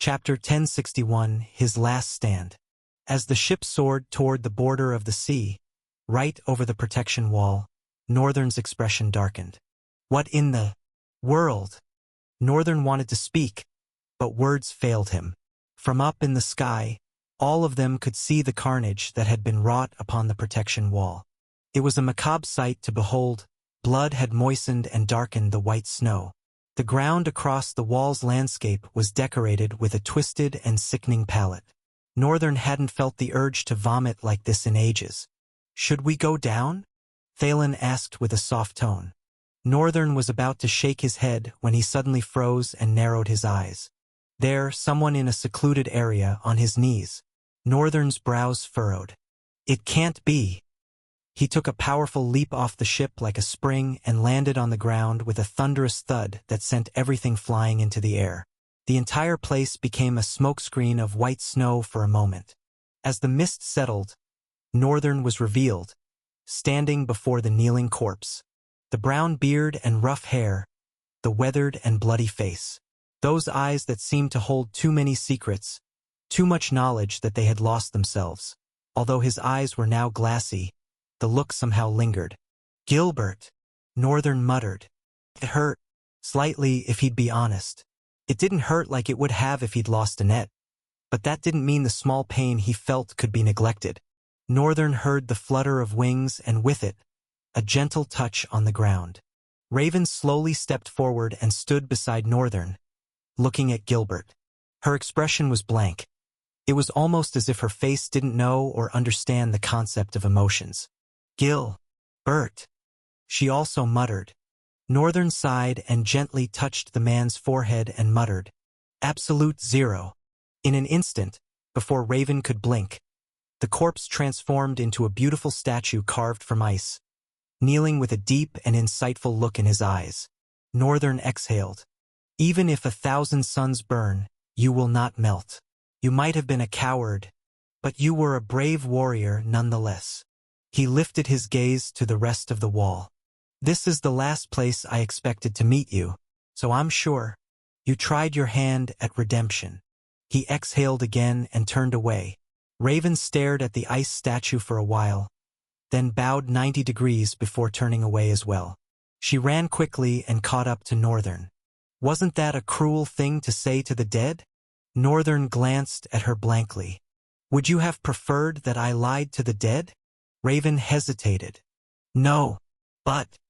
Chapter 1061, His Last Stand. As the ship soared toward the border of the sea, right over the protection wall, Northern's expression darkened. What in the world? Northern wanted to speak, but words failed him. From up in the sky, all of them could see the carnage that had been wrought upon the protection wall. It was a macabre sight to behold. Blood had moistened and darkened the white snow. The ground across the wall's landscape was decorated with a twisted and sickening palette. Northern hadn't felt the urge to vomit like this in ages. "Should we go down?" Thalen asked with a soft tone. Northern was about to shake his head when he suddenly froze and narrowed his eyes. There, someone in a secluded area, on his knees. Northern's brows furrowed. It can't be. He took a powerful leap off the ship like a spring and landed on the ground with a thunderous thud that sent everything flying into the air. The entire place became a smokescreen of white snow for a moment. As the mist settled, Northern was revealed, standing before the kneeling corpse. The brown beard and rough hair, the weathered and bloody face. Those eyes that seemed to hold too many secrets, too much knowledge that they had lost themselves. Although his eyes were now glassy, the look somehow lingered. "Gilbert," Northern muttered. It hurt, slightly if he'd be honest. It didn't hurt like it would have if he'd lost Annette. But that didn't mean the small pain he felt could be neglected. Northern heard the flutter of wings and with it, a gentle touch on the ground. Raven slowly stepped forward and stood beside Northern, looking at Gilbert. Her expression was blank. It was almost as if her face didn't know or understand the concept of emotions. "Gil-Bert," she also muttered. Northern sighed and gently touched the man's forehead and muttered, "Absolute zero." In an instant, before Raven could blink, the corpse transformed into a beautiful statue carved from ice, kneeling with a deep and insightful look in his eyes. Northern exhaled. "Even if 1,000 suns burn, you will not melt. You might have been a coward, but you were a brave warrior nonetheless." He lifted his gaze to the rest of the wall. "This is the last place I expected to meet you, so I'm sure you tried your hand at redemption." He exhaled again and turned away. Raven stared at the ice statue for a while, then bowed 90 degrees before turning away as well. She ran quickly and caught up to Northern. "Wasn't that a cruel thing to say to the dead?" Northern glanced at her blankly. "Would you have preferred that I lied to the dead?" Raven hesitated. "No, but—"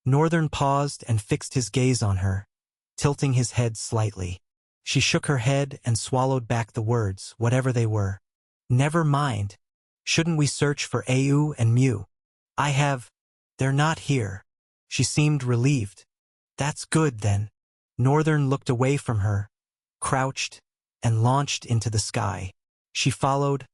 Northern paused and fixed his gaze on her, tilting his head slightly. She shook her head and swallowed back the words, whatever they were. "Never mind. Shouldn't we search for Au and Mew? They're not here." She seemed relieved. "That's good, then." Northern looked away from her, crouched, and launched into the sky. She followed,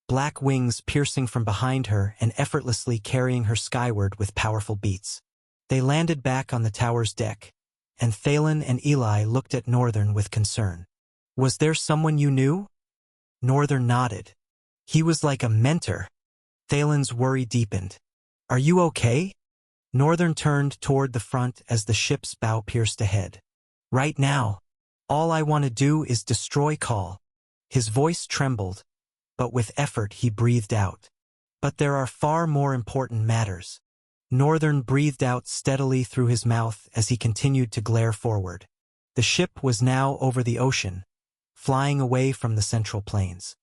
black wings piercing from behind her and effortlessly carrying her skyward with powerful beats. They landed back on the tower's deck, and Thalen and Eli looked at Northern with concern. "Was there someone you knew?" Northern nodded. "He was like a mentor." Thalen's worry deepened. "Are you okay?" Northern turned toward the front as the ship's bow pierced ahead. "Right now, all I want to do is destroy Call." His voice trembled, but with effort he breathed out. "But there are far more important matters." Northern breathed out steadily through his mouth as he continued to glare forward. The ship was now over the ocean, flying away from the Central Plains.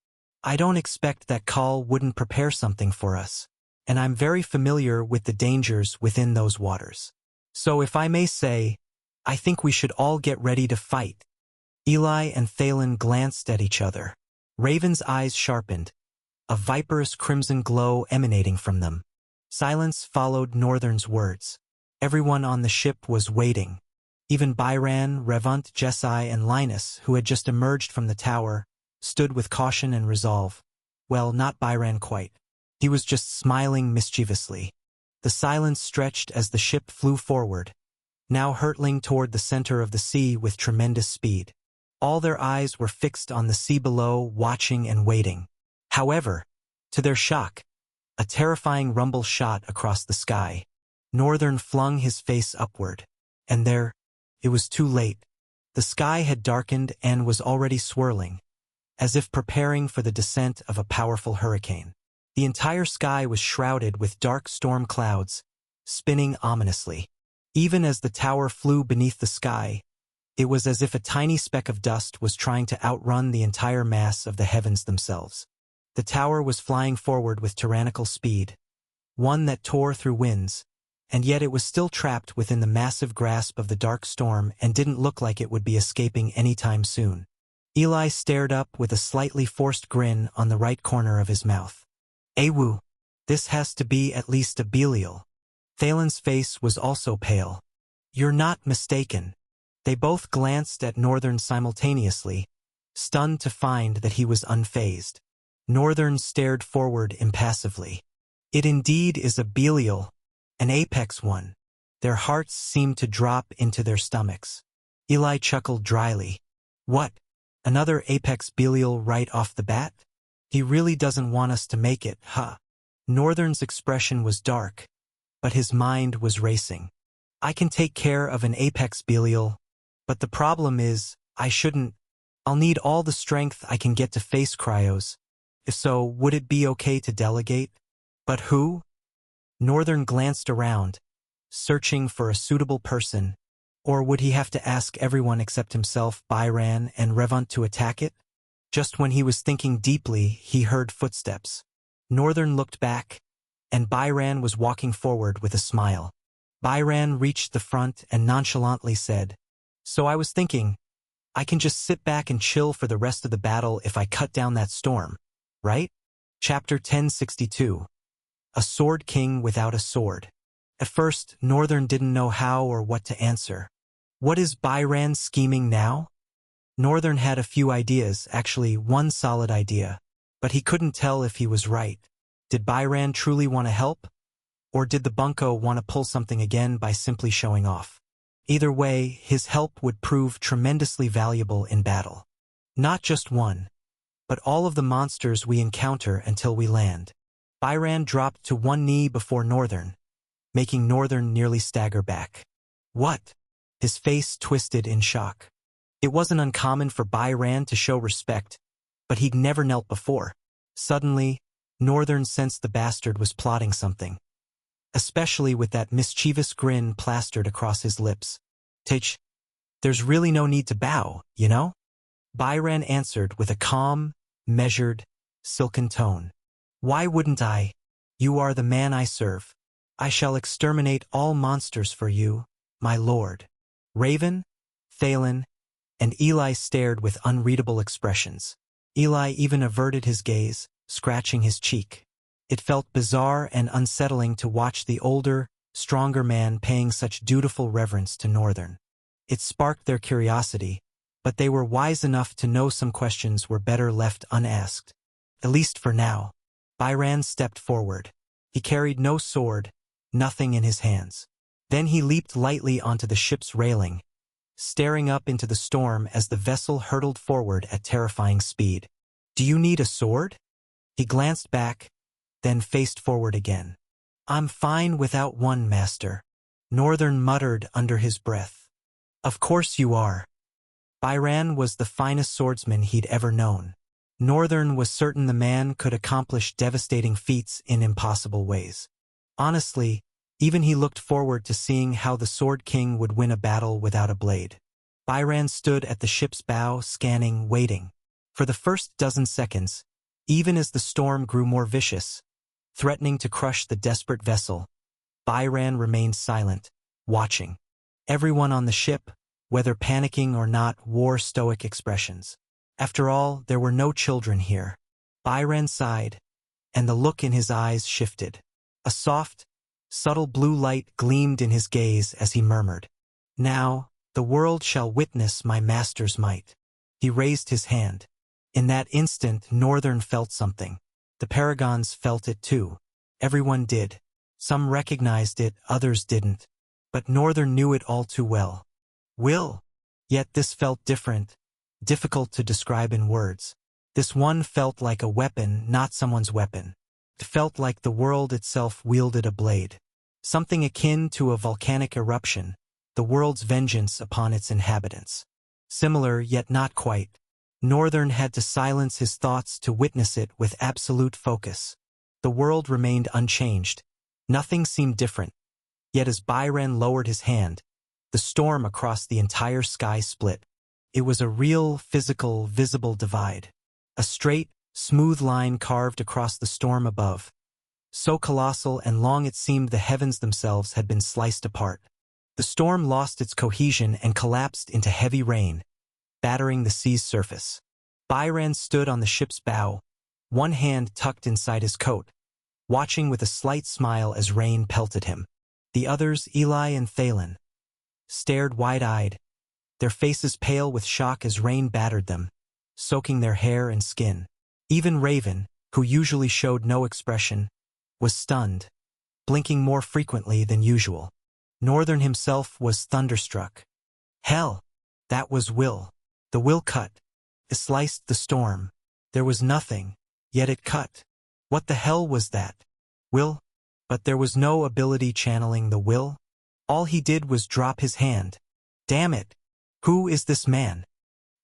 "I don't expect that Call wouldn't prepare something for us, and I'm very familiar with the dangers within those waters. So if I may say, I think we should all get ready to fight." Eli and Thalen glanced at each other. Raven's eyes sharpened, a viperous crimson glow emanating from them. Silence followed Northern's words. Everyone on the ship was waiting. Even Byran, Revant, Jesai, and Linus, who had just emerged from the tower, stood with caution and resolve. Well, not Byran quite. He was just smiling mischievously. The silence stretched as the ship flew forward, now hurtling toward the center of the sea with tremendous speed. All their eyes were fixed on the sea below, watching and waiting. However, to their shock, a terrifying rumble shot across the sky. Northern flung his face upward, and there, it was too late. The sky had darkened and was already swirling, as if preparing for the descent of a powerful hurricane. The entire sky was shrouded with dark storm clouds, spinning ominously. Even as the tower flew beneath the sky, it was as if a tiny speck of dust was trying to outrun the entire mass of the heavens themselves. The tower was flying forward with tyrannical speed, one that tore through winds, and yet it was still trapped within the massive grasp of the dark storm and didn't look like it would be escaping anytime soon. Eli stared up with a slightly forced grin on the right corner of his mouth. Ewu, this has to be at least a Belial. Thalen's face was also pale. You're not mistaken. They both glanced at Northern simultaneously, stunned to find that he was unfazed. Northern stared forward impassively. It indeed is a Belial, an apex one. Their hearts seemed to drop into their stomachs. Eli chuckled dryly. What? Another apex Belial right off the bat? He really doesn't want us to make it, huh? Northern's expression was dark, but his mind was racing. I can take care of an apex Belial, but the problem is, I shouldn't. I'll need all the strength I can get to face cryos. If so, would it be okay to delegate? But who? Northern glanced around, searching for a suitable person. Or would he have to ask everyone except himself, Byran, and Revant to attack it? Just when he was thinking deeply, he heard footsteps. Northern looked back, and Byran was walking forward with a smile. Byran reached the front and nonchalantly said, So I was thinking, I can just sit back and chill for the rest of the battle if I cut down that storm, right? Chapter 1062. A Sword King Without a Sword. At first, Northern didn't know how or what to answer. What is Byran scheming now? Northern had a few ideas, actually one solid idea, but he couldn't tell if he was right. Did Byran truly want to help? Or did the bunko want to pull something again by simply showing off? Either way, his help would prove tremendously valuable in battle. Not just one, but all of the monsters we encounter until we land. Byran dropped to one knee before Northern, making Northern nearly stagger back. What? His face twisted in shock. It wasn't uncommon for Byran to show respect, but he'd never knelt before. Suddenly, Northern sensed the bastard was plotting something, especially with that mischievous grin plastered across his lips. Tch, there's really no need to bow, you know? Byran answered with a calm, measured, silken tone. Why wouldn't I? You are the man I serve. I shall exterminate all monsters for you, my lord. Raven, Thalen, and Eli stared with unreadable expressions. Eli even averted his gaze, scratching his cheek. It felt bizarre and unsettling to watch the older, stronger man paying such dutiful reverence to Northern. It sparked their curiosity, but they were wise enough to know some questions were better left unasked. At least for now. Byran stepped forward. He carried no sword, nothing in his hands. Then he leaped lightly onto the ship's railing, staring up into the storm as the vessel hurtled forward at terrifying speed. Do you need a sword? He glanced back, then faced forward again. I'm fine without one, master. Northern muttered under his breath. Of course you are. Byran was the finest swordsman he'd ever known. Northern was certain the man could accomplish devastating feats in impossible ways. Honestly, even he looked forward to seeing how the Sword King would win a battle without a blade. Byran stood at the ship's bow, scanning, waiting. For the first dozen seconds, even as the storm grew more vicious, threatening to crush the desperate vessel, Byran remained silent, watching. Everyone on the ship, whether panicking or not, wore stoic expressions. After all, there were no children here. Byran sighed, and the look in his eyes shifted. A soft, subtle blue light gleamed in his gaze as he murmured, Now, the world shall witness my master's might. He raised his hand. In that instant, Northern felt something. The Paragons felt it too. Everyone did. Some recognized it, others didn't. But Northern knew it all too well. Will. Yet this felt different, difficult to describe in words. This one felt like a weapon, not someone's weapon. It felt like the world itself wielded a blade. Something akin to a volcanic eruption, the world's vengeance upon its inhabitants. Similar, yet not quite. Northern had to silence his thoughts to witness it with absolute focus. The world remained unchanged. Nothing seemed different. Yet as Byron lowered his hand, the storm across the entire sky split. It was a real, physical, visible divide. A straight, smooth line carved across the storm above. So colossal and long it seemed the heavens themselves had been sliced apart. The storm lost its cohesion and collapsed into heavy rain, battering the sea's surface. Byron stood on the ship's bow, one hand tucked inside his coat, watching with a slight smile as rain pelted him. The others, Eli and Thalen, stared wide-eyed, their faces pale with shock as rain battered them, soaking their hair and skin. Even Raven, who usually showed no expression, was stunned, blinking more frequently than usual. Northern himself was thunderstruck. Hell, that was Will. The will cut. It sliced the storm. There was nothing, yet it cut. What the hell was that? Will? But there was no ability channeling the will. All he did was drop his hand. Damn it! Who is this man?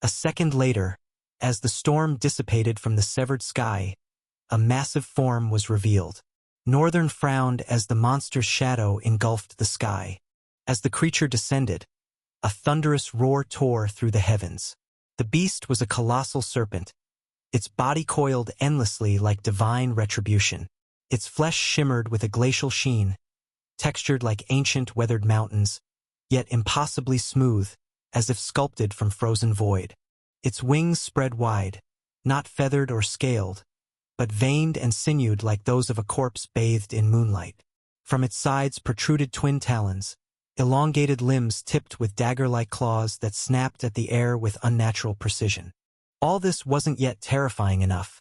A second later, as the storm dissipated from the severed sky, a massive form was revealed. Northern frowned as the monster's shadow engulfed the sky. As the creature descended, a thunderous roar tore through the heavens. The beast was a colossal serpent, its body coiled endlessly like divine retribution. Its flesh shimmered with a glacial sheen, textured like ancient weathered mountains, yet impossibly smooth, as if sculpted from frozen void. Its wings spread wide, not feathered or scaled, but veined and sinewed like those of a corpse bathed in moonlight. From its sides protruded twin talons, elongated limbs tipped with dagger-like claws that snapped at the air with unnatural precision. All this wasn't yet terrifying enough.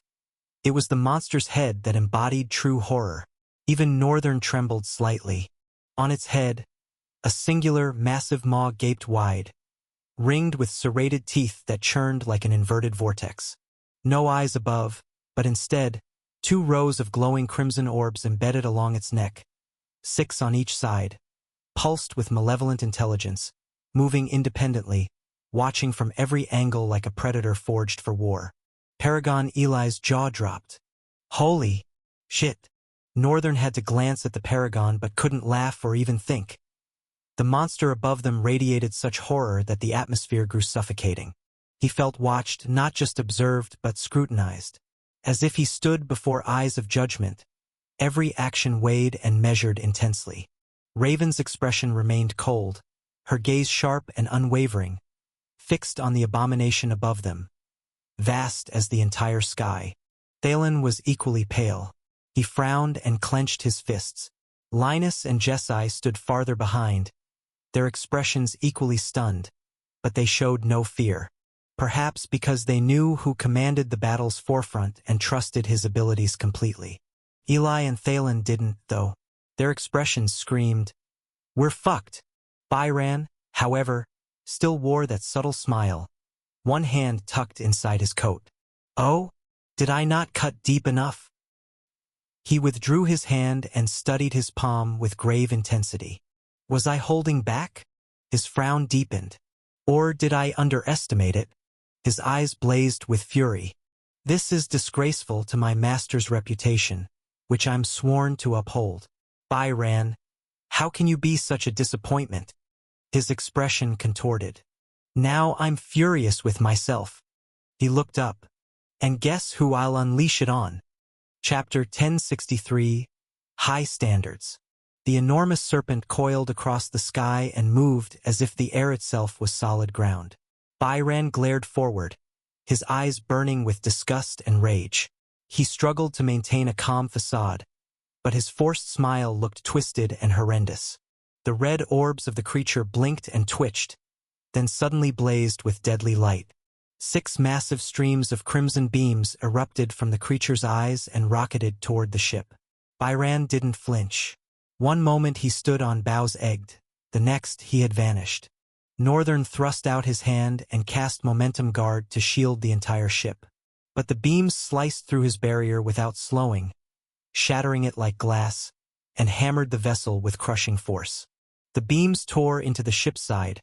It was the monster's head that embodied true horror. Even Northern trembled slightly. On its head, a singular, massive maw gaped wide, ringed with serrated teeth that churned like an inverted vortex. No eyes above, but instead, 2 rows of glowing crimson orbs embedded along its neck, 6 on each side, pulsed with malevolent intelligence, moving independently, watching from every angle like a predator forged for war. Paragon Eli's jaw dropped. Holy shit! Northern had to glance at the Paragon but couldn't laugh or even think. The monster above them radiated such horror that the atmosphere grew suffocating. He felt watched, not just observed but scrutinized. As if he stood before eyes of judgment, every action weighed and measured intensely. Raven's expression remained cold, her gaze sharp and unwavering, fixed on the abomination above them, vast as the entire sky. Thalen was equally pale. He frowned and clenched his fists. Linus and Jessi stood farther behind, their expressions equally stunned, but they showed no fear. Perhaps because they knew who commanded the battle's forefront and trusted his abilities completely. Eli and Thalen didn't, though. Their expressions screamed, "We're fucked." Byron, however, still wore that subtle smile, one hand tucked inside his coat. Oh, did I not cut deep enough? He withdrew his hand and studied his palm with grave intensity. Was I holding back? His frown deepened. Or did I underestimate it? His eyes blazed with fury. This is disgraceful to my master's reputation, which I'm sworn to uphold. Byron, how can you be such a disappointment? His expression contorted. Now I'm furious with myself. He looked up. And guess who I'll unleash it on? Chapter 1063, High Standards. The enormous serpent coiled across the sky and moved as if the air itself was solid ground. Byron glared forward, his eyes burning with disgust and rage. He struggled to maintain a calm facade, but his forced smile looked twisted and horrendous. The red orbs of the creature blinked and twitched, then suddenly blazed with deadly light. 6 massive streams of crimson beams erupted from the creature's eyes and rocketed toward the ship. Byron didn't flinch. One moment he stood on bows egged, the next he had vanished. Northern thrust out his hand and cast momentum guard to shield the entire ship. But the beams sliced through his barrier without slowing, shattering it like glass, and hammered the vessel with crushing force. The beams tore into the ship's side,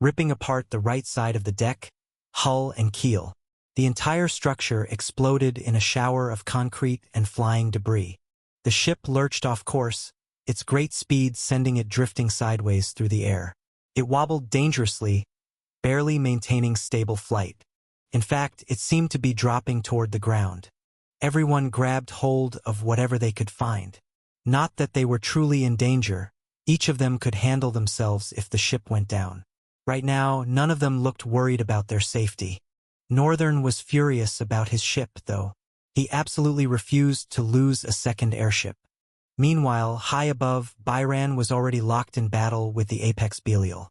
ripping apart the right side of the deck, hull and keel. The entire structure exploded in a shower of concrete and flying debris. The ship lurched off course, its great speed sending it drifting sideways through the air. It wobbled dangerously, barely maintaining stable flight. In fact, it seemed to be dropping toward the ground. Everyone grabbed hold of whatever they could find. Not that they were truly in danger, each of them could handle themselves if the ship went down. Right now, none of them looked worried about their safety. Northern was furious about his ship, though. He absolutely refused to lose a second airship. Meanwhile, high above, Byron was already locked in battle with the Apex Belial.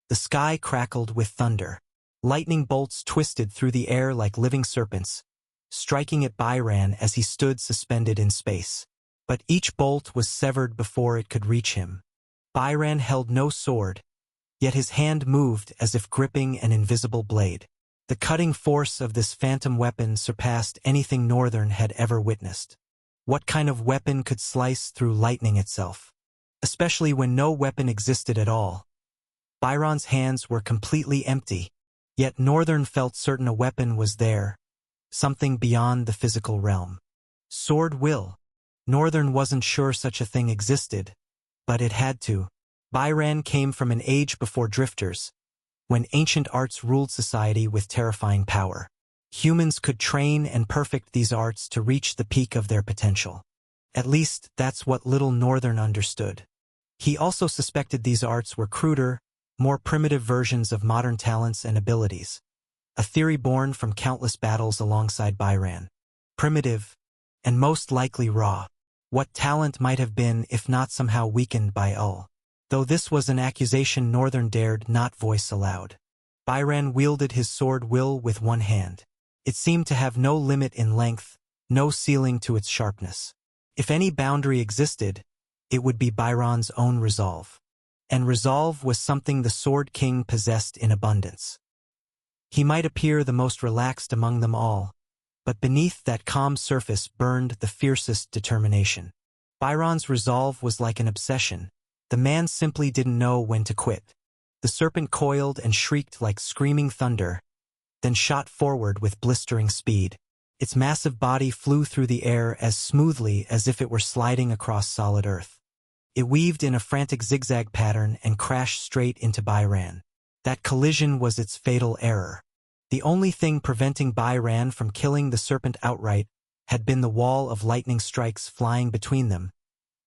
The sky crackled with thunder. Lightning bolts twisted through the air like living serpents, striking at Byron as he stood suspended in space. But each bolt was severed before it could reach him. Byron held no sword, yet his hand moved as if gripping an invisible blade. The cutting force of this phantom weapon surpassed anything Northern had ever witnessed. What kind of weapon could slice through lightning itself? Especially when no weapon existed at all. Byron's hands were completely empty, yet Northern felt certain a weapon was there, something beyond the physical realm. Sword will. Northern wasn't sure such a thing existed, but it had to. Byron came from an age before drifters, when ancient arts ruled society with terrifying power. Humans could train and perfect these arts to reach the peak of their potential. At least, that's what little Northern understood. He also suspected these arts were cruder, more primitive versions of modern talents and abilities. A theory born from countless battles alongside Byron. Primitive, and most likely raw. What talent might have been if not somehow weakened by Ul. Though this was an accusation Northern dared not voice aloud. Byron wielded his sword will with one hand. It seemed to have no limit in length, no ceiling to its sharpness. If any boundary existed, it would be Byron's own resolve. And resolve was something the Sword King possessed in abundance. He might appear the most relaxed among them all, but beneath that calm surface burned the fiercest determination. Byron's resolve was like an obsession. The man simply didn't know when to quit. The serpent coiled and shrieked like screaming thunder, then shot forward with blistering speed. Its massive body flew through the air as smoothly as if it were sliding across solid earth. It weaved in a frantic zigzag pattern and crashed straight into Byron. That collision was its fatal error. The only thing preventing Byron from killing the serpent outright had been the wall of lightning strikes flying between them,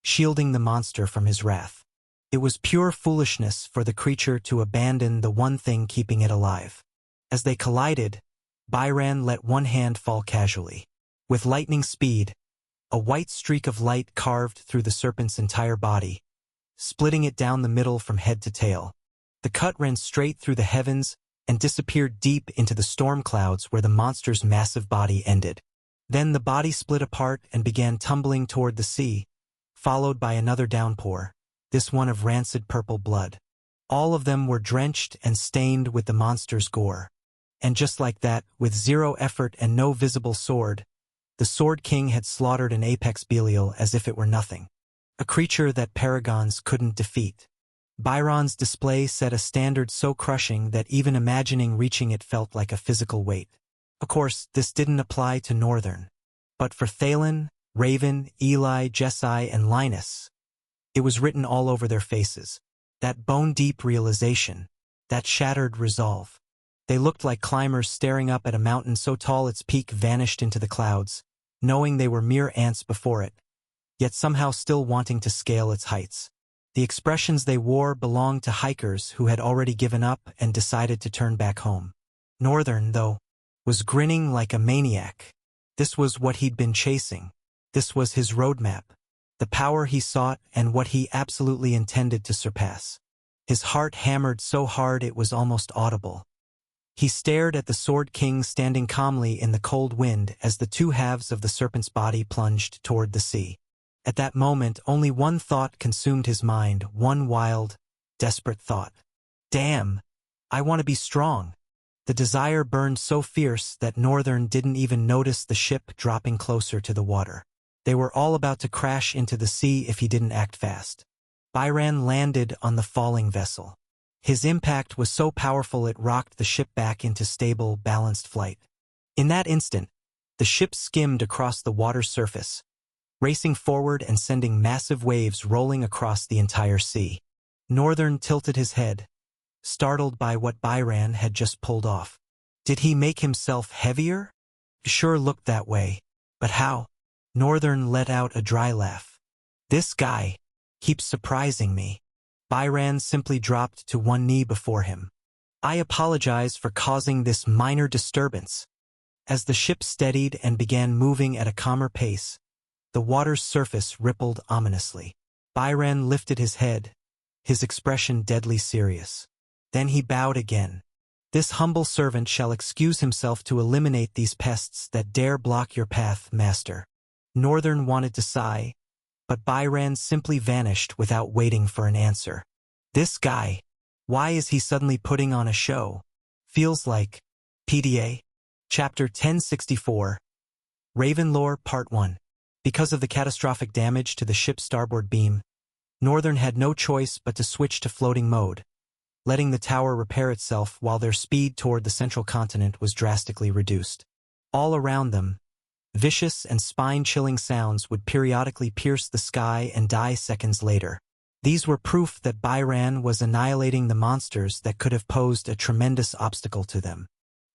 shielding the monster from his wrath. It was pure foolishness for the creature to abandon the one thing keeping it alive. As they collided, Byron let one hand fall casually. With lightning speed, a white streak of light carved through the serpent's entire body, splitting it down the middle from head to tail. The cut ran straight through the heavens and disappeared deep into the storm clouds where the monster's massive body ended. Then the body split apart and began tumbling toward the sea, followed by another downpour, this one of rancid purple blood. All of them were drenched and stained with the monster's gore. And just like that, with zero effort and no visible sword, the Sword King had slaughtered an Apex Belial as if it were nothing. A creature that paragons couldn't defeat. Byron's display set a standard so crushing that even imagining reaching it felt like a physical weight. Of course, this didn't apply to Northern. But for Thalen, Raven, Eli, Jessi, and Linus, it was written all over their faces. That bone-deep realization, that shattered resolve. They looked like climbers staring up at a mountain so tall its peak vanished into the clouds, knowing they were mere ants before it, yet somehow still wanting to scale its heights. The expressions they wore belonged to hikers who had already given up and decided to turn back home. Northern, though, was grinning like a maniac. This was what he'd been chasing. This was his roadmap. The power he sought and what he absolutely intended to surpass. His heart hammered so hard it was almost audible. He stared at the Sword King standing calmly in the cold wind as the two halves of the serpent's body plunged toward the sea. At that moment, only one thought consumed his mind, one wild, desperate thought. Damn! I want to be strong. The desire burned so fierce that Northern didn't even notice the ship dropping closer to the water. They were all about to crash into the sea if he didn't act fast. Byron landed on the falling vessel. His impact was so powerful it rocked the ship back into stable, balanced flight. In that instant, the ship skimmed across the water's surface, racing forward and sending massive waves rolling across the entire sea. Northern tilted his head, startled by what Byron had just pulled off. Did he make himself heavier? Sure looked that way. But how? Northern let out a dry laugh. This guy keeps surprising me. Byron simply dropped to one knee before him. I apologize for causing this minor disturbance. As the ship steadied and began moving at a calmer pace, the water's surface rippled ominously. Byron lifted his head, his expression deadly serious. Then he bowed again. This humble servant shall excuse himself to eliminate these pests that dare block your path, master. Northern wanted to sigh, but Byron simply vanished without waiting for an answer. This guy, why is he suddenly putting on a show? Feels like PDA. Chapter 1064. Ravenlore Part 1. Because of the catastrophic damage to the ship's starboard beam, Northern had no choice but to switch to floating mode, letting the tower repair itself while their speed toward the central continent was drastically reduced. All around them, vicious and spine-chilling sounds would periodically pierce the sky and die seconds later. These were proof that Byron was annihilating the monsters that could have posed a tremendous obstacle to them.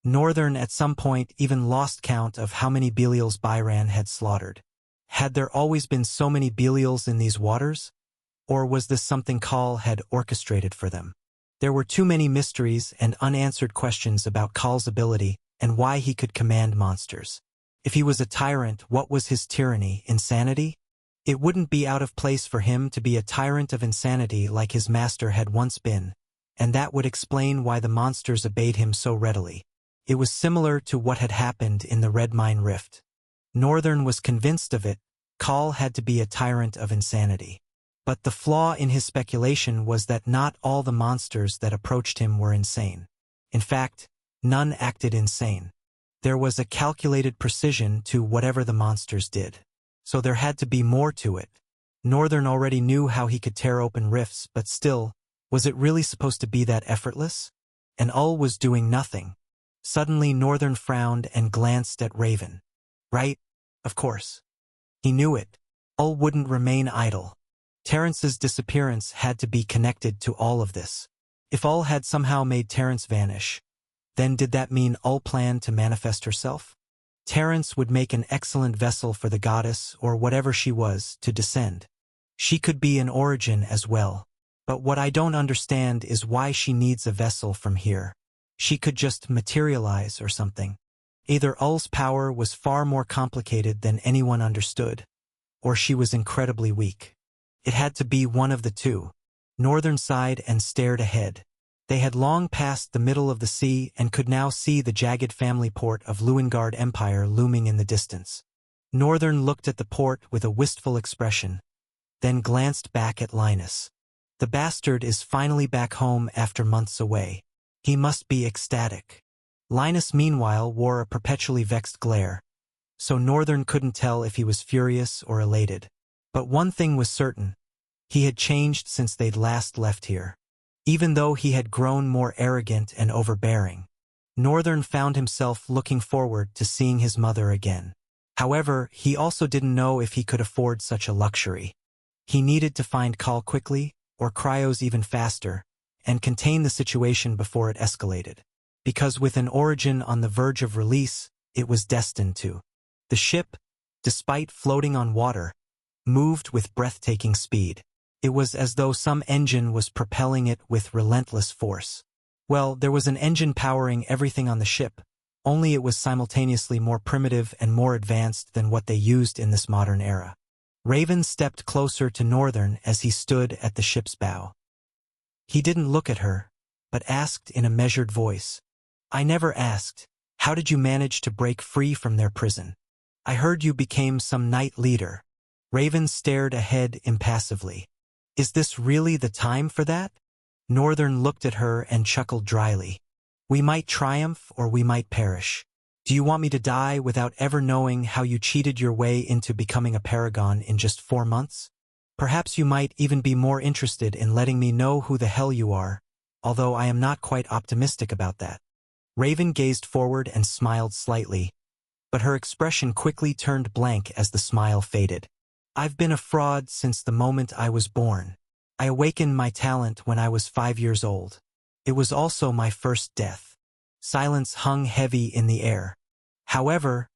Northern at some point even lost count of how many Belials Byron had slaughtered. Had there always been so many Belials in these waters? Or was this something Khal had orchestrated for them? There were too many mysteries and unanswered questions about Khal's ability and why he could command monsters. If he was a tyrant, what was his tyranny? Insanity? It wouldn't be out of place for him to be a tyrant of insanity like his master had once been, and that would explain why the monsters obeyed him so readily. It was similar to what had happened in the Red Mine Rift. Northern was convinced of it. Khal had to be a tyrant of insanity. But the flaw in his speculation was that not all the monsters that approached him were insane. In fact, none acted insane. There was a calculated precision to whatever the monsters did. So there had to be more to it. Northern already knew how he could tear open rifts, but still, was it really supposed to be that effortless? And Ull was doing nothing. Suddenly Northern frowned and glanced at Raven. Right? Of course. He knew it. Ull wouldn't remain idle. Terrence's disappearance had to be connected to all of this. If Ull had somehow made Terrence vanish, then did that mean Ull planned to manifest herself? Terrence would make an excellent vessel for the goddess, or whatever she was, to descend. She could be an origin as well. But what I don't understand is why she needs a vessel from here. She could just materialize or something. Either Ull's power was far more complicated than anyone understood, or she was incredibly weak. It had to be one of the two. Northern sighed and stared ahead. They had long passed the middle of the sea and could now see the jagged family port of Luengard Empire looming in the distance. Northern looked at the port with a wistful expression, then glanced back at Linus. The bastard is finally back home after months away. He must be ecstatic. Linus meanwhile wore a perpetually vexed glare, so Northern couldn't tell if he was furious or elated. But one thing was certain. He had changed since they'd last left here. Even though he had grown more arrogant and overbearing, Northern found himself looking forward to seeing his mother again. However, he also didn't know if he could afford such a luxury. He needed to find Khal quickly, or Cryos even faster, and contain the situation before it escalated. Because with an origin on the verge of release, it was destined to. The ship, despite floating on water, moved with breathtaking speed. It was as though some engine was propelling it with relentless force. Well, there was an engine powering everything on the ship, only it was simultaneously more primitive and more advanced than what they used in this modern era. Raven stepped closer to Northern as he stood at the ship's bow. He didn't look at her, but asked in a measured voice. I never asked, how did you manage to break free from their prison? I heard you became some knight leader. Raven stared ahead impassively. Is this really the time for that? Northern looked at her and chuckled dryly. We might triumph or we might perish. Do you want me to die without ever knowing how you cheated your way into becoming a paragon in just 4 months? Perhaps you might even be more interested in letting me know who the hell you are, although I am not quite optimistic about that. Raven gazed forward and smiled slightly, but her expression quickly turned blank as the smile faded. I've been a fraud since the moment I was born. I awakened my talent when I was 5 years old. It was also my first death. Silence hung heavy in the air. However,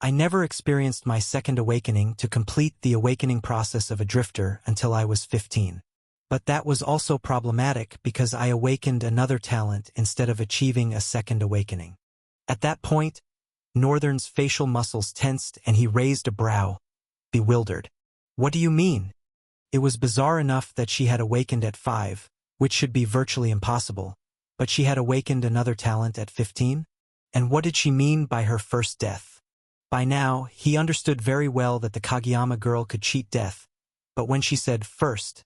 I never experienced my second awakening to complete the awakening process of a drifter until I was 15. But that was also problematic because I awakened another talent instead of achieving a second awakening. At that point, Northern's facial muscles tensed and he raised a brow, bewildered. What do you mean? It was bizarre enough that she had awakened at 5, which should be virtually impossible, but she had awakened another talent at 15? And what did she mean by her first death? By now, he understood very well that the Kageyama girl could cheat death, but when she said first,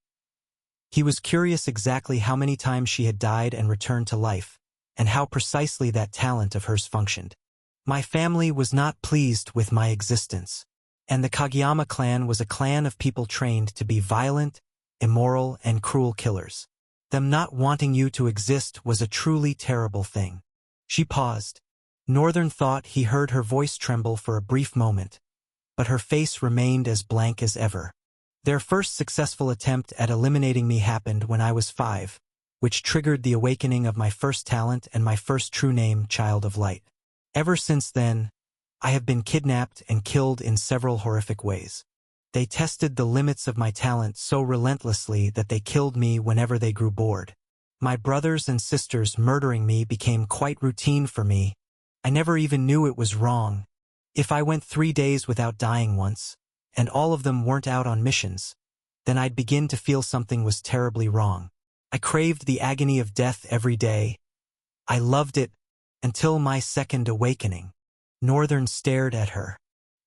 he was curious exactly how many times she had died and returned to life, and how precisely that talent of hers functioned. My family was not pleased with my existence, and the Kageyama clan was a clan of people trained to be violent, immoral, and cruel killers. Them not wanting you to exist was a truly terrible thing. She paused. Northern thought he heard her voice tremble for a brief moment, but her face remained as blank as ever. Their first successful attempt at eliminating me happened when I was 5, which triggered the awakening of my first talent and my first true name, Child of Light. Ever since then, I have been kidnapped and killed in several horrific ways. They tested the limits of my talent so relentlessly that they killed me whenever they grew bored. My brothers and sisters murdering me became quite routine for me. I never even knew it was wrong. If I went 3 days without dying once, and all of them weren't out on missions, then I'd begin to feel something was terribly wrong. I craved the agony of death every day. I loved it until my second awakening. Northern stared at her.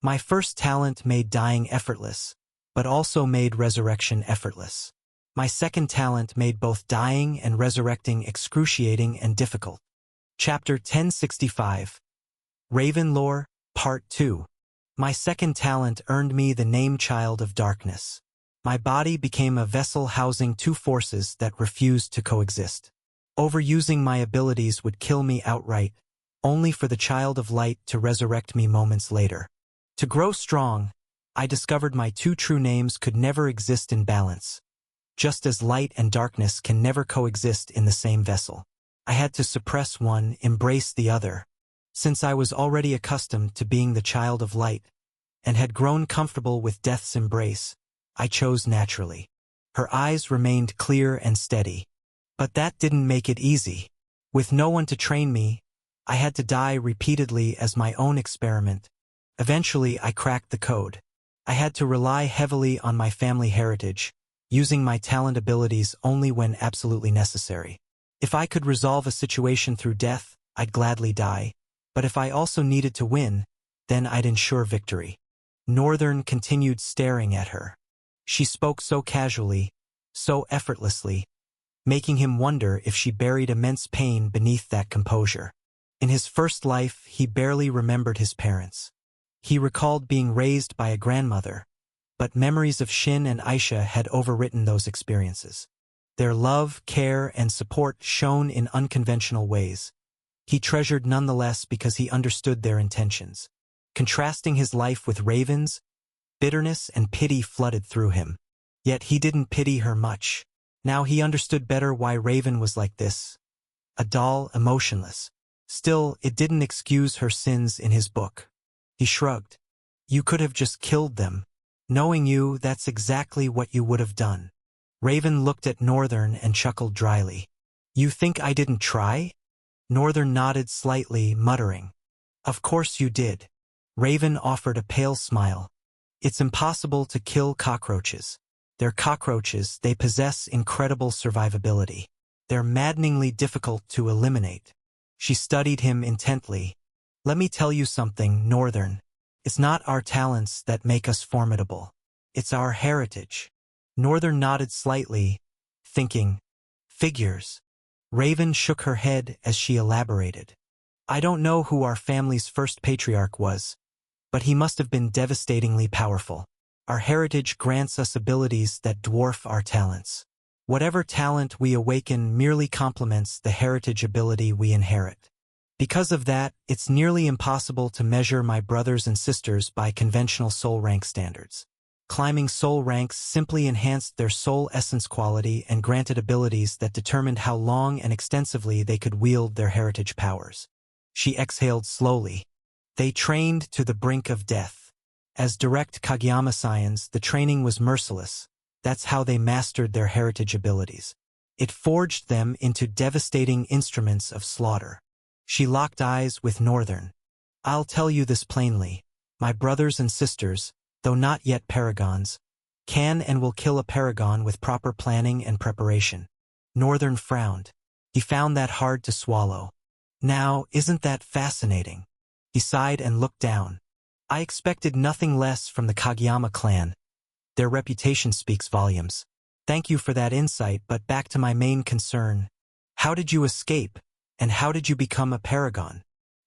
My first talent made dying effortless, but also made resurrection effortless. My second talent made both dying and resurrecting excruciating and difficult. Chapter 1065. Raven Lore, Part 2. My second talent earned me the name Child of Darkness. My body became a vessel housing two forces that refused to coexist. Overusing my abilities would kill me outright, only for the Child of Light to resurrect me moments later. To grow strong, I discovered my two true names could never exist in balance, just as light and darkness can never coexist in the same vessel. I had to suppress one, embrace the other. Since I was already accustomed to being the Child of Light, and had grown comfortable with death's embrace, I chose naturally. Her eyes remained clear and steady. But that didn't make it easy. With no one to train me, I had to die repeatedly as my own experiment. Eventually, I cracked the code. I had to rely heavily on my family heritage, using my talent abilities only when absolutely necessary. If I could resolve a situation through death, I'd gladly die. But if I also needed to win, then I'd ensure victory. Northern continued staring at her. She spoke so casually, so effortlessly, making him wonder if she buried immense pain beneath that composure. In his first life, he barely remembered his parents. He recalled being raised by a grandmother, but memories of Shin and Aisha had overwritten those experiences. Their love, care, and support shone in unconventional ways. He treasured nonetheless because he understood their intentions. Contrasting his life with Raven's, bitterness and pity flooded through him. Yet he didn't pity her much. Now he understood better why Raven was like this. A doll, emotionless. Still, it didn't excuse her sins in his book. He shrugged. You could have just killed them. Knowing you, that's exactly what you would have done. Raven looked at Northern and chuckled dryly. You think I didn't try? Northern nodded slightly, muttering. Of course you did. Raven offered a pale smile. It's impossible to kill cockroaches. They're cockroaches, they possess incredible survivability. They're maddeningly difficult to eliminate. She studied him intently. Let me tell you something, Northern. It's not our talents that make us formidable. It's our heritage. Northern nodded slightly, thinking, figures. Raven shook her head as she elaborated. I don't know who our family's first patriarch was, but he must have been devastatingly powerful. Our heritage grants us abilities that dwarf our talents. Whatever talent we awaken merely complements the heritage ability we inherit. Because of that, it's nearly impossible to measure my brothers and sisters by conventional soul rank standards. Climbing soul ranks simply enhanced their soul essence quality and granted abilities that determined how long and extensively they could wield their heritage powers. She exhaled slowly. They trained to the brink of death. As direct Kageyama Saiyans, the training was merciless. That's how they mastered their heritage abilities. It forged them into devastating instruments of slaughter. She locked eyes with Northern. I'll tell you this plainly. My brothers and sisters, though not yet paragons, can and will kill a paragon with proper planning and preparation. Northern frowned. He found that hard to swallow. Now, isn't that fascinating? He sighed and looked down. I expected nothing less from the Kageyama clan. Their reputation speaks volumes. Thank you for that insight, but back to my main concern. How did you escape, and how did you become a paragon?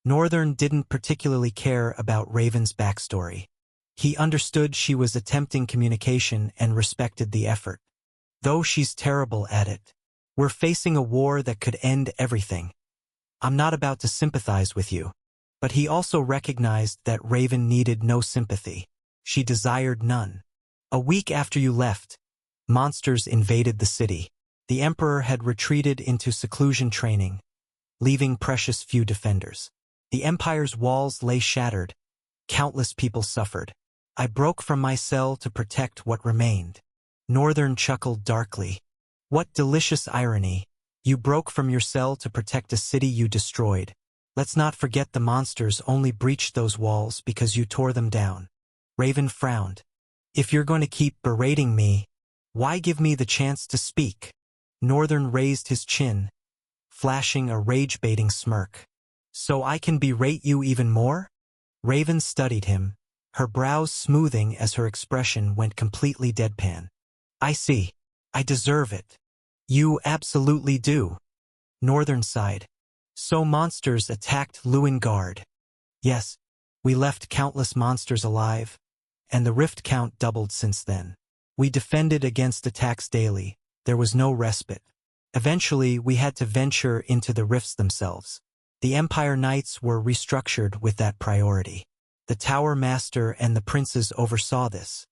Northern didn't particularly care about Raven's backstory. He understood she was attempting communication and respected the effort. Though she's terrible at it. We're facing a war that could end everything. I'm not about to sympathize with you. But he also recognized that Raven needed no sympathy. She desired none. A week after you left, monsters invaded the city. The Emperor had retreated into seclusion training, leaving precious few defenders. The Empire's walls lay shattered. Countless people suffered. I broke from my cell to protect what remained. Northern chuckled darkly. What delicious irony. You broke from your cell to protect a city you destroyed. Let's not forget the monsters only breached those walls because you tore them down. Raven frowned. If you're going to keep berating me, why give me the chance to speak? Northern raised his chin, flashing a rage-baiting smirk. So I can berate you even more? Raven studied him, her brows smoothing as her expression went completely deadpan. I see. I deserve it. You absolutely do. Northern sighed. So monsters attacked Luingard. Yes, we left countless monsters alive, and the rift count doubled since then. We defended against attacks daily. There was no respite. Eventually, we had to venture into the rifts themselves. The Empire Knights were restructured with that priority. The Tower Master and the princes oversaw this.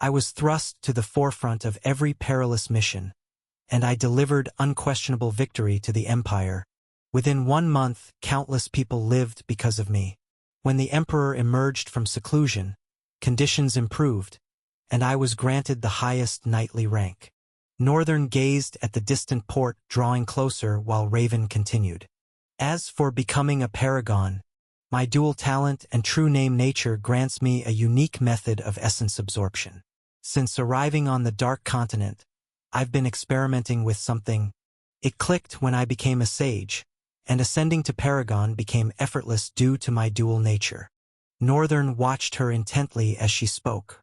I was thrust to the forefront of every perilous mission, and I delivered unquestionable victory to the Empire. Within 1 month, countless people lived because of me. When the Emperor emerged from seclusion, conditions improved, and I was granted the highest knightly rank. Northern gazed at the distant port, drawing closer while Raven continued. As for becoming a paragon, my dual talent and true name nature grants me a unique method of essence absorption. Since arriving on the Dark Continent, I've been experimenting with something. It clicked when I became a sage, and ascending to paragon became effortless due to my dual nature. Northern watched her intently as she spoke.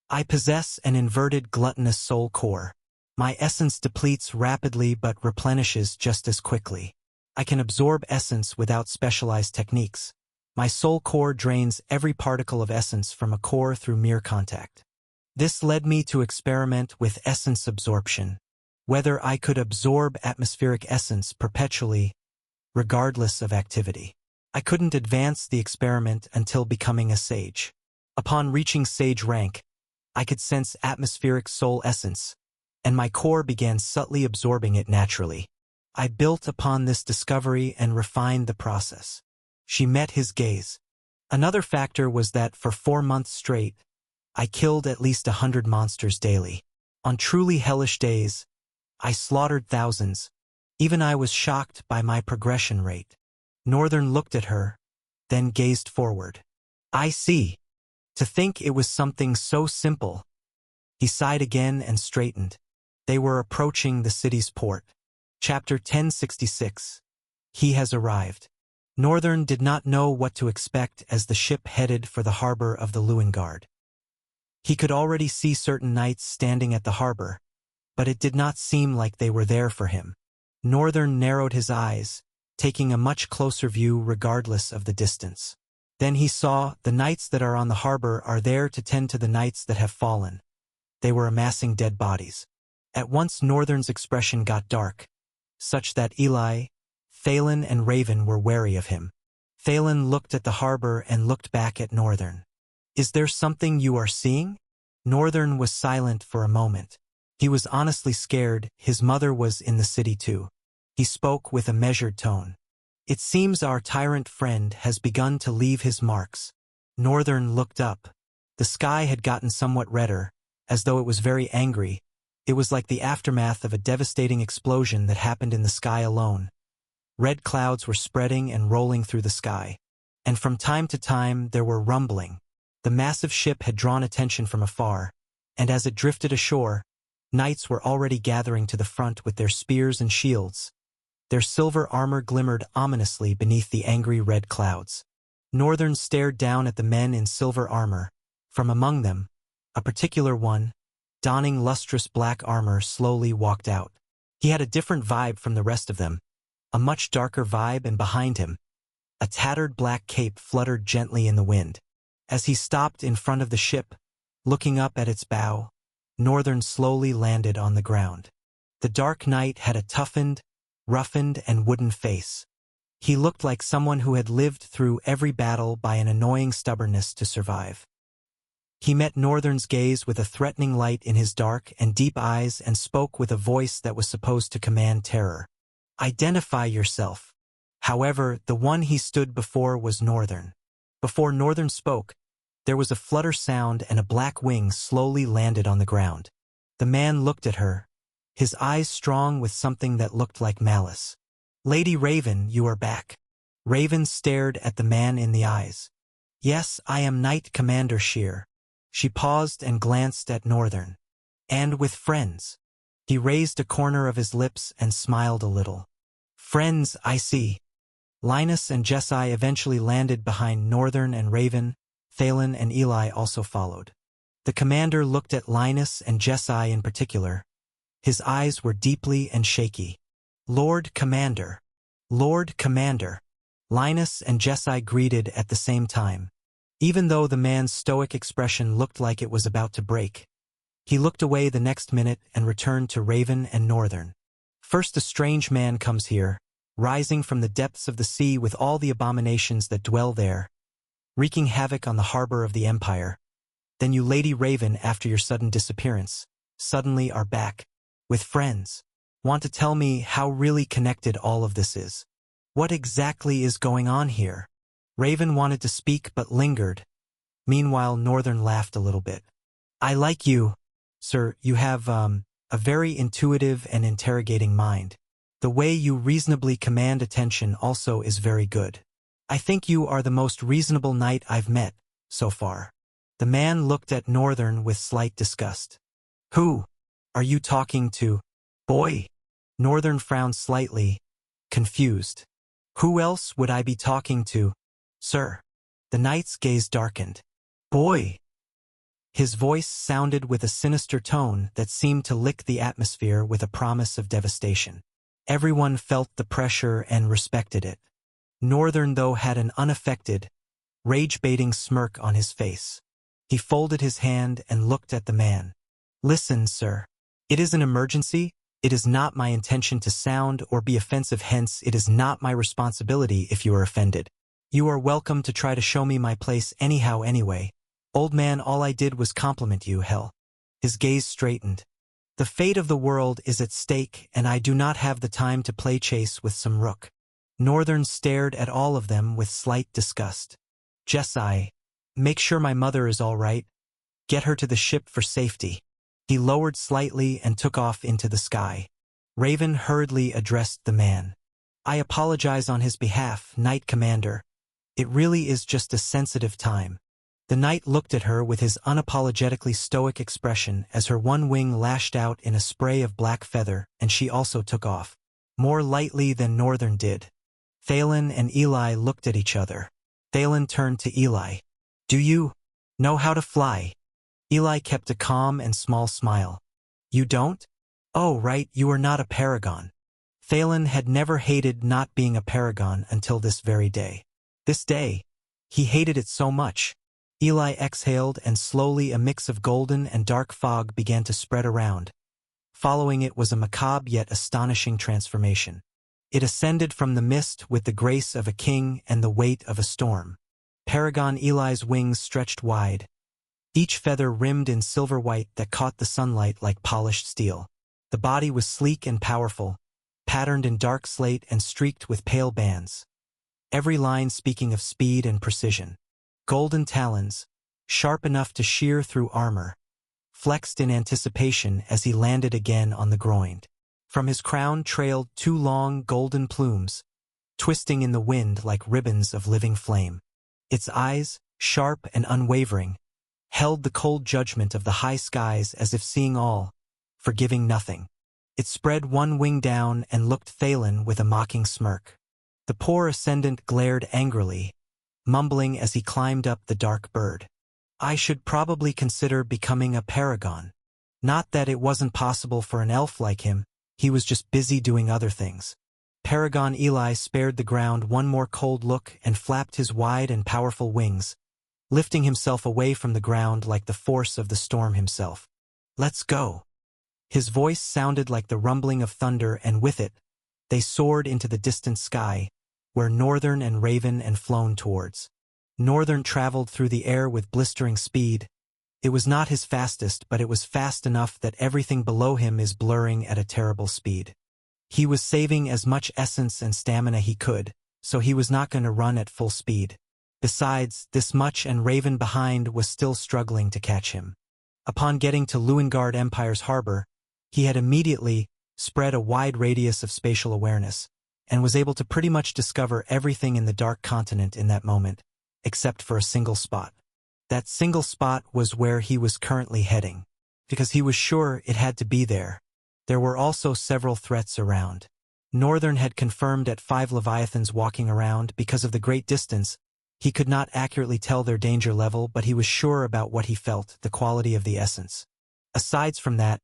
I possess an inverted gluttonous soul core. My essence depletes rapidly but replenishes just as quickly. I can absorb essence without specialized techniques. My soul core drains every particle of essence from a core through mere contact. This led me to experiment with essence absorption. Whether I could absorb atmospheric essence perpetually, regardless of activity. I couldn't advance the experiment until becoming a sage. Upon reaching sage rank, I could sense atmospheric soul essence, and my core began subtly absorbing it naturally. I built upon this discovery and refined the process. She met his gaze. Another factor was that for 4 months straight, I killed at least 100 monsters daily. On truly hellish days, I slaughtered thousands. Even I was shocked by my progression rate. Northern looked at her, then gazed forward. I see. To think it was something so simple. He sighed again and straightened. They were approaching the city's port. Chapter 1066. He has arrived. Northern did not know what to expect as the ship headed for the harbor of the Luingard. He could already see certain knights standing at the harbor, but it did not seem like they were there for him. Northern narrowed his eyes, taking a much closer view regardless of the distance. Then he saw, the knights that are on the harbor are there to tend to the knights that have fallen. They were amassing dead bodies. At once Northern's expression got dark, such that Eli, Thalen and Raven were wary of him. Thalen looked at the harbor and looked back at Northern. "Is there something you are seeing?" Northern was silent for a moment. He was honestly scared. His mother was in the city too. He spoke with a measured tone. "It seems our tyrant friend has begun to leave his marks." Northern looked up. The sky had gotten somewhat redder, as though it was very angry. It was like the aftermath of a devastating explosion that happened in the sky alone. Red clouds were spreading and rolling through the sky. And from time to time there were rumbling. The massive ship had drawn attention from afar, and as it drifted ashore, knights were already gathering to the front with their spears and shields. Their silver armor glimmered ominously beneath the angry red clouds. Northern stared down at the men in silver armor. From among them, a particular one, donning lustrous black armor, slowly walked out. He had a different vibe from the rest of them, a much darker vibe, and behind him, a tattered black cape fluttered gently in the wind. As he stopped in front of the ship, looking up at its bow, Northern slowly landed on the ground. The Dark Knight had a toughened, roughened, and wooden face. He looked like someone who had lived through every battle by an annoying stubbornness to survive. He met Northern's gaze with a threatening light in his dark and deep eyes and spoke with a voice that was supposed to command terror. "Identify yourself." However, the one he stood before was Northern. Before Northern spoke, there was a flutter sound and a black wing slowly landed on the ground. The man looked at her, his eyes strong with something that looked like malice. "Lady Raven, you are back." Raven stared at the man in the eyes. "Yes, I am Knight Commander Sheer." She paused and glanced at Northern. "And with friends." He raised a corner of his lips and smiled a little. "Friends, I see." Linus and Jessi eventually landed behind Northern, and Raven, Thalen, and Eli also followed. The commander looked at Linus and Jessi in particular. His eyes were deeply and shaky. "Lord Commander." "Lord Commander." Linus and Jessi greeted at the same time. Even though the man's stoic expression looked like it was about to break, he looked away the next minute and returned to Raven and Northern. "First a strange man comes here, rising from the depths of the sea with all the abominations that dwell there, wreaking havoc on the harbor of the Empire. Then you, Lady Raven, after your sudden disappearance, suddenly are back, with friends. Want to tell me how really connected all of this is? What exactly is going on here?" Raven wanted to speak but lingered. Meanwhile, Northern laughed a little bit. "I like you, sir. You have, a very intuitive and interrogating mind. The way you reasonably command attention also is very good. I think you are the most reasonable knight I've met, so far." The man looked at Northern with slight disgust. "Who are you talking to, boy?" Northern frowned slightly, confused. "Who else would I be talking to, sir?" The knight's gaze darkened. "Boy." His voice sounded with a sinister tone that seemed to lick the atmosphere with a promise of devastation. Everyone felt the pressure and respected it. Northern, though, had an unaffected, rage-baiting smirk on his face. He folded his hand and looked at the man. "Listen, sir. It is an emergency. It is not my intention to sound or be offensive, hence it is not my responsibility if you are offended. You are welcome to try to show me my place anyhow anyway. Old man, all I did was compliment you, hell." His gaze straightened. "The fate of the world is at stake, and I do not have the time to play chase with some rook." Northern stared at all of them with slight disgust. "Jessi, make sure my mother is all right. Get her to the ship for safety." He lowered slightly and took off into the sky. Raven hurriedly addressed the man. "I apologize on his behalf, Knight Commander. It really is just a sensitive time." The knight looked at her with his unapologetically stoic expression as her one wing lashed out in a spray of black feather, and she also took off, more lightly than Northern did. Thalen and Eli looked at each other. Thalen turned to Eli. "Do you know how to fly?" Eli kept a calm and small smile. "You don't? Oh, right, you are not a paragon." Thalen had never hated not being a paragon until this very day. This day, he hated it so much. Eli exhaled, and slowly a mix of golden and dark fog began to spread around. following it was a macabre yet astonishing transformation. It ascended from the mist with the grace of a king and the weight of a storm. Paragon Eli's wings stretched wide, each feather rimmed in silver white that caught the sunlight like polished steel. The body was sleek and powerful, patterned in dark slate and streaked with pale bands, every line speaking of speed and precision. Golden talons, sharp enough to shear through armor, flexed in anticipation as he landed again on the groin. From his crown trailed two long golden plumes, twisting in the wind like ribbons of living flame. Its eyes, sharp and unwavering, held the cold judgment of the high skies as if seeing all, forgiving nothing. It spread one wing down and looked Thalen with a mocking smirk. The poor ascendant glared angrily, mumbling as he climbed up the dark bird. I should probably consider becoming a paragon. Not that it wasn't possible for an elf like him, he was just busy doing other things. Paragon Eli spared the ground one more cold look and flapped his wide and powerful wings, lifting himself away from the ground like the force of the storm himself. Let's go. His voice sounded like the rumbling of thunder, and with it, they soared into the distant sky, where Northern and Raven and flown towards. Northern traveled through the air with blistering speed. It was not his fastest, but it was fast enough that everything below him is blurring at a terrible speed. He was saving as much essence and stamina he could, so he was not going to run at full speed. Besides, this much and Raven behind was still struggling to catch him. Upon getting to Luengard Empire's harbor, he had immediately spread a wide radius of spatial awareness, and was able to pretty much discover everything in the Dark Continent in that moment, except for a single spot. That single spot was where he was currently heading, because he was sure it had to be there. There were also several threats around. Northern had confirmed at 5 Leviathans walking around. Because of the great distance, he could not accurately tell their danger level, but he was sure about what he felt, the quality of the essence. Aside from that,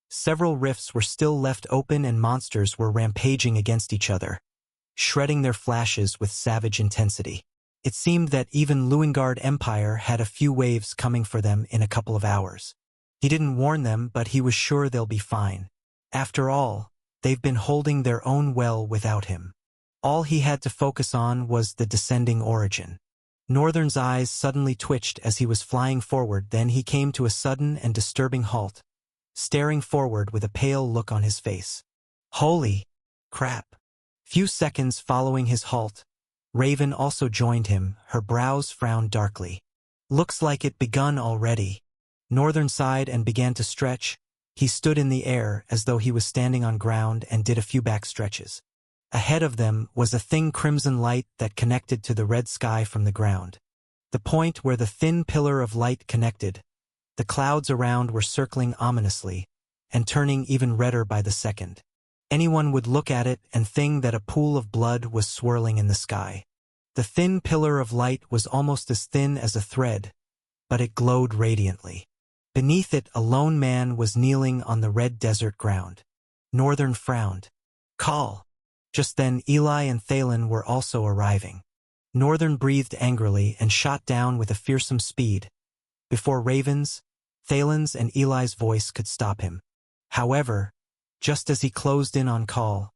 several rifts were still left open and monsters were rampaging against each other, shredding their flashes with savage intensity. It seemed that even Luengard Empire had a few waves coming for them in a couple of hours. He didn't warn them, but he was sure they'll be fine. After all, they've been holding their own well without him. All he had to focus on was the descending origin. Northern's eyes suddenly twitched as he was flying forward, then he came to a sudden and disturbing halt, staring forward with a pale look on his face. Holy crap! Few seconds following his halt, Raven also joined him, her brows frowned darkly. Looks like it begun already. Northern sighed and began to stretch. He stood in the air as though he was standing on ground and did a few back stretches. Ahead of them was a thin crimson light that connected to the red sky from the ground. The point where the thin pillar of light connected, the clouds around were circling ominously, and turning even redder by the second. Anyone would look at it and think that a pool of blood was swirling in the sky. The thin pillar of light was almost as thin as a thread, but it glowed radiantly. Beneath it, a lone man was kneeling on the red desert ground. Northern frowned. Call. Just then, Eli and Thalen were also arriving. Northern breathed angrily and shot down with a fearsome speed, before Raven's, Thalen's and Eli's voice could stop him. However, just as he closed in on Call,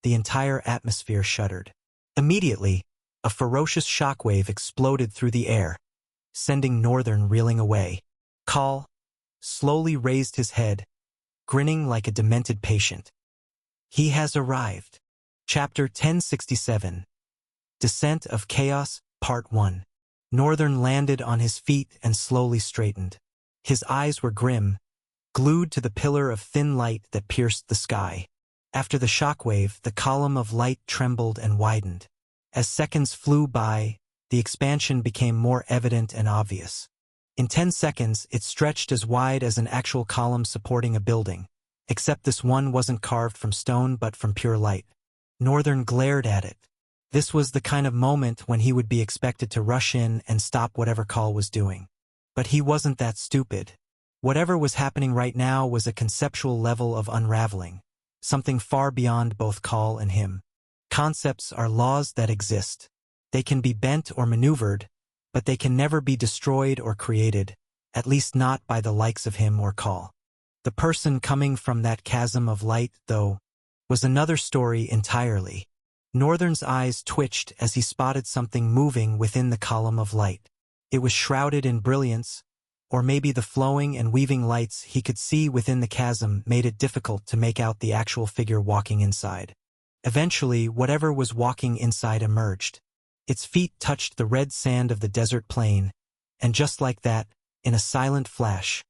the entire atmosphere shuddered. Immediately, a ferocious shockwave exploded through the air, sending Northern reeling away. Call slowly raised his head, grinning like a demented patient. He has arrived. Chapter 1067. Descent of Chaos, Part 1. Northern landed on his feet and slowly straightened. His eyes were grim, glued to the pillar of thin light that pierced the sky. After the shockwave, the column of light trembled and widened. As seconds flew by, the expansion became more evident and obvious. In 10 seconds, it stretched as wide as an actual column supporting a building, except this one wasn't carved from stone but from pure light. Northern glared at it. This was the kind of moment when he would be expected to rush in and stop whatever Call was doing. But he wasn't that stupid. Whatever was happening right now was a conceptual level of unraveling, something far beyond both Call and him. Concepts are laws that exist. They can be bent or maneuvered, but they can never be destroyed or created, at least not by the likes of him or Call. The person coming from that chasm of light, though, was another story entirely. Northern's eyes twitched as he spotted something moving within the column of light. It was shrouded in brilliance, or maybe the flowing and weaving lights he could see within the chasm made it difficult to make out the actual figure walking inside. Eventually, whatever was walking inside emerged. Its feet touched the red sand of the desert plain, and just like that, in a silent flash,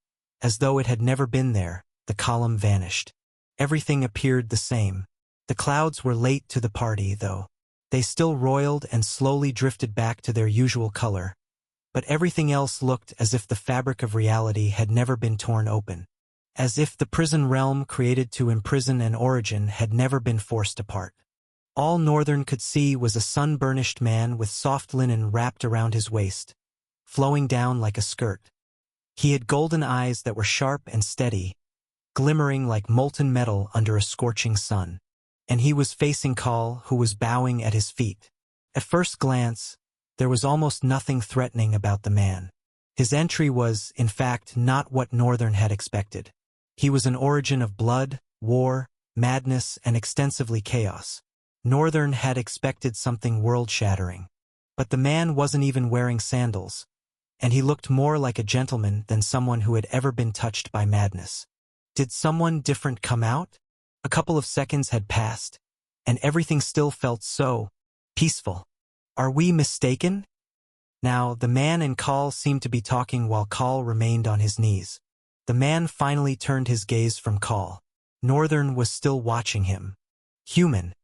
as though it had never been there, the column vanished. Everything appeared the same. The clouds were late to the party, though. They still roiled and slowly drifted back to their usual color. But everything else looked as if the fabric of reality had never been torn open. As if the prison realm created to imprison an origin had never been forced apart. All Northern could see was a sun-burnished man with soft linen wrapped around his waist, flowing down like a skirt. He had golden eyes that were sharp and steady, glimmering like molten metal under a scorching sun. And he was facing Call, who was bowing at his feet. At first glance, there was almost nothing threatening about the man. His entry was, in fact, not what Northern had expected. He was an origin of blood, war, madness, and extensively chaos. Northern had expected something world-shattering. But the man wasn't even wearing sandals, and he looked more like a gentleman than someone who had ever been touched by madness. Did someone different come out? A couple of seconds had passed, and everything still felt so peaceful. Are we mistaken? Now, the man and Call seemed to be talking while Call remained on his knees. The man finally turned his gaze from Call. Northern was still watching him. Human.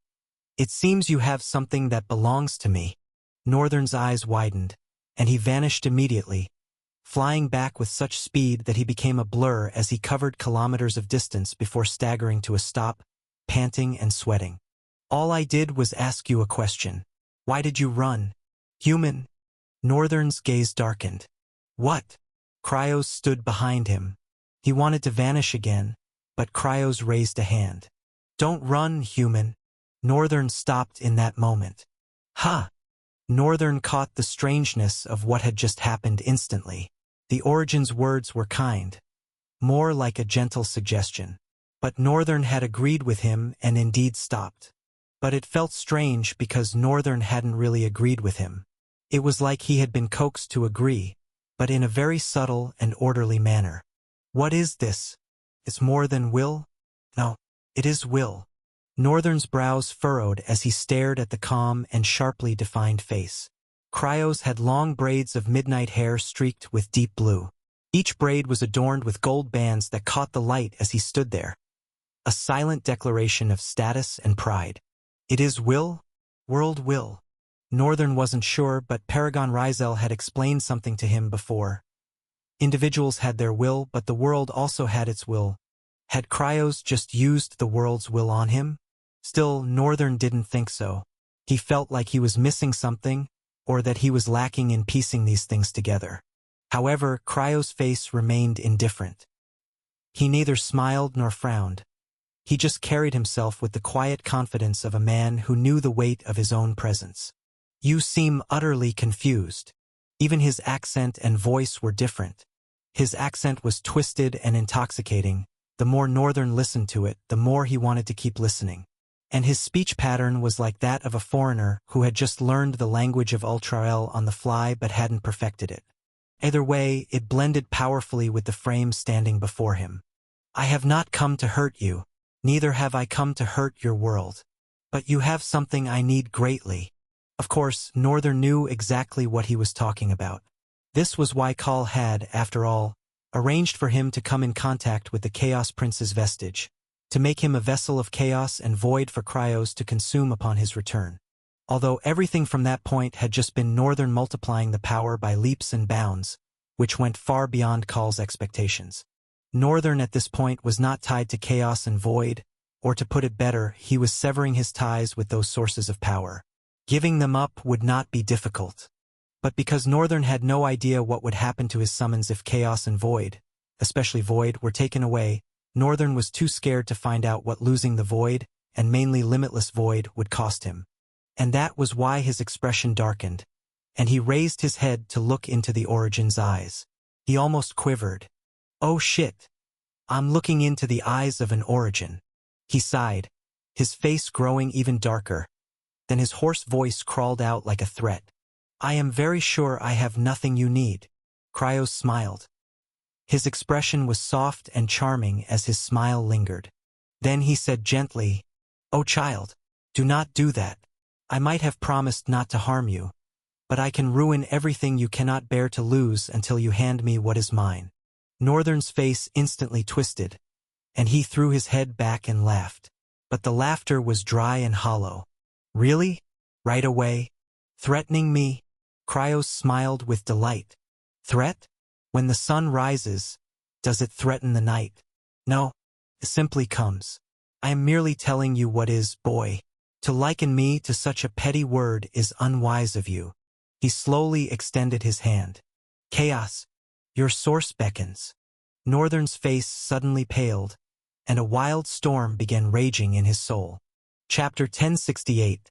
It seems you have something that belongs to me. Northern's eyes widened, and he vanished immediately, flying back with such speed that he became a blur as he covered kilometers of distance before staggering to a stop, panting and sweating. All I did was ask you a question. Why did you run? Human? Northern's gaze darkened. What? Cryos stood behind him. He wanted to vanish again, but Cryos raised a hand. Don't run, human. Northern stopped in that moment. Ha! Northern caught the strangeness of what had just happened instantly. The Origin's words were kind, more like a gentle suggestion. But Northern had agreed with him and indeed stopped. But it felt strange because Northern hadn't really agreed with him. It was like he had been coaxed to agree, but in a very subtle and orderly manner. What is this? It's more than will? No, it is will. Northern's brows furrowed as he stared at the calm and sharply defined face. Cryos had long braids of midnight hair streaked with deep blue. Each braid was adorned with gold bands that caught the light as he stood there. A silent declaration of status and pride. It is will? World will. Northern wasn't sure, but Paragon Rizel had explained something to him before. Individuals had their will, but the world also had its will. Had Cryos just used the world's will on him? Still, Northern didn't think so. He felt like he was missing something, or that he was lacking in piecing these things together. However, Cryos' face remained indifferent. He neither smiled nor frowned. He just carried himself with the quiet confidence of a man who knew the weight of his own presence. You seem utterly confused. Even his accent and voice were different. His accent was twisted and intoxicating. The more Northern listened to it, the more he wanted to keep listening. And his speech pattern was like that of a foreigner who had just learned the language of Ultrael on the fly but hadn't perfected it. Either way, it blended powerfully with the frame standing before him. I have not come to hurt you, neither have I come to hurt your world. But you have something I need greatly. Of course, Northern knew exactly what he was talking about. This was why Call had, after all, arranged for him to come in contact with the Chaos Prince's vestige, to make him a vessel of chaos and void for Cryos to consume upon his return. Although everything from that point had just been Northern multiplying the power by leaps and bounds, which went far beyond Call's expectations. Northern at this point was not tied to chaos and void, or to put it better, he was severing his ties with those sources of power. Giving them up would not be difficult. But because Northern had no idea what would happen to his summons if chaos and void, especially void, were taken away, Northern was too scared to find out what losing the void, and mainly limitless void, would cost him. And that was why his expression darkened, and he raised his head to look into the Origin's eyes. He almost quivered. Oh shit. I'm looking into the eyes of an origin. He sighed, his face growing even darker. Then his hoarse voice crawled out like a threat. I am very sure I have nothing you need. Cryos smiled. His expression was soft and charming as his smile lingered. Then he said gently, "Oh child, do not do that. I might have promised not to harm you, but I can ruin everything you cannot bear to lose until you hand me what is mine." Northern's face instantly twisted, and he threw his head back and laughed. But the laughter was dry and hollow. Really? Right away? Threatening me? Cryos smiled with delight. Threat? When the sun rises, does it threaten the night? No, it simply comes. I am merely telling you what is, boy. To liken me to such a petty word is unwise of you. He slowly extended his hand. Chaos, your source beckons. Northern's face suddenly paled, and a wild storm began raging in his soul. Chapter 1068.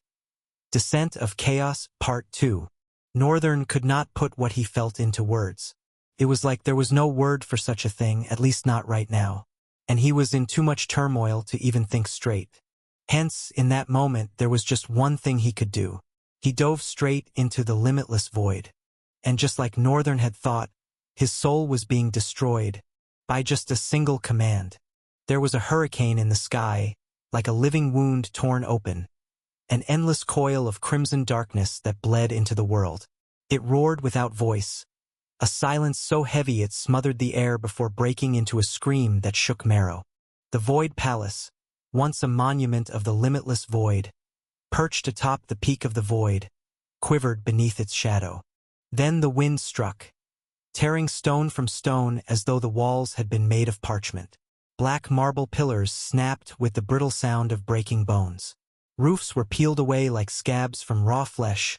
Descent of Chaos, Part 2. Northern could not put what he felt into words. It was like there was no word for such a thing, at least not right now, and he was in too much turmoil to even think straight. Hence, in that moment, there was just one thing he could do. He dove straight into the limitless void. And just like Northern had thought, his soul was being destroyed by just a single command. There was a hurricane in the sky, like a living wound torn open, an endless coil of crimson darkness that bled into the world. It roared without voice, a silence so heavy it smothered the air before breaking into a scream that shook marrow. The Void Palace, once a monument of the limitless void, perched atop the peak of the void, quivered beneath its shadow. Then the wind struck, tearing stone from stone as though the walls had been made of parchment. Black marble pillars snapped with the brittle sound of breaking bones. Roofs were peeled away like scabs from raw flesh,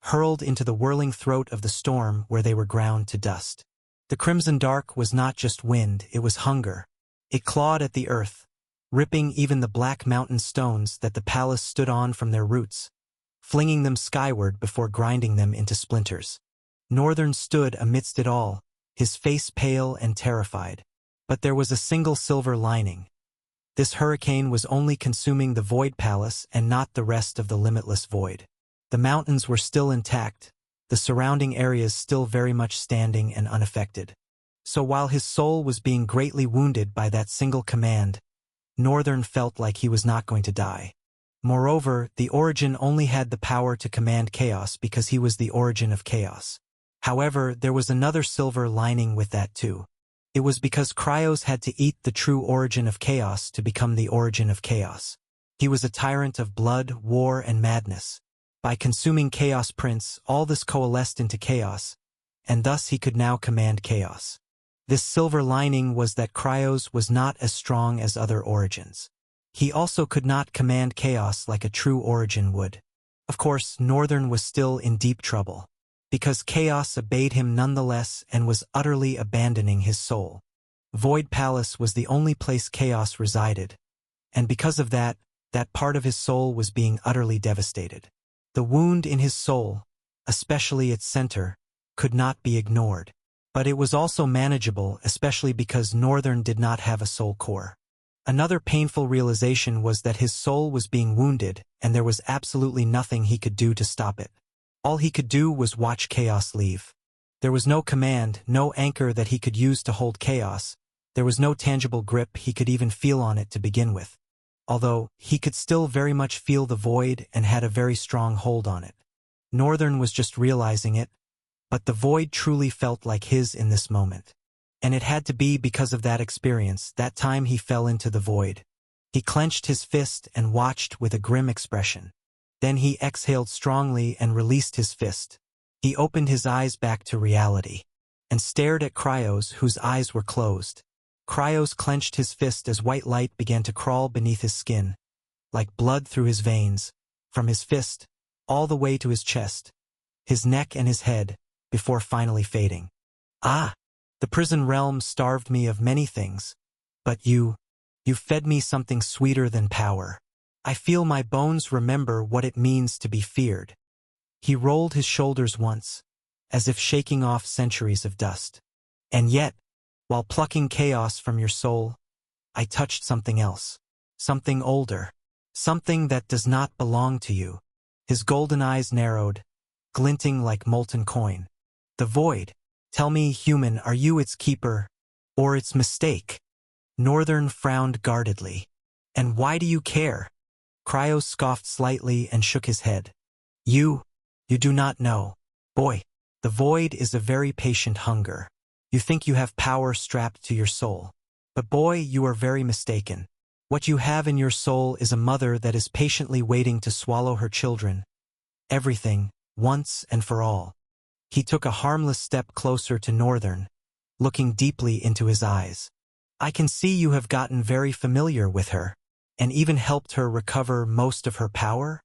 hurled into the whirling throat of the storm where they were ground to dust. The crimson dark was not just wind, it was hunger. It clawed at the earth, ripping even the black mountain stones that the palace stood on from their roots, flinging them skyward before grinding them into splinters. Northern stood amidst it all, his face pale and terrified. But there was a single silver lining. This hurricane was only consuming the Void Palace and not the rest of the limitless void. The mountains were still intact, the surrounding areas still very much standing and unaffected. So while his soul was being greatly wounded by that single command, Northern felt like he was not going to die. Moreover, the Origin only had the power to command chaos because he was the origin of chaos. However, there was another silver lining with that too. It was because Cryos had to eat the true origin of chaos to become the origin of chaos. He was a tyrant of blood, war, and madness. By consuming Chaos Prince, all this coalesced into chaos, and thus he could now command chaos. This silver lining was that Cryos was not as strong as other origins. He also could not command chaos like a true origin would. Of course, Northern was still in deep trouble, because chaos obeyed him nonetheless and was utterly abandoning his soul. Void Palace was the only place chaos resided, and because of that, that part of his soul was being utterly devastated. The wound in his soul, especially its center, could not be ignored. But it was also manageable, especially because Northern did not have a soul core. Another painful realization was that his soul was being wounded, and there was absolutely nothing he could do to stop it. All he could do was watch chaos leave. There was no command, no anchor that he could use to hold chaos. There was no tangible grip he could even feel on it to begin with. Although, he could still very much feel the void and had a very strong hold on it. Northern was just realizing it, but the void truly felt like his in this moment. And it had to be because of that experience, that time he fell into the void. He clenched his fist and watched with a grim expression. Then he exhaled strongly and released his fist. He opened his eyes back to reality and stared at Cryos, whose eyes were closed. Cryos clenched his fist as white light began to crawl beneath his skin, like blood through his veins, from his fist, all the way to his chest, his neck and his head, before finally fading. Ah! The prison realm starved me of many things, but you fed me something sweeter than power. I feel my bones remember what it means to be feared. He rolled his shoulders once, as if shaking off centuries of dust. And yet, While plucking chaos from your soul, I touched something else. Something older. Something that does not belong to you. His golden eyes narrowed, glinting like molten coin. The void. Tell me, human, are you its keeper, or its mistake? Northern frowned guardedly. And why do you care? Cryo scoffed slightly and shook his head. You do not know. Boy, the void is a very patient hunger. You think you have power strapped to your soul. But boy, you are very mistaken. What you have in your soul is a mother that is patiently waiting to swallow her children. Everything, once and for all. He took a harmless step closer to Northern, looking deeply into his eyes. I can see you have gotten very familiar with her, and even helped her recover most of her power?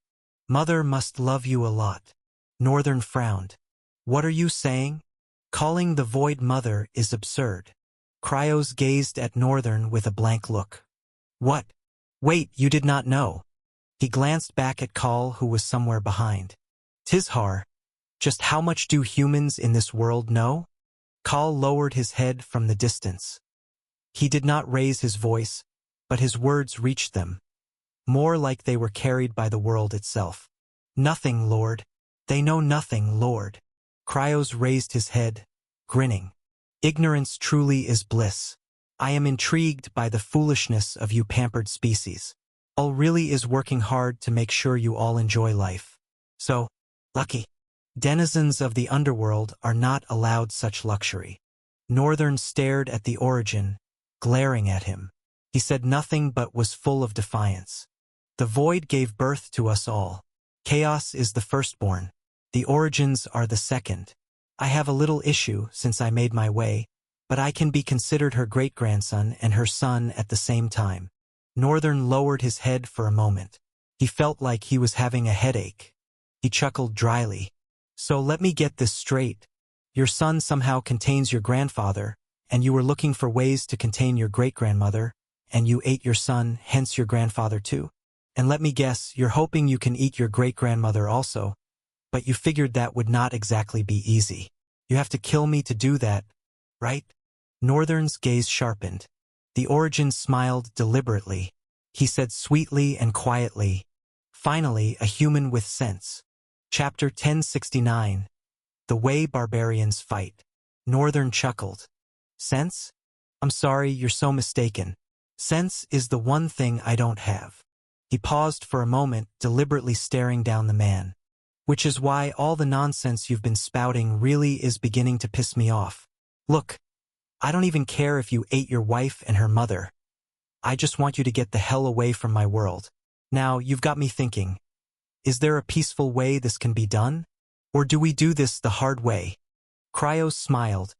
Mother must love you a lot. Northern frowned. What are you saying? Calling the void mother is absurd. Cryos gazed at Northern with a blank look. What? Wait, you did not know. He glanced back at Kal, who was somewhere behind. Tizhar, just how much do humans in this world know? Kal lowered his head from the distance. He did not raise his voice, but his words reached them, more like they were carried by the world itself. Nothing, Lord. They know nothing, Lord. Cryos raised his head, grinning. Ignorance truly is bliss. I am intrigued by the foolishness of you pampered species. All really is working hard to make sure you all enjoy life. So, lucky. Denizens of the underworld are not allowed such luxury. Northern stared at the Origin, glaring at him. He said nothing but was full of defiance. The void gave birth to us all. Chaos is the firstborn. The Origins are the second. I have a little issue since I made my way, but I can be considered her great-grandson and her son at the same time. Northern lowered his head for a moment. He felt like he was having a headache. He chuckled dryly. So let me get this straight. Your son somehow contains your grandfather, and you were looking for ways to contain your great-grandmother, and you ate your son, hence your grandfather too? And let me guess, you're hoping you can eat your great-grandmother also, but you figured that would not exactly be easy. You have to kill me to do that, right? Northern's gaze sharpened. The Origin smiled deliberately. He said sweetly and quietly, finally a human with sense. Chapter 1069. The Way Barbarians Fight. Northern chuckled. Sense? I'm sorry, you're so mistaken. Sense is the one thing I don't have. He paused for a moment, deliberately staring down the man. Which is why all the nonsense you've been spouting really is beginning to piss me off. Look, I don't even care if you ate your wife and her mother. I just want you to get the hell away from my world. Now, you've got me thinking. Is there a peaceful way this can be done? Or do we do this the hard way? Cryos smiled,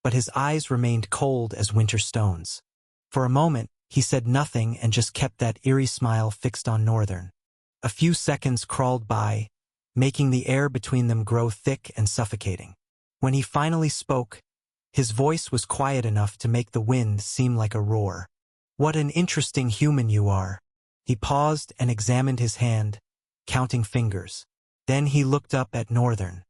but his eyes remained cold as winter stones. For a moment, he said nothing and just kept that eerie smile fixed on Northern. A few seconds crawled by, making the air between them grow thick and suffocating. When he finally spoke, his voice was quiet enough to make the wind seem like a roar. What an interesting human you are. He paused and examined his hand, counting fingers. Then he looked up at Northern.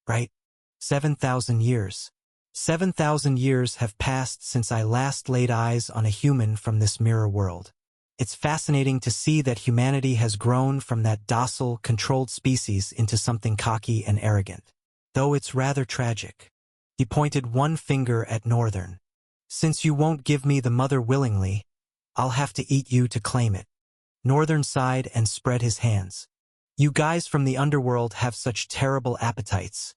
Right? 7,000 years. 7,000 years have passed since I last laid eyes on a human from this mirror world. It's fascinating to see that humanity has grown from that docile, controlled species into something cocky and arrogant. Though it's rather tragic. He pointed one finger at Northern. Since you won't give me the mother willingly, I'll have to eat you to claim it. Northern sighed and spread his hands. You guys from the underworld have such terrible appetites.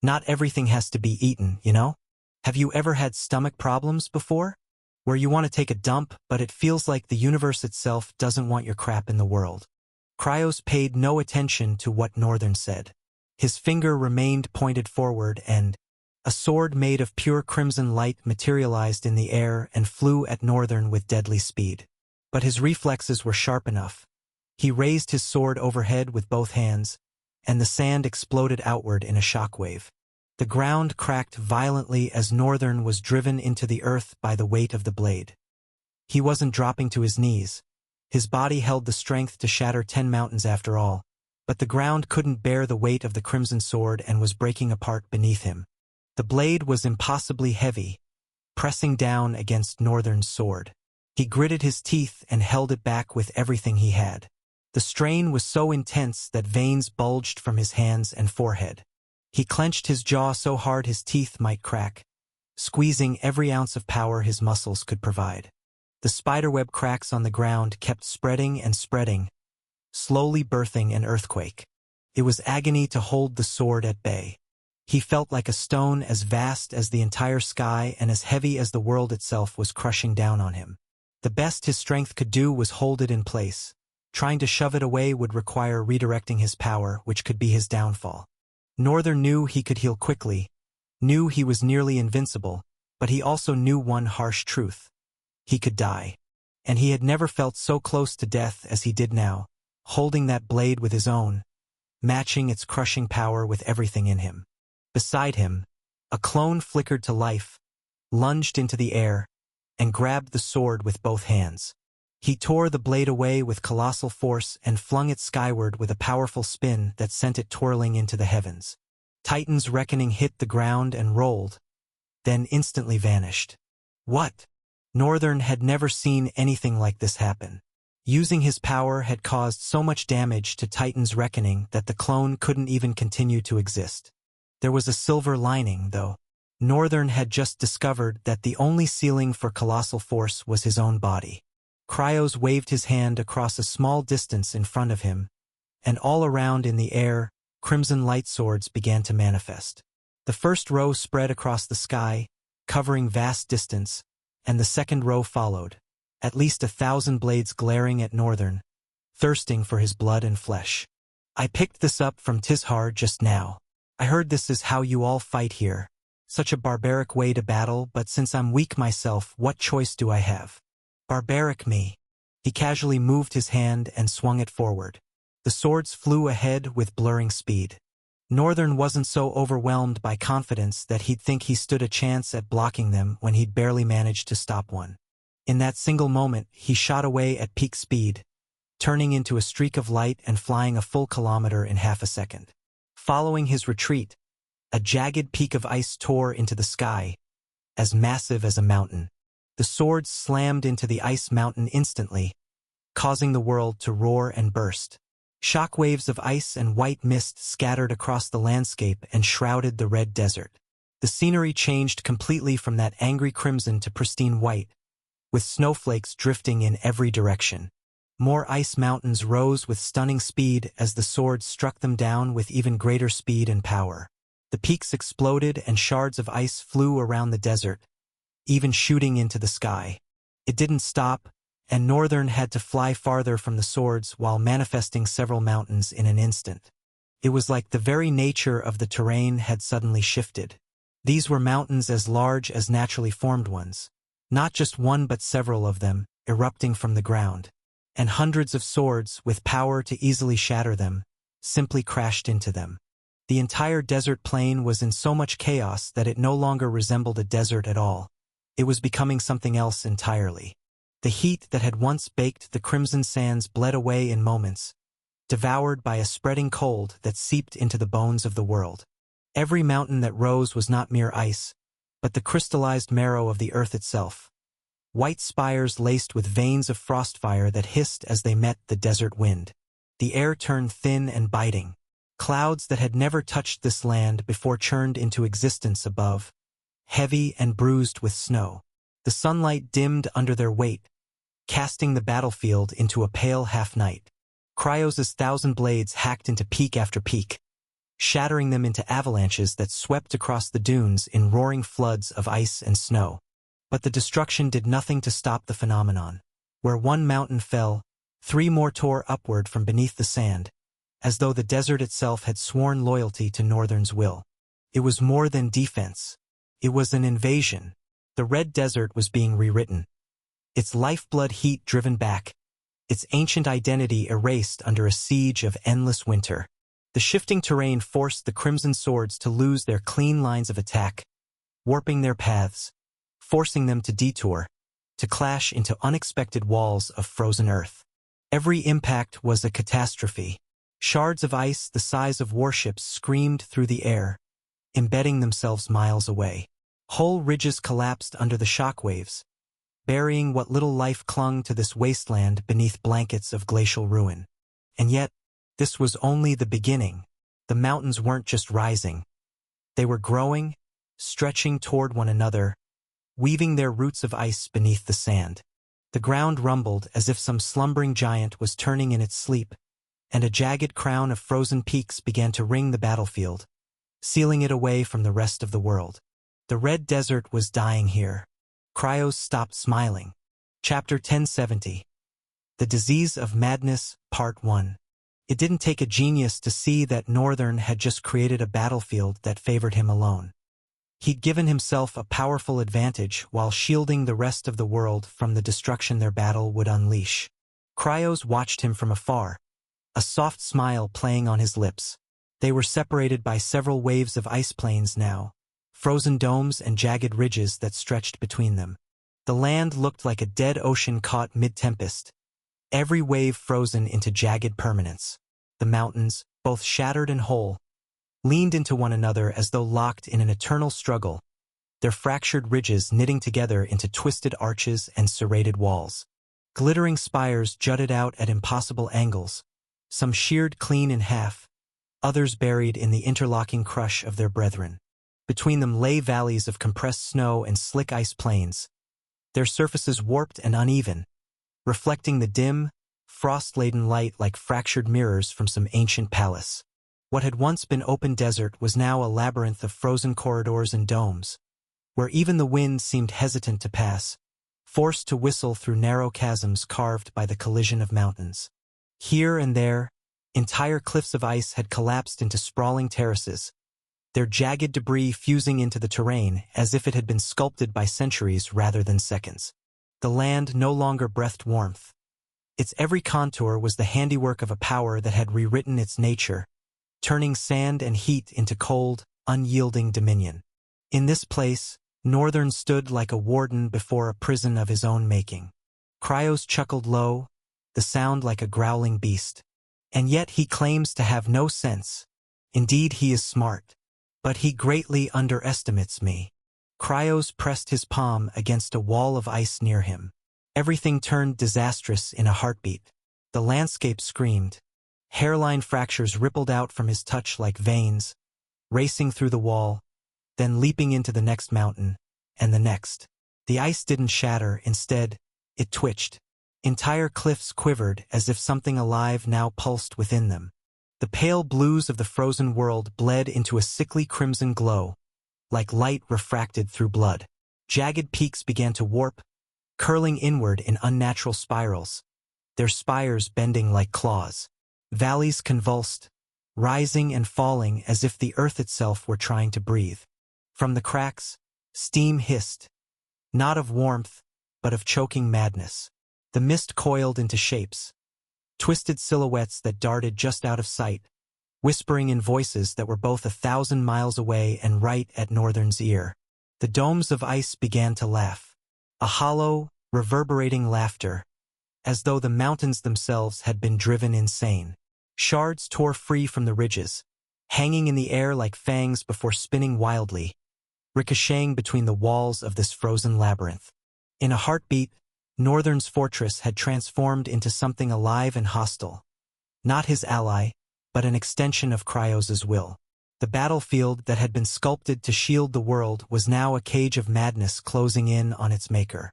Not everything has to be eaten, you know? Have you ever had stomach problems before? Where you want to take a dump, but it feels like the universe itself doesn't want your crap in the world. Cryos paid no attention to what Northern said. His finger remained pointed forward and a sword made of pure crimson light materialized in the air and flew at Northern with deadly speed. But his reflexes were sharp enough. He raised his sword overhead with both hands, and the sand exploded outward in a shockwave. The ground cracked violently as Northern was driven into the earth by the weight of the blade. He wasn't dropping to his knees. His body held the strength to shatter 10 mountains after all, but the ground couldn't bear the weight of the crimson sword and was breaking apart beneath him. The blade was impossibly heavy, pressing down against Northern's sword. He gritted his teeth and held it back with everything he had. The strain was so intense that veins bulged from his hands and forehead. He clenched his jaw so hard his teeth might crack, squeezing every ounce of power his muscles could provide. The spiderweb cracks on the ground kept spreading and spreading, slowly birthing an earthquake. It was agony to hold the sword at bay. He felt like a stone as vast as the entire sky and as heavy as the world itself was crushing down on him. The best his strength could do was hold it in place. Trying to shove it away would require redirecting his power, which could be his downfall. Northern knew he could heal quickly, knew he was nearly invincible, but he also knew one harsh truth. He could die. And he had never felt so close to death as he did now, holding that blade with his own, matching its crushing power with everything in him. Beside him, a clone flickered to life, lunged into the air, and grabbed the sword with both hands. He tore the blade away with colossal force and flung it skyward with a powerful spin that sent it twirling into the heavens. Titan's reckoning hit the ground and rolled, then instantly vanished. What? Northern had never seen anything like this happen. Using his power had caused so much damage to Titan's reckoning that the clone couldn't even continue to exist. There was a silver lining, though. Northern had just discovered that the only ceiling for colossal force was his own body. Cryos waved his hand across a small distance in front of him, and all around in the air, crimson light swords began to manifest. The first row spread across the sky, covering vast distance, and the second row followed, at least 1,000 blades glaring at Northern, thirsting for his blood and flesh. I picked this up from Tizhar just now. I heard this is how you all fight here. Such a barbaric way to battle, but since I'm weak myself, what choice do I have? Barbaric me. He casually moved his hand and swung it forward. The swords flew ahead with blurring speed. Northern wasn't so overwhelmed by confidence that he'd think he stood a chance at blocking them when he'd barely managed to stop one. In that single moment, he shot away at peak speed, turning into a streak of light and flying a full kilometer in half a second. Following his retreat, a jagged peak of ice tore into the sky, as massive as a mountain. The swords slammed into the ice mountain instantly, causing the world to roar and burst. Shockwaves of ice and white mist scattered across the landscape and shrouded the red desert. The scenery changed completely from that angry crimson to pristine white, with snowflakes drifting in every direction. More ice mountains rose with stunning speed as the swords struck them down with even greater speed and power. The peaks exploded and shards of ice flew around the desert, even shooting into the sky. It didn't stop, and Northern had to fly farther from the swords while manifesting several mountains in an instant. It was like the very nature of the terrain had suddenly shifted. These were mountains as large as naturally formed ones, not just one but several of them, erupting from the ground. And hundreds of swords, with power to easily shatter them, simply crashed into them. The entire desert plain was in so much chaos that it no longer resembled a desert at all. It was becoming something else entirely. The heat that had once baked the crimson sands bled away in moments, devoured by a spreading cold that seeped into the bones of the world. Every mountain that rose was not mere ice, but the crystallized marrow of the earth itself. White spires laced with veins of frostfire that hissed as they met the desert wind. The air turned thin and biting. Clouds that had never touched this land before churned into existence above, heavy and bruised with snow. The sunlight dimmed under their weight, casting the battlefield into a pale half-night. Cryos' 1,000 blades hacked into peak after peak, shattering them into avalanches that swept across the dunes in roaring floods of ice and snow. But the destruction did nothing to stop the phenomenon. Where one mountain fell, 3 more tore upward from beneath the sand, as though the desert itself had sworn loyalty to Northern's will. It was more than defense. It was an invasion. The Red Desert was being rewritten. Its lifeblood heat driven back, its ancient identity erased under a siege of endless winter. The shifting terrain forced the Crimson Swords to lose their clean lines of attack, warping their paths, forcing them to detour, to clash into unexpected walls of frozen earth. Every impact was a catastrophe. Shards of ice the size of warships screamed through the air, embedding themselves miles away. Whole ridges collapsed under the shockwaves, burying what little life clung to this wasteland beneath blankets of glacial ruin. And yet, this was only the beginning. The mountains weren't just rising. They were growing, stretching toward one another, weaving their roots of ice beneath the sand. The ground rumbled as if some slumbering giant was turning in its sleep, and a jagged crown of frozen peaks began to ring the battlefield, sealing it away from the rest of the world. The red desert was dying here. Cryos stopped smiling. Chapter 1070. The Disease of Madness, Part 1. It didn't take a genius to see that Northern had just created a battlefield that favored him alone. He'd given himself a powerful advantage while shielding the rest of the world from the destruction their battle would unleash. Cryos watched him from afar, a soft smile playing on his lips. They were separated by several waves of ice plains now, frozen domes and jagged ridges that stretched between them. The land looked like a dead ocean caught mid-tempest, every wave frozen into jagged permanence. The mountains, both shattered and whole, leaned into one another as though locked in an eternal struggle, their fractured ridges knitting together into twisted arches and serrated walls. Glittering spires jutted out at impossible angles, some sheared clean in half, others buried in the interlocking crush of their brethren. Between them lay valleys of compressed snow and slick ice plains, their surfaces warped and uneven, reflecting the dim, frost-laden light like fractured mirrors from some ancient palace. What had once been open desert was now a labyrinth of frozen corridors and domes, where even the wind seemed hesitant to pass, forced to whistle through narrow chasms carved by the collision of mountains. Here and there, entire cliffs of ice had collapsed into sprawling terraces, their jagged debris fusing into the terrain as if it had been sculpted by centuries rather than seconds. The land no longer breathed warmth. Its every contour was the handiwork of a power that had rewritten its nature, turning sand and heat into cold, unyielding dominion. In this place, Northern stood like a warden before a prison of his own making. Cryos chuckled low, the sound like a growling beast. And yet he claims to have no sense. Indeed, he is smart. But he greatly underestimates me. Cryos pressed his palm against a wall of ice near him. Everything turned disastrous in a heartbeat. The landscape screamed. Hairline fractures rippled out from his touch like veins, racing through the wall, then leaping into the next mountain, and the next. The ice didn't shatter, instead, it twitched. Entire cliffs quivered as if something alive now pulsed within them. The pale blues of the frozen world bled into a sickly crimson glow, like light refracted through blood. Jagged peaks began to warp, curling inward in unnatural spirals, their spires bending like claws. Valleys convulsed, rising and falling as if the earth itself were trying to breathe. From the cracks, steam hissed, not of warmth, but of choking madness. The mist coiled into shapes, twisted silhouettes that darted just out of sight, whispering in voices that were both 1,000 miles away and right at Northern's ear. The domes of ice began to laugh, a hollow, reverberating laughter, as though the mountains themselves had been driven insane. Shards tore free from the ridges, hanging in the air like fangs before spinning wildly, ricocheting between the walls of this frozen labyrinth. In a heartbeat, Northern's fortress had transformed into something alive and hostile. Not his ally, but an extension of Cryos's will. The battlefield that had been sculpted to shield the world was now a cage of madness closing in on its maker.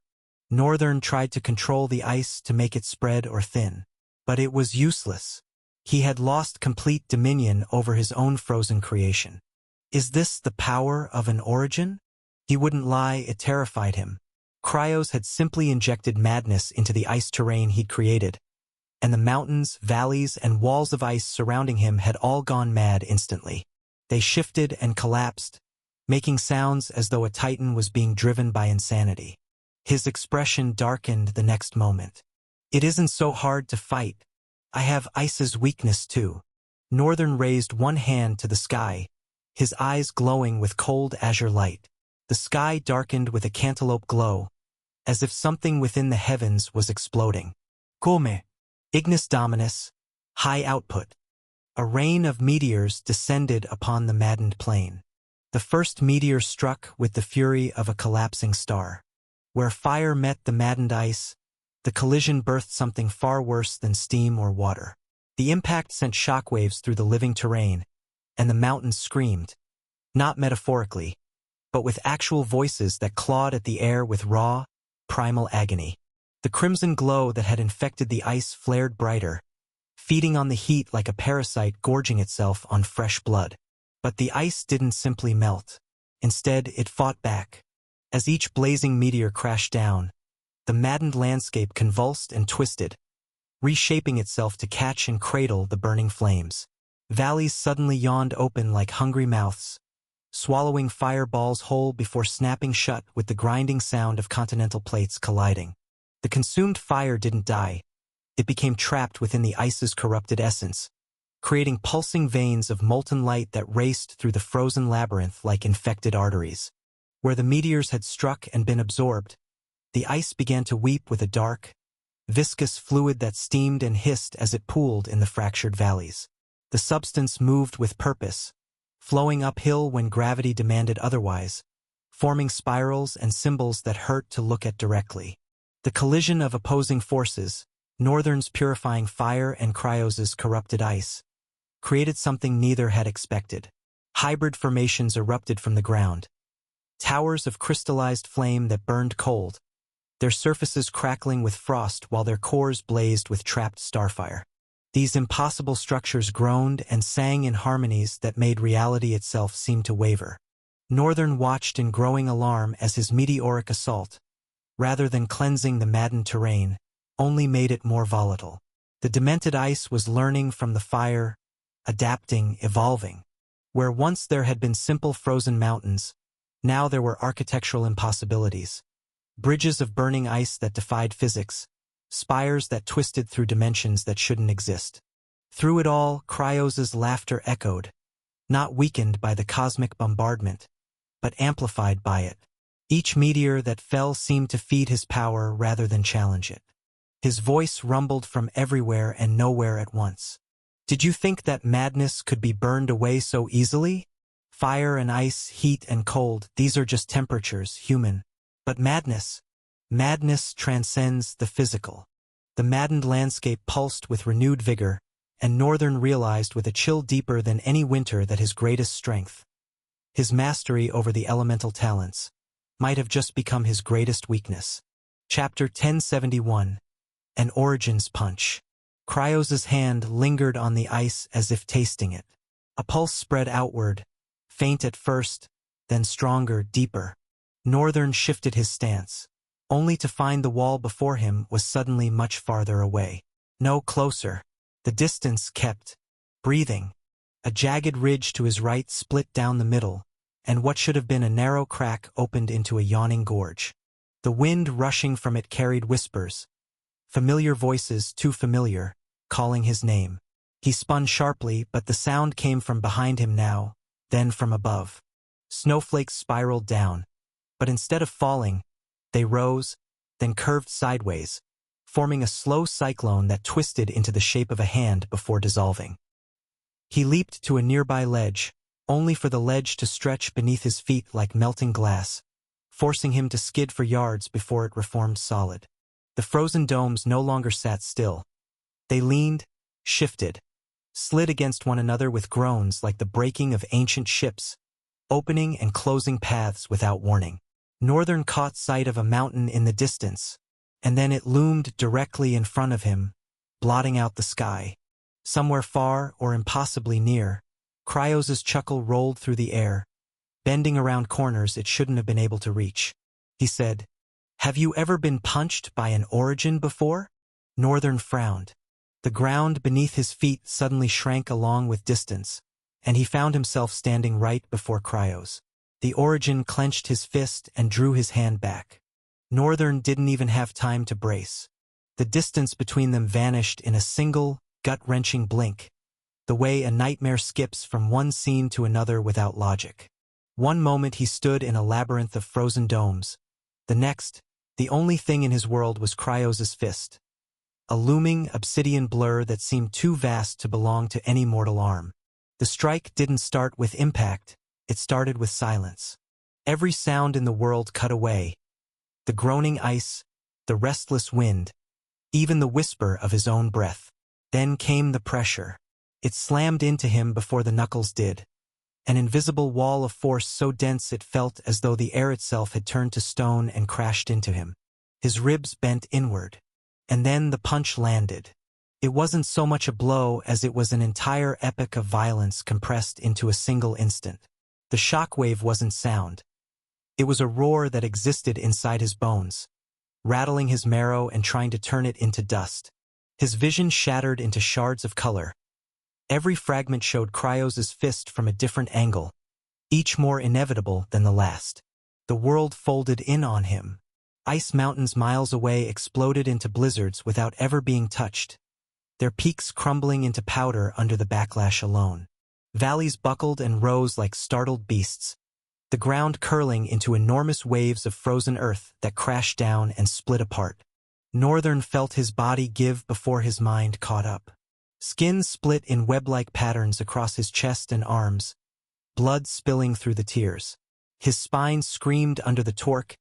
Northern tried to control the ice to make it spread or thin, but it was useless. He had lost complete dominion over his own frozen creation. Is this the power of an origin? He wouldn't lie, it terrified him. Cryos had simply injected madness into the ice terrain he'd created, and the mountains, valleys, and walls of ice surrounding him had all gone mad instantly. They shifted and collapsed, making sounds as though a titan was being driven by insanity. His expression darkened the next moment. It isn't so hard to fight. I have ice's weakness too. Northern raised one hand to the sky, his eyes glowing with cold azure light. The sky darkened with a cantaloupe glow, as if something within the heavens was exploding. Come, Ignis Dominus, high output. A rain of meteors descended upon the maddened plain. The first meteor struck with the fury of a collapsing star. Where fire met the maddened ice, the collision birthed something far worse than steam or water. The impact sent shockwaves through the living terrain, and the mountains screamed, not metaphorically, but with actual voices that clawed at the air with raw, primal agony. The crimson glow that had infected the ice flared brighter, feeding on the heat like a parasite gorging itself on fresh blood. But the ice didn't simply melt. Instead, it fought back. As each blazing meteor crashed down, the maddened landscape convulsed and twisted, reshaping itself to catch and cradle the burning flames. Valleys suddenly yawned open like hungry mouths, swallowing fireballs whole before snapping shut with the grinding sound of continental plates colliding. The consumed fire didn't die. It became trapped within the ice's corrupted essence, creating pulsing veins of molten light that raced through the frozen labyrinth like infected arteries. Where the meteors had struck and been absorbed, the ice began to weep with a dark, viscous fluid that steamed and hissed as it pooled in the fractured valleys. The substance moved with purpose, flowing uphill when gravity demanded otherwise, forming spirals and symbols that hurt to look at directly. The collision of opposing forces, Northern's purifying fire and Cryos's corrupted ice, created something neither had expected. Hybrid formations erupted from the ground, towers of crystallized flame that burned cold, their surfaces crackling with frost while their cores blazed with trapped starfire. These impossible structures groaned and sang in harmonies that made reality itself seem to waver. Northern watched in growing alarm as his meteoric assault, rather than cleansing the maddened terrain, only made it more volatile. The demented ice was learning from the fire, adapting, evolving. Where once there had been simple frozen mountains, now there were architectural impossibilities. Bridges of burning ice that defied physics, spires that twisted through dimensions that shouldn't exist. Through it all, Cryos's laughter echoed, not weakened by the cosmic bombardment, but amplified by it. Each meteor that fell seemed to feed his power rather than challenge it. His voice rumbled from everywhere and nowhere at once. Did you think that madness could be burned away so easily? Fire and ice, heat and cold, these are just temperatures, human. But madness transcends the physical. The maddened landscape pulsed with renewed vigor, and Northern realized with a chill deeper than any winter that his greatest strength, his mastery over the elemental talents, might have just become his greatest weakness. Chapter 1071. An Origin's Punch. Cryos's hand lingered on the ice as if tasting it. A pulse spread outward, faint at first, then stronger, deeper. Northern shifted his stance, only to find the wall before him was suddenly much farther away. No, closer. The distance kept breathing. A jagged ridge to his right split down the middle, and what should have been a narrow crack opened into a yawning gorge. The wind rushing from it carried whispers, familiar voices too familiar, calling his name. He spun sharply, but the sound came from behind him now, then from above. Snowflakes spiraled down, but instead of falling, they rose, then curved sideways, forming a slow cyclone that twisted into the shape of a hand before dissolving. He leaped to a nearby ledge, only for the ledge to stretch beneath his feet like melting glass, forcing him to skid for yards before it reformed solid. The frozen domes no longer sat still. They leaned, shifted, slid against one another with groans like the breaking of ancient ships, opening and closing paths without warning. Northern caught sight of a mountain in the distance, and then it loomed directly in front of him, blotting out the sky. Somewhere far or impossibly near, Cryos's chuckle rolled through the air, bending around corners it shouldn't have been able to reach. He said, "Have you ever been punched by an origin before?" Northern frowned. The ground beneath his feet suddenly shrank along with distance, and he found himself standing right before Cryos. The origin clenched his fist and drew his hand back. Northern didn't even have time to brace. The distance between them vanished in a single, gut-wrenching blink, the way a nightmare skips from one scene to another without logic. One moment he stood in a labyrinth of frozen domes. The next, the only thing in his world was Cryos's fist, a looming obsidian blur that seemed too vast to belong to any mortal arm. The strike didn't start with impact. It started with silence. Every sound in the world cut away. The groaning ice, the restless wind, even the whisper of his own breath. Then came the pressure. It slammed into him before the knuckles did. An invisible wall of force so dense it felt as though the air itself had turned to stone and crashed into him. His ribs bent inward. And then the punch landed. It wasn't so much a blow as it was an entire epic of violence compressed into a single instant. The shockwave wasn't sound. It was a roar that existed inside his bones, rattling his marrow and trying to turn it into dust. His vision shattered into shards of color. Every fragment showed Cryos' fist from a different angle, each more inevitable than the last. The world folded in on him. Ice mountains miles away exploded into blizzards without ever being touched, their peaks crumbling into powder under the backlash alone. Valleys buckled and rose like startled beasts, the ground curling into enormous waves of frozen earth that crashed down and split apart. Northern felt his body give before his mind caught up. Skin split in web-like patterns across his chest and arms, blood spilling through the tears. His spine screamed under the torque,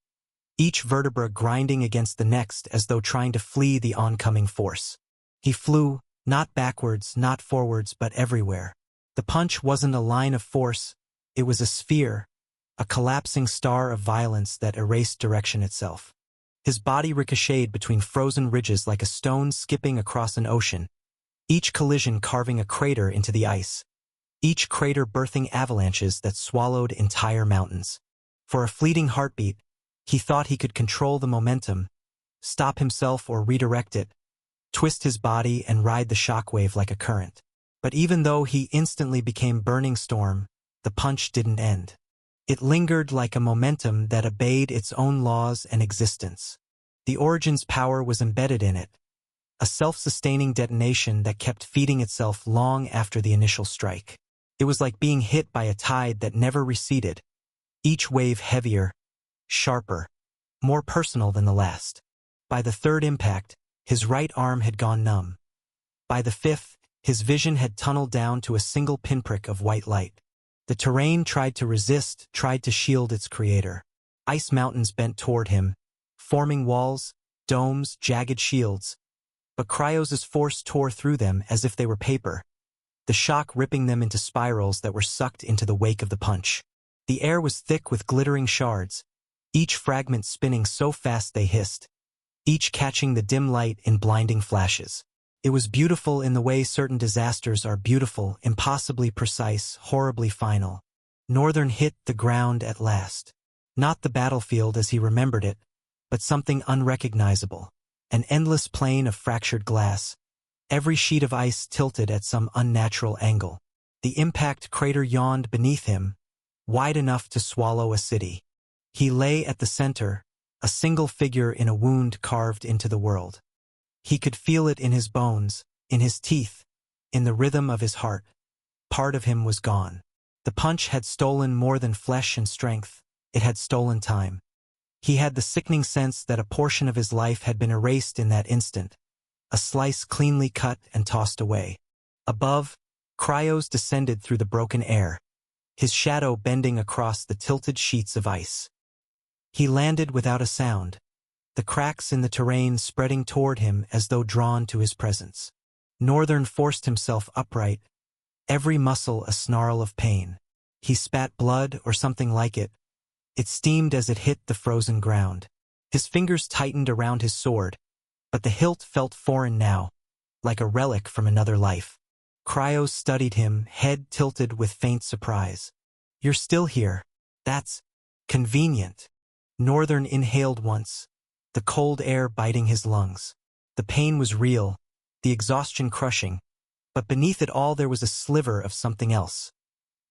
each vertebra grinding against the next as though trying to flee the oncoming force. He flew, not backwards, not forwards, but everywhere. The punch wasn't a line of force, it was a sphere, a collapsing star of violence that erased direction itself. His body ricocheted between frozen ridges like a stone skipping across an ocean, each collision carving a crater into the ice, each crater birthing avalanches that swallowed entire mountains. For a fleeting heartbeat, he thought he could control the momentum, stop himself or redirect it, twist his body and ride the shockwave like a current. But even though he instantly became Burning Storm, the punch didn't end. It lingered like a momentum that obeyed its own laws and existence. The Origin's power was embedded in it, a self-sustaining detonation that kept feeding itself long after the initial strike. It was like being hit by a tide that never receded, each wave heavier, sharper, more personal than the last. By the third impact, his right arm had gone numb. By the fifth, his vision had tunneled down to a single pinprick of white light. The terrain tried to resist, tried to shield its creator. Ice mountains bent toward him, forming walls, domes, jagged shields. But Cryos' force tore through them as if they were paper, the shock ripping them into spirals that were sucked into the wake of the punch. The air was thick with glittering shards, each fragment spinning so fast they hissed, each catching the dim light in blinding flashes. It was beautiful in the way certain disasters are beautiful, impossibly precise, horribly final. Northern hit the ground at last. Not the battlefield as he remembered it, but something unrecognizable. An endless plain of fractured glass. Every sheet of ice tilted at some unnatural angle. The impact crater yawned beneath him, wide enough to swallow a city. He lay at the center, a single figure in a wound carved into the world. He could feel it in his bones, in his teeth, in the rhythm of his heart. Part of him was gone. The punch had stolen more than flesh and strength, it had stolen time. He had the sickening sense that a portion of his life had been erased in that instant, a slice cleanly cut and tossed away. Above, Cryos descended through the broken air, his shadow bending across the tilted sheets of ice. He landed without a sound, the cracks in the terrain spreading toward him as though drawn to his presence. Northern forced himself upright, every muscle a snarl of pain. He spat blood or something like it. It steamed as it hit the frozen ground. His fingers tightened around his sword, but the hilt felt foreign now, like a relic from another life. Cryos studied him, head tilted with faint surprise. "You're still here. That's convenient." Northern inhaled once, the cold air biting his lungs. The pain was real, the exhaustion crushing, but beneath it all there was a sliver of something else.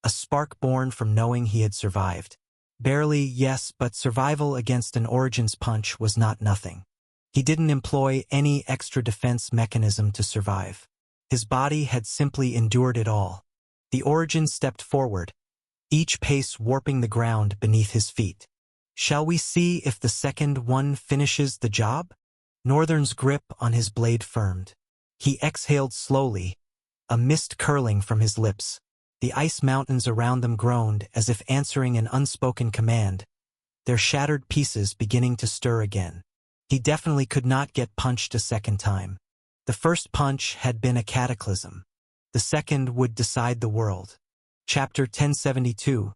A spark born from knowing he had survived. Barely, yes, but survival against an Origin's punch was not nothing. He didn't employ any extra defense mechanism to survive. His body had simply endured it all. The Origin stepped forward, each pace warping the ground beneath his feet. "Shall we see if the second one finishes the job?" Northern's grip on his blade firmed. He exhaled slowly, a mist curling from his lips. The ice mountains around them groaned as if answering an unspoken command, their shattered pieces beginning to stir again. He definitely could not get punched a second time. The first punch had been a cataclysm. The second would decide the world. Chapter 1072.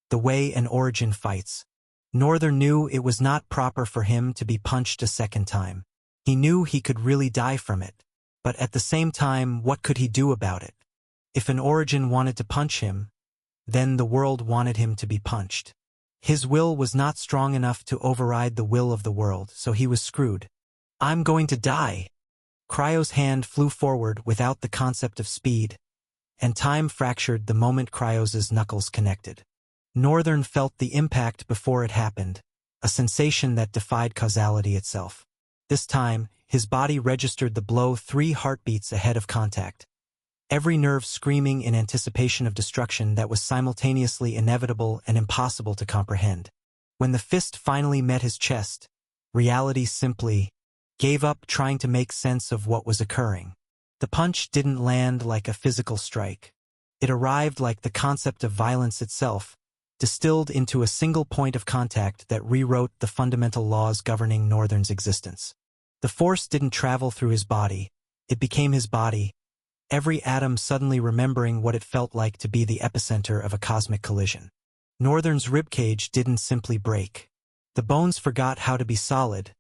The Way and Origin Fights. Northern knew it was not proper for him to be punched a second time. He knew he could really die from it. But at the same time, what could he do about it? If an Origin wanted to punch him, then the world wanted him to be punched. His will was not strong enough to override the will of the world, so he was screwed. I'm going to die. Cryo's hand flew forward without the concept of speed, and time fractured the moment Cryos's knuckles connected. Northern felt the impact before it happened, a sensation that defied causality itself. This time, his body registered the blow 3 heartbeats ahead of contact, every nerve screaming in anticipation of destruction that was simultaneously inevitable and impossible to comprehend. When the fist finally met his chest, reality simply gave up trying to make sense of what was occurring. The punch didn't land like a physical strike. It arrived like the concept of violence itself, distilled into a single point of contact that rewrote the fundamental laws governing Northern's existence. The force didn't travel through his body, it became his body, every atom suddenly remembering what it felt like to be the epicenter of a cosmic collision. Northern's ribcage didn't simply break. The bones forgot how to be solid,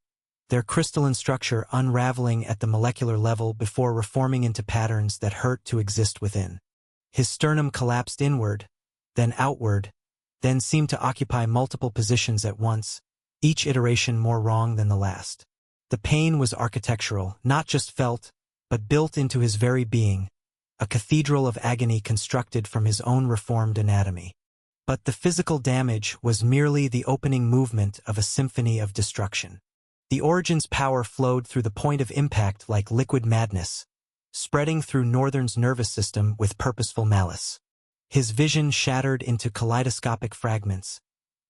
their crystalline structure unraveling at the molecular level before reforming into patterns that hurt to exist within. His sternum collapsed inward, then outward, then seemed to occupy multiple positions at once, each iteration more wrong than the last. The pain was architectural, not just felt, but built into his very being, a cathedral of agony constructed from his own reformed anatomy. But the physical damage was merely the opening movement of a symphony of destruction. The Origin's power flowed through the point of impact like liquid madness, spreading through Northern's nervous system with purposeful malice. His vision shattered into kaleidoscopic fragments,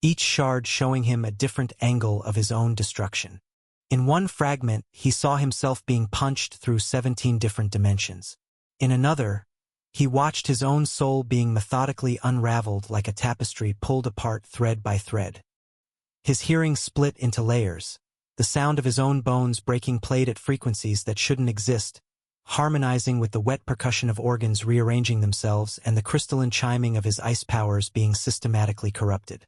each shard showing him a different angle of his own destruction. In one fragment, he saw himself being punched through 17 different dimensions. In another, he watched his own soul being methodically unraveled like a tapestry pulled apart thread by thread. His hearing split into layers, the sound of his own bones breaking played at frequencies that shouldn't exist, harmonizing with the wet percussion of organs rearranging themselves and the crystalline chiming of his ice powers being systematically corrupted.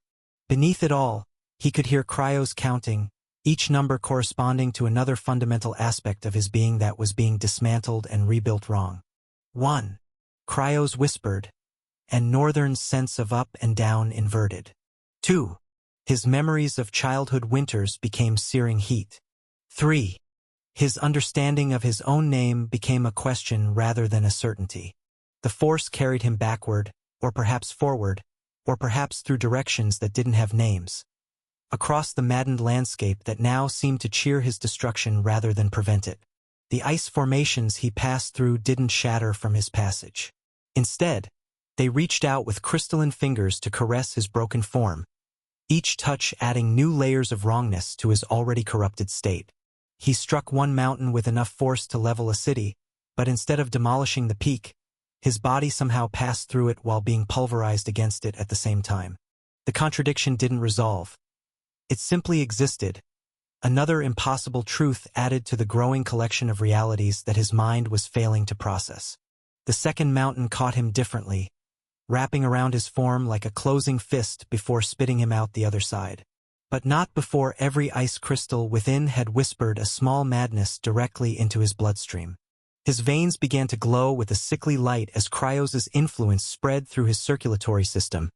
Beneath it all, he could hear Cryos counting, each number corresponding to another fundamental aspect of his being that was being dismantled and rebuilt wrong. 1. Cryos whispered, and Northern's sense of up and down inverted. 2. His memories of childhood winters became searing heat. 3. His understanding of his own name became a question rather than a certainty. The force carried him backward, or perhaps forward, or perhaps through directions that didn't have names, across the maddened landscape that now seemed to cheer his destruction rather than prevent it. The ice formations he passed through didn't shatter from his passage. Instead, they reached out with crystalline fingers to caress his broken form, each touch adding new layers of wrongness to his already corrupted state. He struck one mountain with enough force to level a city, but instead of demolishing the peak, his body somehow passed through it while being pulverized against it at the same time. The contradiction didn't resolve. It simply existed, another impossible truth added to the growing collection of realities that his mind was failing to process. The second mountain caught him differently, wrapping around his form like a closing fist before spitting him out the other side. But not before every ice crystal within had whispered a small madness directly into his bloodstream. His veins began to glow with a sickly light as Cryos's influence spread through his circulatory system,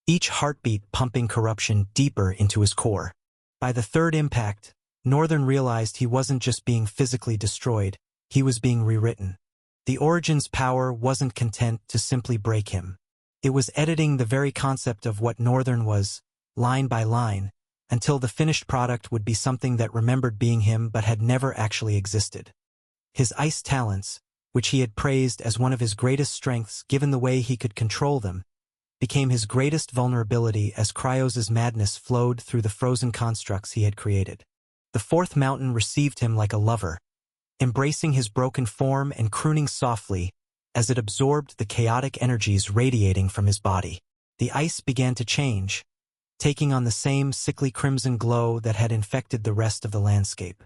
each heartbeat pumping corruption deeper into his core. By the third impact, Northern realized he wasn't just being physically destroyed, he was being rewritten. The Origin's power wasn't content to simply break him. It was editing the very concept of what Northern was, line by line, until the finished product would be something that remembered being him but had never actually existed. His ice talents, which he had praised as one of his greatest strengths given the way he could control them, became his greatest vulnerability as Cryos's madness flowed through the frozen constructs he had created. The fourth mountain received him like a lover, embracing his broken form and crooning softly as it absorbed the chaotic energies radiating from his body. The ice began to change, taking on the same sickly crimson glow that had infected the rest of the landscape.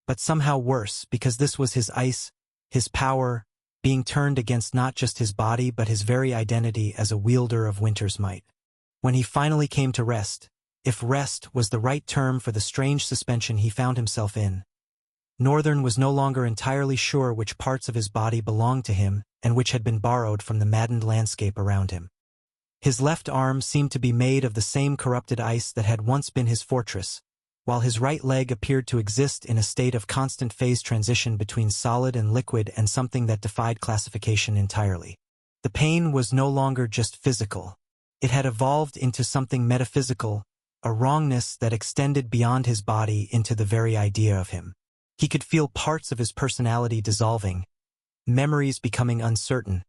But somehow worse, because this was his ice, his power, being turned against not just his body but his very identity as a wielder of winter's might. When he finally came to rest, if rest was the right term for the strange suspension he found himself in, Northern was no longer entirely sure which parts of his body belonged to him and which had been borrowed from the maddened landscape around him. His left arm seemed to be made of the same corrupted ice that had once been his fortress, while his right leg appeared to exist in a state of constant phase transition between solid and liquid and something that defied classification entirely. The pain was no longer just physical. It had evolved into something metaphysical, a wrongness that extended beyond his body into the very idea of him. He could feel parts of his personality dissolving, memories becoming uncertain,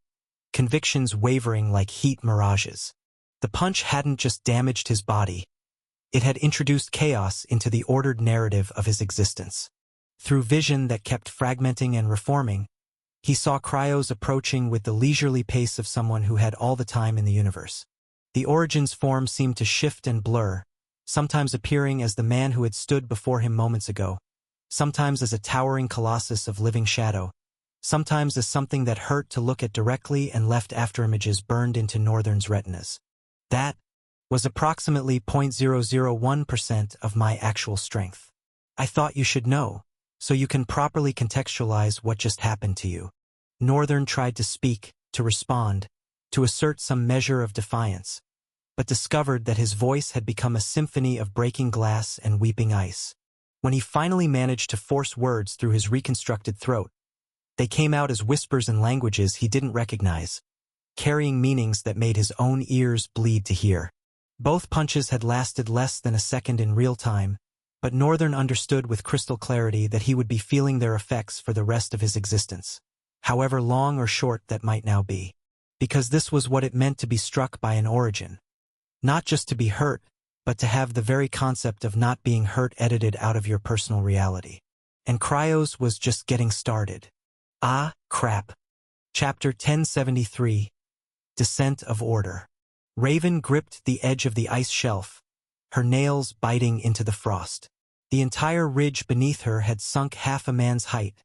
convictions wavering like heat mirages. The punch hadn't just damaged his body. It had introduced chaos into the ordered narrative of his existence. Through vision that kept fragmenting and reforming, he saw Cryos approaching with the leisurely pace of someone who had all the time in the universe. The Origin's form seemed to shift and blur, sometimes appearing as the man who had stood before him moments ago, sometimes as a towering colossus of living shadow, sometimes as something that hurt to look at directly and left afterimages burned into Northern's retinas. That was approximately 0.001% of my actual strength. I thought you should know, so you can properly contextualize what just happened to you. Northern tried to speak, to respond, to assert some measure of defiance, but discovered that his voice had become a symphony of breaking glass and weeping ice. When he finally managed to force words through his reconstructed throat, they came out as whispers in languages he didn't recognize, carrying meanings that made his own ears bleed to hear. Both punches had lasted less than a second in real time, but Northern understood with crystal clarity that he would be feeling their effects for the rest of his existence, however long or short that might now be. Because this was what it meant to be struck by an Origin. Not just to be hurt, but to have the very concept of not being hurt edited out of your personal reality. And Cryos was just getting started. Ah, crap. Chapter 1073. Descent of Order. Raven gripped the edge of the ice shelf, her nails biting into the frost. The entire ridge beneath her had sunk half a man's height,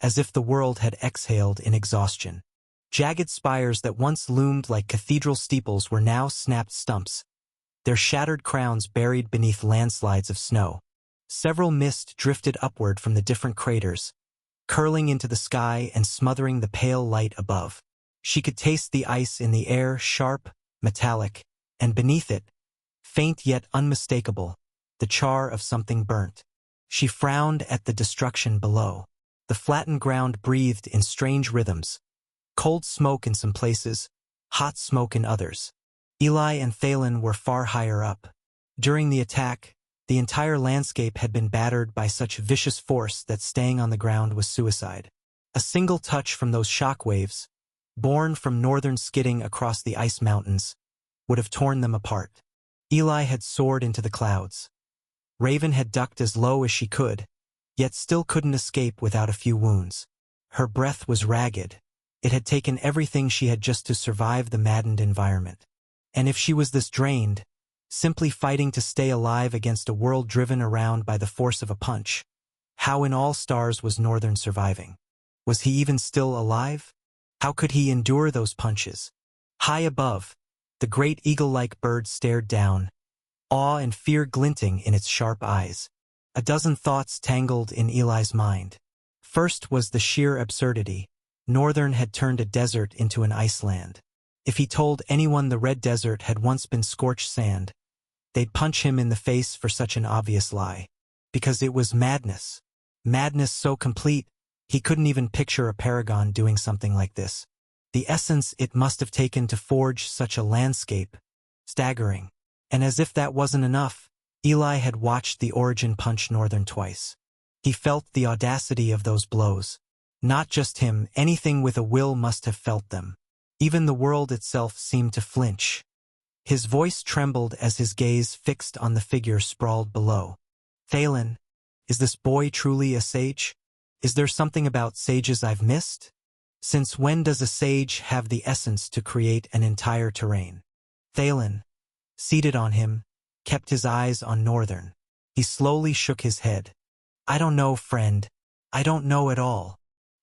as if the world had exhaled in exhaustion. Jagged spires that once loomed like cathedral steeples were now snapped stumps, their shattered crowns buried beneath landslides of snow. Several mist drifted upward from the different craters, curling into the sky and smothering the pale light above. She could taste the ice in the air, sharp, metallic, and beneath it, faint yet unmistakable, the char of something burnt. She frowned at the destruction below. The flattened ground breathed in strange rhythms, cold smoke in some places, hot smoke in others. Eli and Thalen were far higher up. During the attack, the entire landscape had been battered by such vicious force that staying on the ground was suicide. A single touch from those shock waves, born from Northern skidding across the ice mountains, would have torn them apart. Eli had soared into the clouds. Raven had ducked as low as she could, yet still couldn't escape without a few wounds. Her breath was ragged. It had taken everything she had just to survive the maddened environment. And if she was this drained, simply fighting to stay alive against a world driven around by the force of a punch, how in all stars was Northern surviving? Was he even still alive? How could he endure those punches? High above, the great eagle-like bird stared down, awe and fear glinting in its sharp eyes. A dozen thoughts tangled in Eli's mind. First was the sheer absurdity. Northern had turned a desert into an iceland. If he told anyone the Red Desert had once been scorched sand, they'd punch him in the face for such an obvious lie. Because it was madness. Madness so complete, he couldn't even picture a paragon doing something like this. The essence it must have taken to forge such a landscape. Staggering. And as if that wasn't enough, Eli had watched the Origin punch Northern twice. He felt the audacity of those blows. Not just him, anything with a will must have felt them. Even the world itself seemed to flinch. His voice trembled as his gaze fixed on the figure sprawled below. Thalen, is this boy truly a sage? Is there something about sages I've missed? Since when does a sage have the essence to create an entire terrain? Thalen, seated on him, kept his eyes on Northern. He slowly shook his head. I don't know, friend. I don't know at all.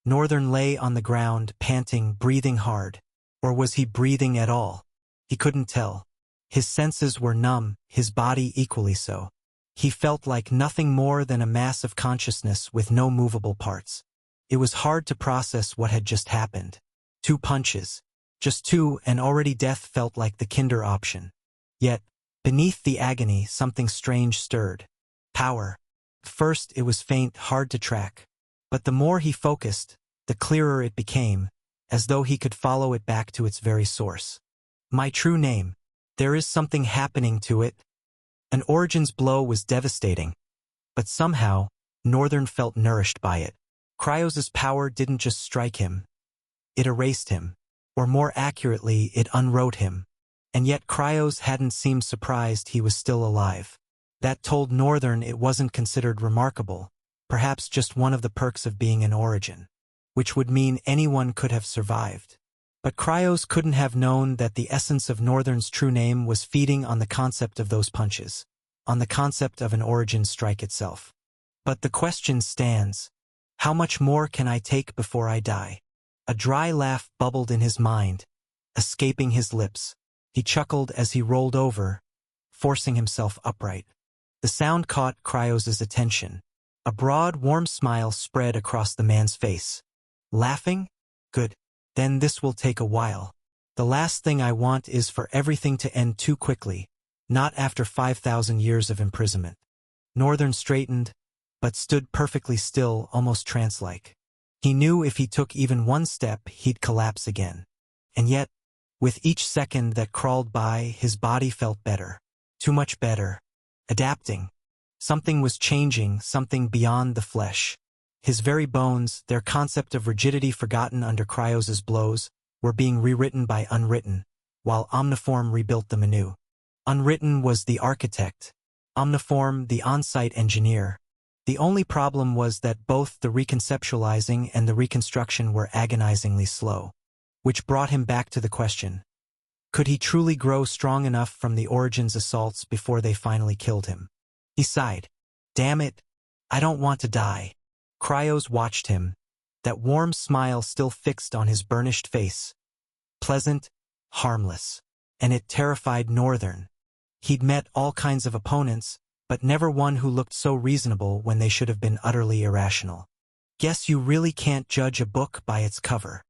Northern lay on the ground, panting, breathing hard. Or was he breathing at all? He couldn't tell. His senses were numb, his body equally so. He felt like nothing more than a mass of consciousness with no movable parts. It was hard to process what had just happened. 2 punches. Just 2, and already death felt like the kinder option. Yet, beneath the agony, something strange stirred. Power. First, it was faint, hard to track. But the more he focused, the clearer it became, as though he could follow it back to its very source. My true name. There is something happening to it. An Origin's blow was devastating. But somehow, Northern felt nourished by it. Cryos's power didn't just strike him. It erased him. Or more accurately, it unwrote him. And yet Cryos hadn't seemed surprised he was still alive. That told Northern it wasn't considered remarkable, perhaps just one of the perks of being an Origin, which would mean anyone could have survived. But Cryos couldn't have known that the essence of Northern's true name was feeding on the concept of those punches, on the concept of an Origin strike itself. But the question stands. How much more can I take before I die? A dry laugh bubbled in his mind, escaping his lips. He chuckled as he rolled over, forcing himself upright. The sound caught Cryos's attention. A broad, warm smile spread across the man's face. Laughing? Good. Then this will take a while. The last thing I want is for everything to end too quickly, not after 5,000 years of imprisonment. Northern straightened, but stood perfectly still, almost trance-like. He knew if he took even one step, he'd collapse again. And yet, with each second that crawled by, his body felt better. Too much better. Adapting. Something was changing, something beyond the flesh. His very bones, their concept of rigidity forgotten under Cryos's blows, were being rewritten by Unwritten, while Omniform rebuilt them anew. Unwritten was the architect, Omniform the on-site engineer. The only problem was that both the reconceptualizing and the reconstruction were agonizingly slow, which brought him back to the question. Could he truly grow strong enough from the Origin's assaults before they finally killed him? He sighed. Damn it, I don't want to die. Cryos watched him, that warm smile still fixed on his burnished face. Pleasant, harmless. And it terrified Northern. He'd met all kinds of opponents, but never one who looked so reasonable when they should have been utterly irrational. Guess you really can't judge a book by its cover.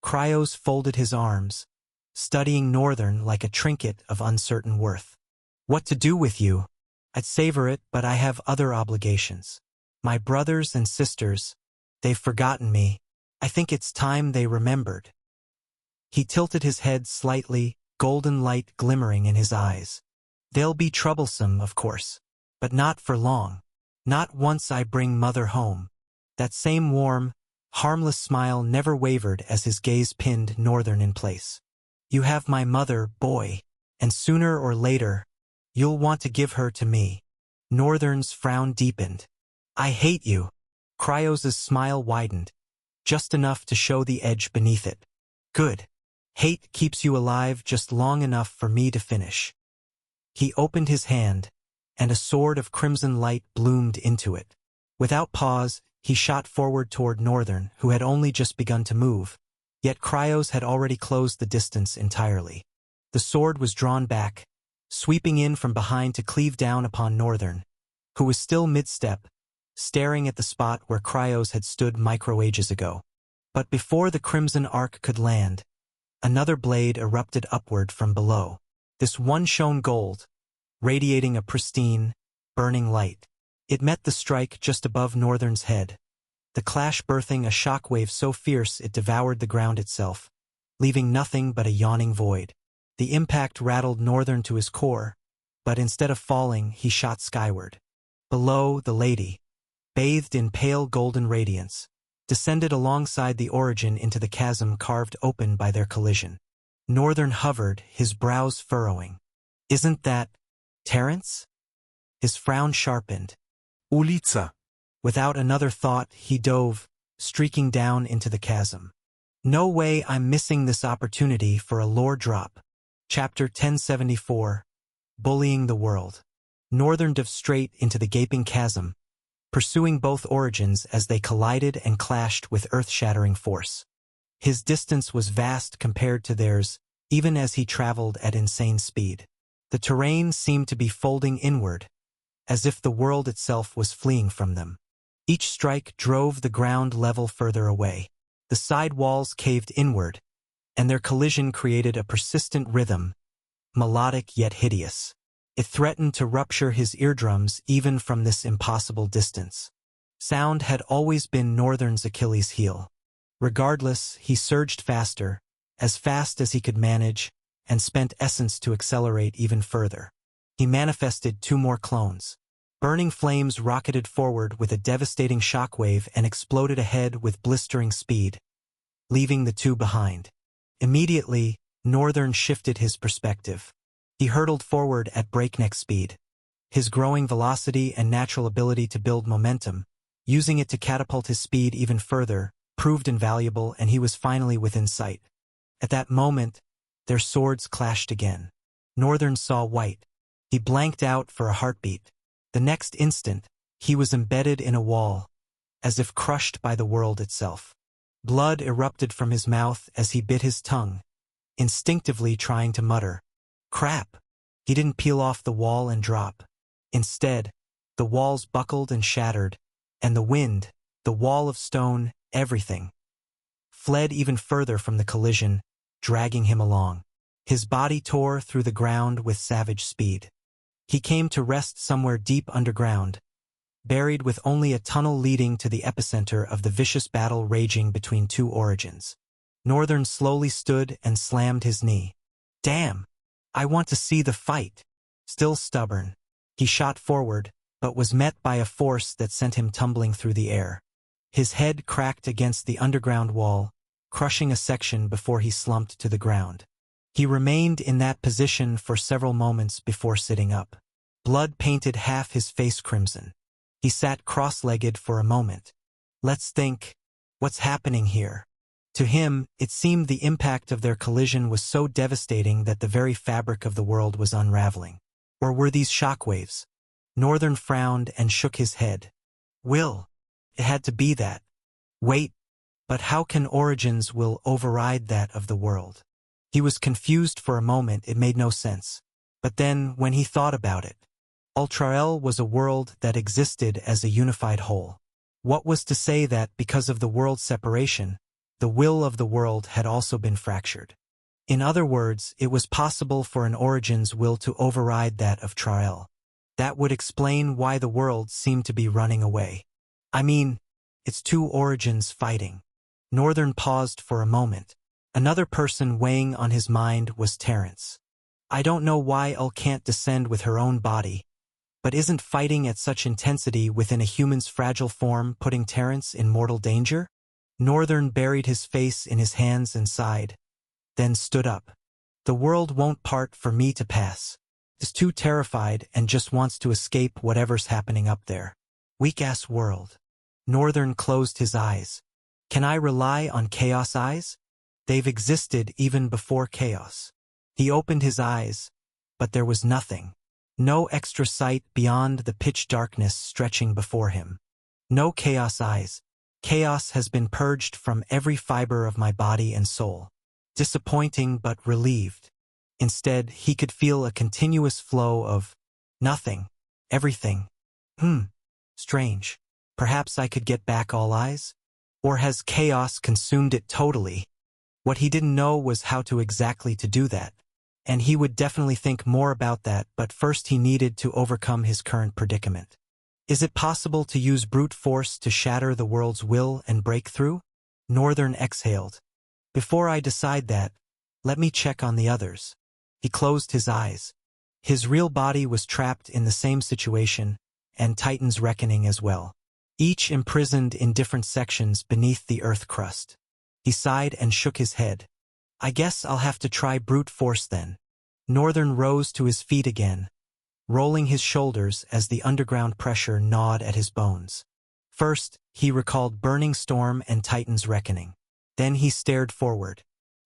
Cryos folded his arms, studying Northern like a trinket of uncertain worth. What to do with you? I'd savor it, but I have other obligations. My brothers and sisters, they've forgotten me. I think it's time they remembered. He tilted his head slightly, golden light glimmering in his eyes. They'll be troublesome, of course. But not for long. Not once I bring Mother home. That same warm, harmless smile never wavered as his gaze pinned Northern in place. You have my mother, boy, and sooner or later, you'll want to give her to me. Northern's frown deepened. I hate you. Cryos's smile widened, just enough to show the edge beneath it. Good. Hate keeps you alive just long enough for me to finish. He opened his hand, and a sword of crimson light bloomed into it. Without pause, he shot forward toward Northern, who had only just begun to move, yet Cryos had already closed the distance entirely. The sword was drawn back, sweeping in from behind to cleave down upon Northern, who was still mid-step, staring at the spot where Cryos had stood micro-ages ago. But before the crimson arc could land, another blade erupted upward from below. This one shone gold, radiating a pristine, burning light. It met the strike just above Northern's head, the clash birthing a shockwave so fierce it devoured the ground itself, leaving nothing but a yawning void. The impact rattled Northern to his core, but instead of falling, he shot skyward. Below, the lady, bathed in pale golden radiance, descended alongside the Origin into the chasm carved open by their collision. Northern hovered, his brows furrowing. Isn't that Terence? His frown sharpened. Ulica. Without another thought, he dove, streaking down into the chasm. No way I'm missing this opportunity for a lore drop. Chapter 1074. Bullying the World. Northern dove straight into the gaping chasm, pursuing both origins as they collided and clashed with earth-shattering force. His distance was vast compared to theirs, even as he traveled at insane speed. The terrain seemed to be folding inward, as if the world itself was fleeing from them. Each strike drove the ground level further away. The side walls caved inward, and their collision created a persistent rhythm, melodic yet hideous. It threatened to rupture his eardrums even from this impossible distance. Sound had always been Northern's Achilles' heel. Regardless, he surged faster, as fast as he could manage, and spent essence to accelerate even further. He manifested 2 more clones. Burning flames rocketed forward with a devastating shockwave and exploded ahead with blistering speed, leaving the 2 behind. Immediately, Northern shifted his perspective. He hurtled forward at breakneck speed. His growing velocity and natural ability to build momentum, using it to catapult his speed even further, proved invaluable, and he was finally within sight. At that moment, their swords clashed again. Northern saw white. He blanked out for a heartbeat. The next instant, he was embedded in a wall, as if crushed by the world itself. Blood erupted from his mouth as he bit his tongue, instinctively trying to mutter, "Crap!" He didn't peel off the wall and drop. Instead, the walls buckled and shattered, and the wind, the wall of stone, everything, fled even further from the collision, dragging him along. His body tore through the ground with savage speed. He came to rest somewhere deep underground, buried with only a tunnel leading to the epicenter of the vicious battle raging between 2 origins. Northern slowly stood and slammed his knee. "Damn! I want to see the fight." Still stubborn, he shot forward, but was met by a force that sent him tumbling through the air. His head cracked against the underground wall, crushing a section before he slumped to the ground. He remained in that position for several moments before sitting up. Blood painted half his face crimson. He sat cross-legged for a moment. Let's think, what's happening here? To him, it seemed the impact of their collision was so devastating that the very fabric of the world was unraveling. Or were these shockwaves? Northern frowned and shook his head. Will. It had to be that. Wait, but how can Origin's will override that of the world? He was confused for a moment. It made no sense. But then, when he thought about it, Ultrael was a world that existed as a unified whole. What was to say that, because of the world's separation, the will of the world had also been fractured? In other words, it was possible for an Origin's will to override that of Trael. That would explain why the world seemed to be running away. I mean, it's 2 Origins fighting. Northern paused for a moment. Another person weighing on his mind was Terrence. I don't know why Elle can't descend with her own body, but isn't fighting at such intensity within a human's fragile form putting Terrence in mortal danger? Northern buried his face in his hands and sighed, then stood up. The world won't part for me to pass. Is too terrified and just wants to escape whatever's happening up there. Weak-ass world. Northern closed his eyes. Can I rely on Chaos Eyes? They've existed even before Chaos. He opened his eyes, but there was nothing. No extra sight beyond the pitch darkness stretching before him. No Chaos Eyes. Chaos has been purged from every fiber of my body and soul. Disappointing but relieved. Instead, he could feel a continuous flow of nothing, everything. Strange. Perhaps I could get back all eyes? Or has chaos consumed it totally? What he didn't know was how to exactly to do that. And he would definitely think more about that, but first he needed to overcome his current predicament. Is it possible to use brute force to shatter the world's will and break through? Northern exhaled. Before I decide that, let me check on the others. He closed his eyes. His real body was trapped in the same situation, and Titan's reckoning as well. Each imprisoned in different sections beneath the earth crust. He sighed and shook his head. I guess I'll have to try brute force then. Northern rose to his feet again, rolling his shoulders as the underground pressure gnawed at his bones. First, he recalled Burning Storm and Titan's reckoning. Then he stared forward.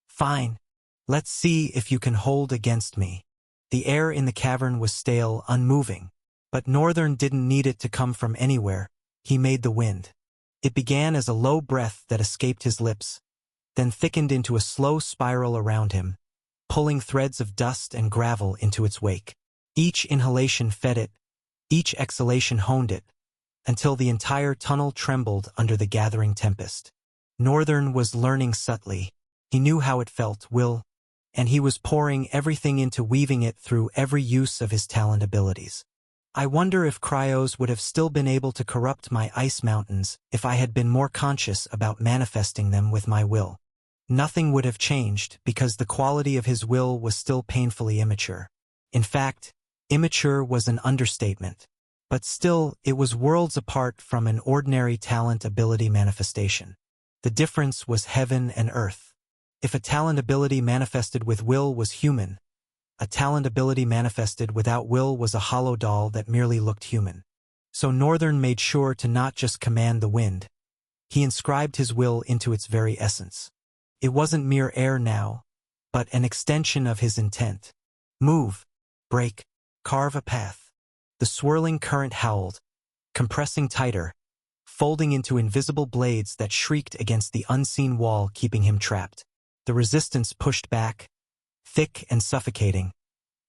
Fine. Let's see if you can hold against me. The air in the cavern was stale, unmoving. But Northern didn't need it to come from anywhere. He made the wind. It began as a low breath that escaped his lips, then thickened into a slow spiral around him, pulling threads of dust and gravel into its wake. Each inhalation fed it, each exhalation honed it, until the entire tunnel trembled under the gathering tempest. Northern was learning subtly. He knew how it felt, and he was pouring everything into weaving it through every use of his talent abilities. I wonder if Cryos would have still been able to corrupt my ice mountains if I had been more conscious about manifesting them with my will. Nothing would have changed because the quality of his will was still painfully immature. In fact, immature was an understatement. But still, it was worlds apart from an ordinary talent ability manifestation. The difference was heaven and earth. If a talent ability manifested with will was human, a talent ability manifested without will was a hollow doll that merely looked human. So Northern made sure to not just command the wind. He inscribed his will into its very essence. It wasn't mere air now, but an extension of his intent. Move, break, carve a path. The swirling current howled, compressing tighter, folding into invisible blades that shrieked against the unseen wall keeping him trapped. The resistance pushed back, thick and suffocating,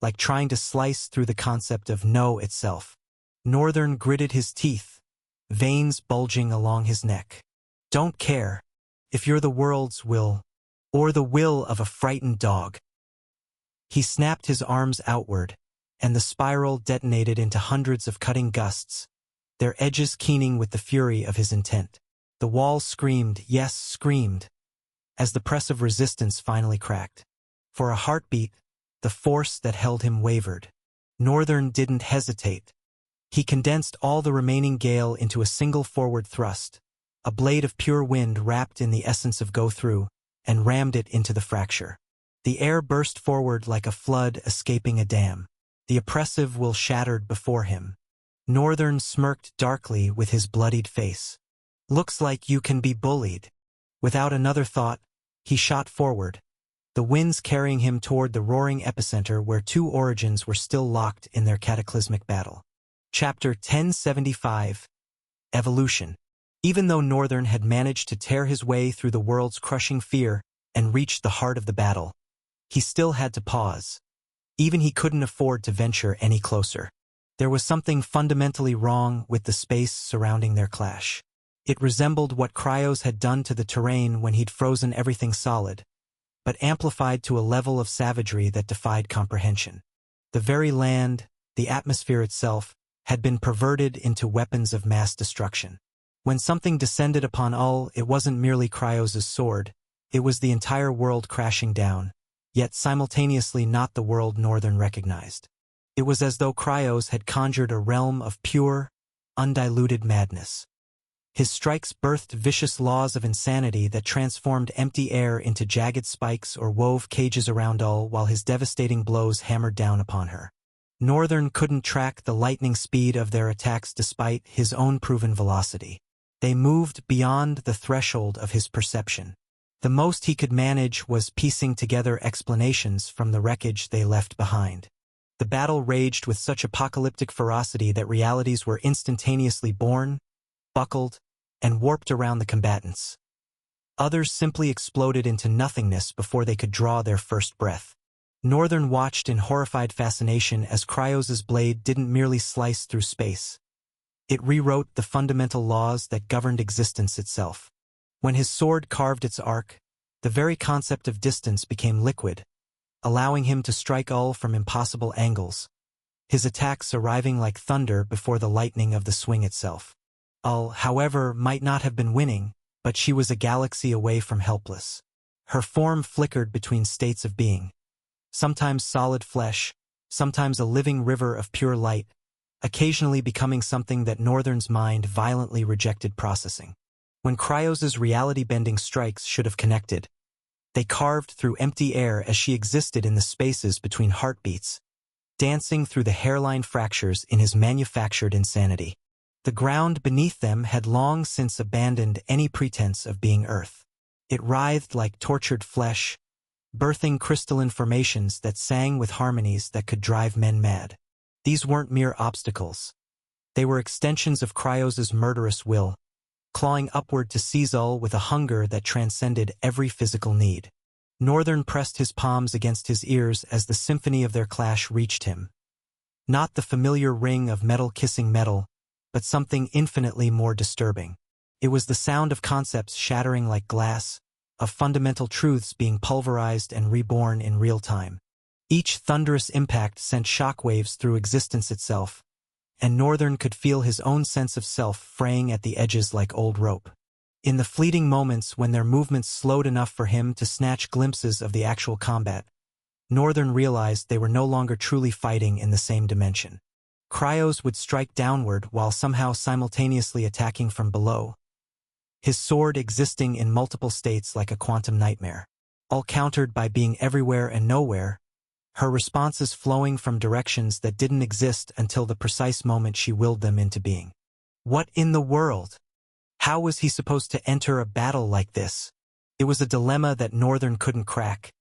like trying to slice through the concept of no itself. Northern gritted his teeth, veins bulging along his neck. Don't care if you're the world's will, or the will of a frightened dog. He snapped his arms outward, and the spiral detonated into hundreds of cutting gusts, their edges keening with the fury of his intent. The wall screamed, yes, screamed, as the press of resistance finally cracked. For a heartbeat, the force that held him wavered. Northern didn't hesitate. He condensed all the remaining gale into a single forward thrust, a blade of pure wind wrapped in the essence of go-through, and rammed it into the fracture. The air burst forward like a flood escaping a dam. The oppressive will shattered before him. Northern smirked darkly with his bloodied face. Looks like you can be bullied. Without another thought, he shot forward, the winds carrying him toward the roaring epicenter where two origins were still locked in their cataclysmic battle. Chapter 1075. Evolution. Even though Northern had managed to tear his way through the world's crushing fear and reach the heart of the battle, he still had to pause. Even he couldn't afford to venture any closer. There was something fundamentally wrong with the space surrounding their clash. It resembled what Cryos had done to the terrain when he'd frozen everything solid, but amplified to a level of savagery that defied comprehension. The very land, the atmosphere itself, had been perverted into weapons of mass destruction. When something descended upon Ul, it wasn't merely Cryos' sword, it was the entire world crashing down, yet simultaneously not the world Northern recognized. It was as though Cryos had conjured a realm of pure, undiluted madness. His strikes birthed vicious laws of insanity that transformed empty air into jagged spikes or wove cages around Ul while his devastating blows hammered down upon her. Northern couldn't track the lightning speed of their attacks despite his own proven velocity. They moved beyond the threshold of his perception. The most he could manage was piecing together explanations from the wreckage they left behind. The battle raged with such apocalyptic ferocity that realities were instantaneously born, buckled, and warped around the combatants. Others simply exploded into nothingness before they could draw their first breath. Northern watched in horrified fascination as Cryos' blade didn't merely slice through space. It rewrote the fundamental laws that governed existence itself. When his sword carved its arc, the very concept of distance became liquid, allowing him to strike Ul from impossible angles, his attacks arriving like thunder before the lightning of the swing itself. Ul, however, might not have been winning, but she was a galaxy away from helpless. Her form flickered between states of being, sometimes solid flesh, sometimes a living river of pure light, occasionally becoming something that Northern's mind violently rejected processing. When Cryos' reality-bending strikes should have connected, they carved through empty air as she existed in the spaces between heartbeats, dancing through the hairline fractures in his manufactured insanity. The ground beneath them had long since abandoned any pretense of being Earth. It writhed like tortured flesh, birthing crystalline formations that sang with harmonies that could drive men mad. These weren't mere obstacles. They were extensions of Cryos's murderous will, clawing upward to seize Ul with a hunger that transcended every physical need. Northern pressed his palms against his ears as the symphony of their clash reached him. Not the familiar ring of metal kissing metal, but something infinitely more disturbing. It was the sound of concepts shattering like glass, of fundamental truths being pulverized and reborn in real time. Each thunderous impact sent shockwaves through existence itself, and Northern could feel his own sense of self fraying at the edges like old rope. In the fleeting moments when their movements slowed enough for him to snatch glimpses of the actual combat, Northern realized they were no longer truly fighting in the same dimension. Cryos would strike downward while somehow simultaneously attacking from below, his sword existing in multiple states like a quantum nightmare, all countered by being everywhere and nowhere, her responses flowing from directions that didn't exist until the precise moment she willed them into being. What in the world? How was he supposed to enter a battle like this? It was a dilemma that Northern couldn't crack.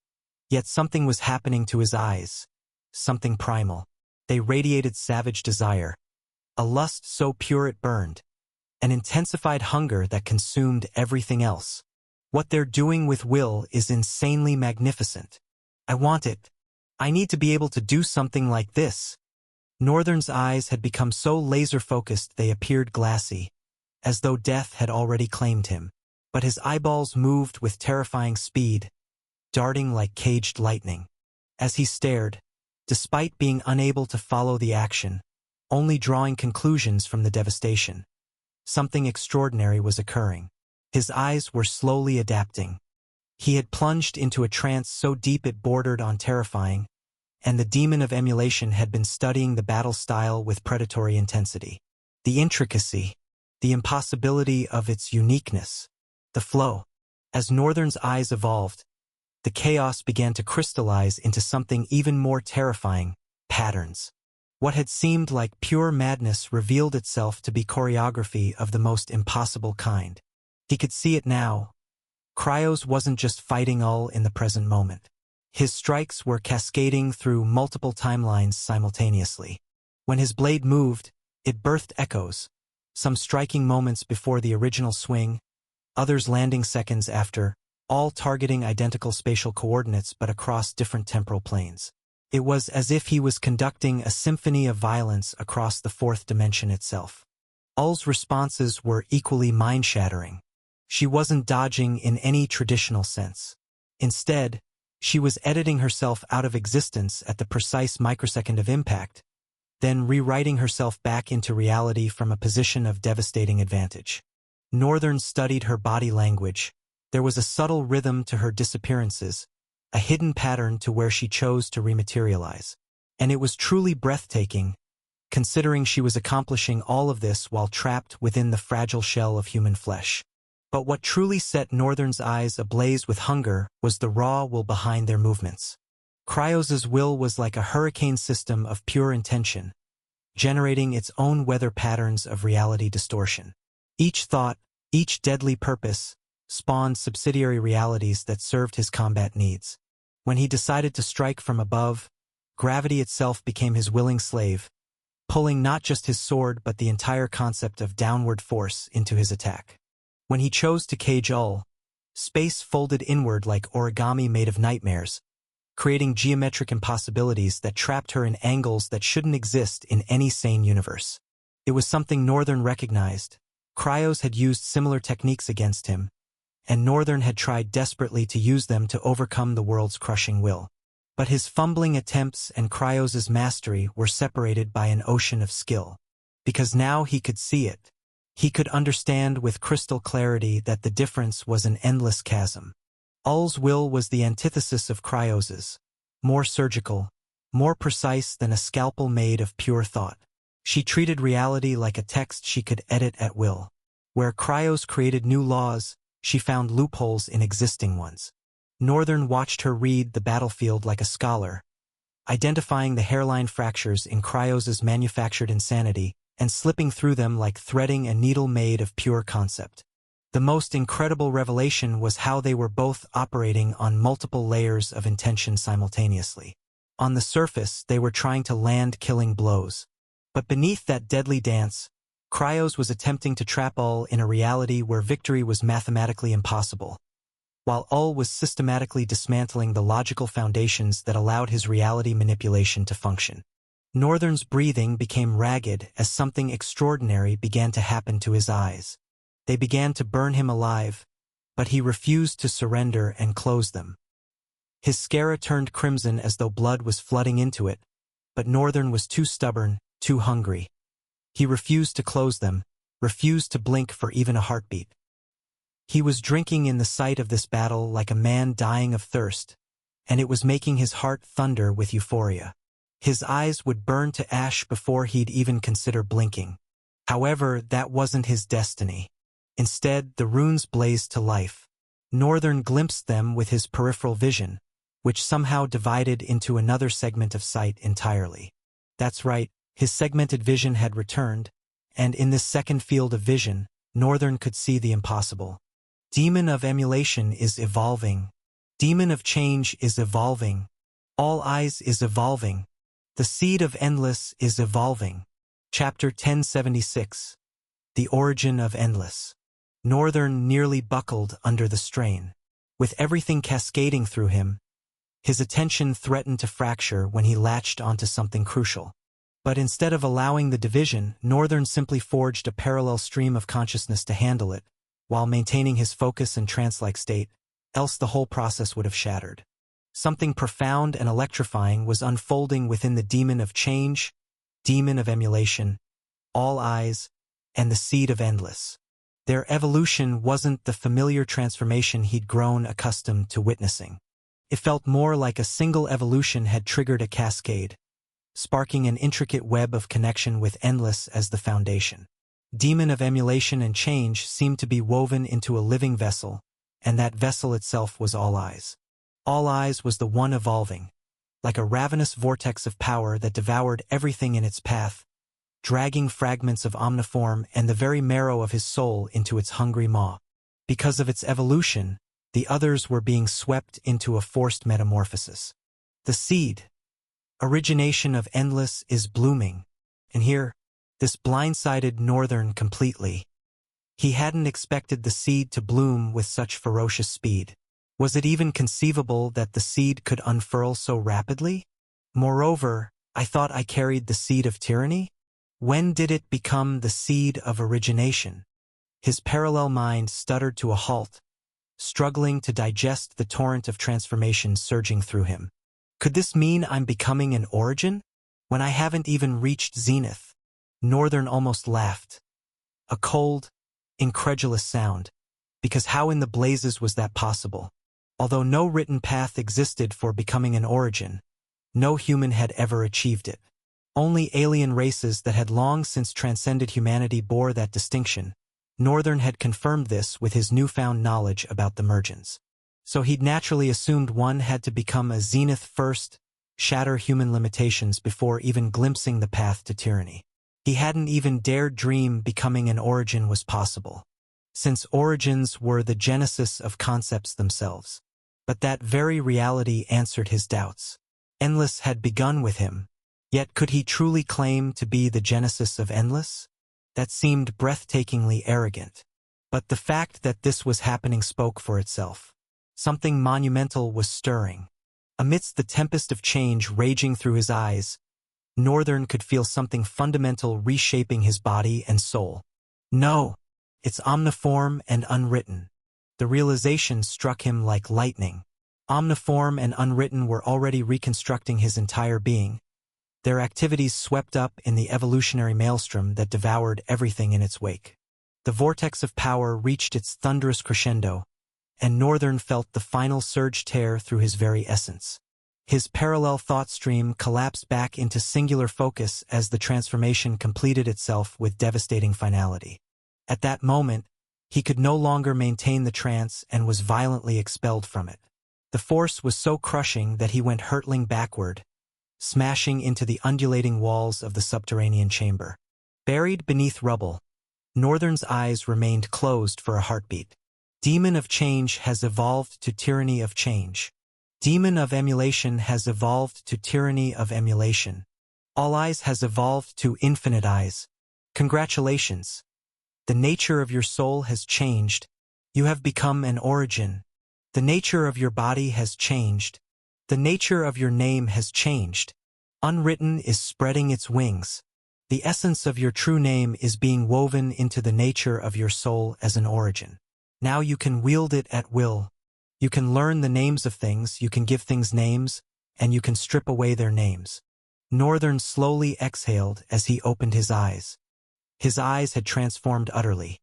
Yet something was happening to his eyes. Something primal. They radiated savage desire. A lust so pure it burned. An intensified hunger that consumed everything else. What they're doing with Will is insanely magnificent. I want it. I need to be able to do something like this. Northern's eyes had become so laser-focused they appeared glassy, as though death had already claimed him. But his eyeballs moved with terrifying speed, darting like caged lightning. As he stared, despite being unable to follow the action, only drawing conclusions from the devastation, something extraordinary was occurring. His eyes were slowly adapting. He had plunged into a trance so deep it bordered on terrifying, and the demon of emulation had been studying the battle style with predatory intensity. The intricacy, the impossibility of its uniqueness, the flow. As Northern's eyes evolved, the chaos began to crystallize into something even more terrifying: patterns. What had seemed like pure madness revealed itself to be choreography of the most impossible kind. He could see it now. Cryos wasn't just fighting Ul in the present moment. His strikes were cascading through multiple timelines simultaneously. When his blade moved, it birthed echoes, some striking moments before the original swing, others landing seconds after, all targeting identical spatial coordinates but across different temporal planes. It was as if he was conducting a symphony of violence across the fourth dimension itself. Ul's responses were equally mind-shattering. She wasn't dodging in any traditional sense. Instead, she was editing herself out of existence at the precise microsecond of impact, then rewriting herself back into reality from a position of devastating advantage. Northern studied her body language. There was a subtle rhythm to her disappearances, a hidden pattern to where she chose to rematerialize. And it was truly breathtaking, considering she was accomplishing all of this while trapped within the fragile shell of human flesh. But what truly set Northern's eyes ablaze with hunger was the raw will behind their movements. Cryos's will was like a hurricane system of pure intention, generating its own weather patterns of reality distortion. Each thought, each deadly purpose, spawned subsidiary realities that served his combat needs. When he decided to strike from above, gravity itself became his willing slave, pulling not just his sword but the entire concept of downward force into his attack. When he chose to cage Ul, space folded inward like origami made of nightmares, creating geometric impossibilities that trapped her in angles that shouldn't exist in any sane universe. It was something Northern recognized. Cryos had used similar techniques against him, and Northern had tried desperately to use them to overcome the world's crushing will. But his fumbling attempts and Cryos's mastery were separated by an ocean of skill. Because now he could see it. He could understand with crystal clarity that the difference was an endless chasm. Ul's will was the antithesis of Cryos's, more surgical, more precise than a scalpel made of pure thought. She treated reality like a text she could edit at will. Where Cryos created new laws, she found loopholes in existing ones. Northern watched her read the battlefield like a scholar, identifying the hairline fractures in Cryos's manufactured insanity and slipping through them like threading a needle made of pure concept. The most incredible revelation was how they were both operating on multiple layers of intention simultaneously. On the surface, they were trying to land killing blows. But beneath that deadly dance, Cryos was attempting to trap Ul in a reality where victory was mathematically impossible, while Ul was systematically dismantling the logical foundations that allowed his reality manipulation to function. Northern's breathing became ragged as something extraordinary began to happen to his eyes. They began to burn him alive, but he refused to surrender and close them. His sclera turned crimson as though blood was flooding into it, but Northern was too stubborn, too hungry. He refused to close them, refused to blink for even a heartbeat. He was drinking in the sight of this battle like a man dying of thirst, and it was making his heart thunder with euphoria. His eyes would burn to ash before he'd even consider blinking. However, that wasn't his destiny. Instead, the runes blazed to life. Northern glimpsed them with his peripheral vision, which somehow divided into another segment of sight entirely. That's right, his segmented vision had returned, and in this second field of vision, Northern could see the impossible. Demon of emulation is evolving. Demon of change is evolving. All eyes is evolving. The seed of endless is evolving. Chapter 1076. The Origin of Endless. Northern nearly buckled under the strain. With everything cascading through him, his attention threatened to fracture when he latched onto something crucial. But instead of allowing the division, Northern simply forged a parallel stream of consciousness to handle it, while maintaining his focus and trance-like state, else the whole process would have shattered. Something profound and electrifying was unfolding within the demon of change, demon of emulation, all eyes, and the seed of endless. Their evolution wasn't the familiar transformation he'd grown accustomed to witnessing. It felt more like a single evolution had triggered a cascade, sparking an intricate web of connection with endless as the foundation. Demon of emulation and change seemed to be woven into a living vessel, and that vessel itself was All Eyes. All Eyes was the one evolving, like a ravenous vortex of power that devoured everything in its path, dragging fragments of Omniform and the very marrow of his soul into its hungry maw. Because of its evolution, the others were being swept into a forced metamorphosis. The seed, origination of endless, is blooming, and here, this blindsided Northern completely. He hadn't expected the seed to bloom with such ferocious speed. Was it even conceivable that the seed could unfurl so rapidly? Moreover, I thought I carried the seed of tyranny? When did it become the seed of origination? His parallel mind stuttered to a halt, struggling to digest the torrent of transformation surging through him. Could this mean I'm becoming an origin, when I haven't even reached zenith? Northern almost laughed. A cold, incredulous sound, because how in the blazes was that possible? Although no written path existed for becoming an origin, no human had ever achieved it. Only alien races that had long since transcended humanity bore that distinction. Northern had confirmed this with his newfound knowledge about the Mergens. So he'd naturally assumed one had to become a zenith first, shatter human limitations before even glimpsing the path to tyranny. He hadn't even dared dream becoming an origin was possible, since origins were the genesis of concepts themselves. But that very reality answered his doubts. Endless had begun with him, yet could he truly claim to be the genesis of endless? That seemed breathtakingly arrogant. But the fact that this was happening spoke for itself. Something monumental was stirring. Amidst the tempest of change raging through his eyes, Northern could feel something fundamental reshaping his body and soul. No, it's omniform and unwritten. The realization struck him like lightning. Omniform and unwritten were already reconstructing his entire being, their activities swept up in the evolutionary maelstrom that devoured everything in its wake. The vortex of power reached its thunderous crescendo, and Northern felt the final surge tear through his very essence. His parallel thought stream collapsed back into singular focus as the transformation completed itself with devastating finality. At that moment, he could no longer maintain the trance and was violently expelled from it. The force was so crushing that he went hurtling backward, smashing into the undulating walls of the subterranean chamber. Buried beneath rubble, Northern's eyes remained closed for a heartbeat. Demon of change has evolved to tyranny of change. Demon of emulation has evolved to tyranny of emulation. All eyes has evolved to infinite eyes. Congratulations. The nature of your soul has changed. You have become an origin. The nature of your body has changed. The nature of your name has changed. Unwritten is spreading its wings. The essence of your true name is being woven into the nature of your soul as an origin. Now you can wield it at will. You can learn the names of things, you can give things names, and you can strip away their names. Northern slowly exhaled as he opened his eyes. His eyes had transformed utterly.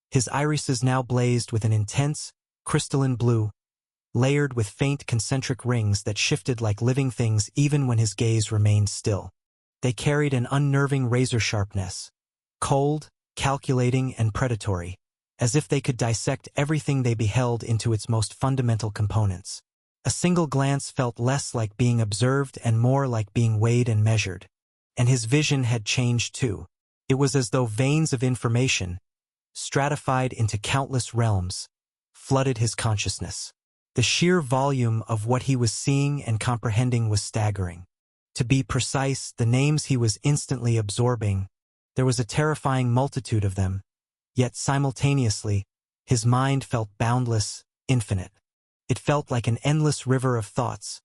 His irises now blazed with an intense, crystalline blue, layered with faint concentric rings that shifted like living things even when his gaze remained still. They carried an unnerving razor sharpness, cold, calculating, and predatory, as if they could dissect everything they beheld into its most fundamental components. A single glance felt less like being observed and more like being weighed and measured. And his vision had changed too. It was as though veins of information, stratified into countless realms, flooded his consciousness. The sheer volume of what he was seeing and comprehending was staggering. To be precise, the names he was instantly absorbing, there was a terrifying multitude of them, yet simultaneously, his mind felt boundless, infinite. It felt like an endless river of thoughts,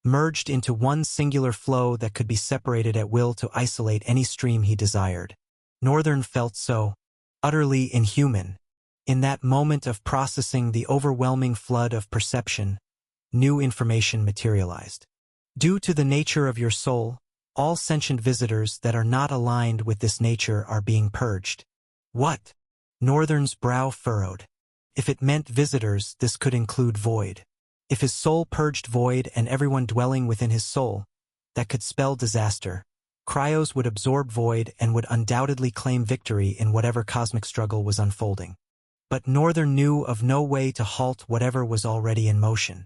merged into one singular flow that could be separated at will to isolate any stream he desired. Northern felt so utterly inhuman. In that moment of processing the overwhelming flood of perception, new information materialized. Due to the nature of your soul, all sentient visitors that are not aligned with this nature are being purged. What? Northern's brow furrowed. If it meant visitors, this could include Void. If his soul purged Void and everyone dwelling within his soul, that could spell disaster. Cryos would absorb Void and would undoubtedly claim victory in whatever cosmic struggle was unfolding. But Northern knew of no way to halt whatever was already in motion.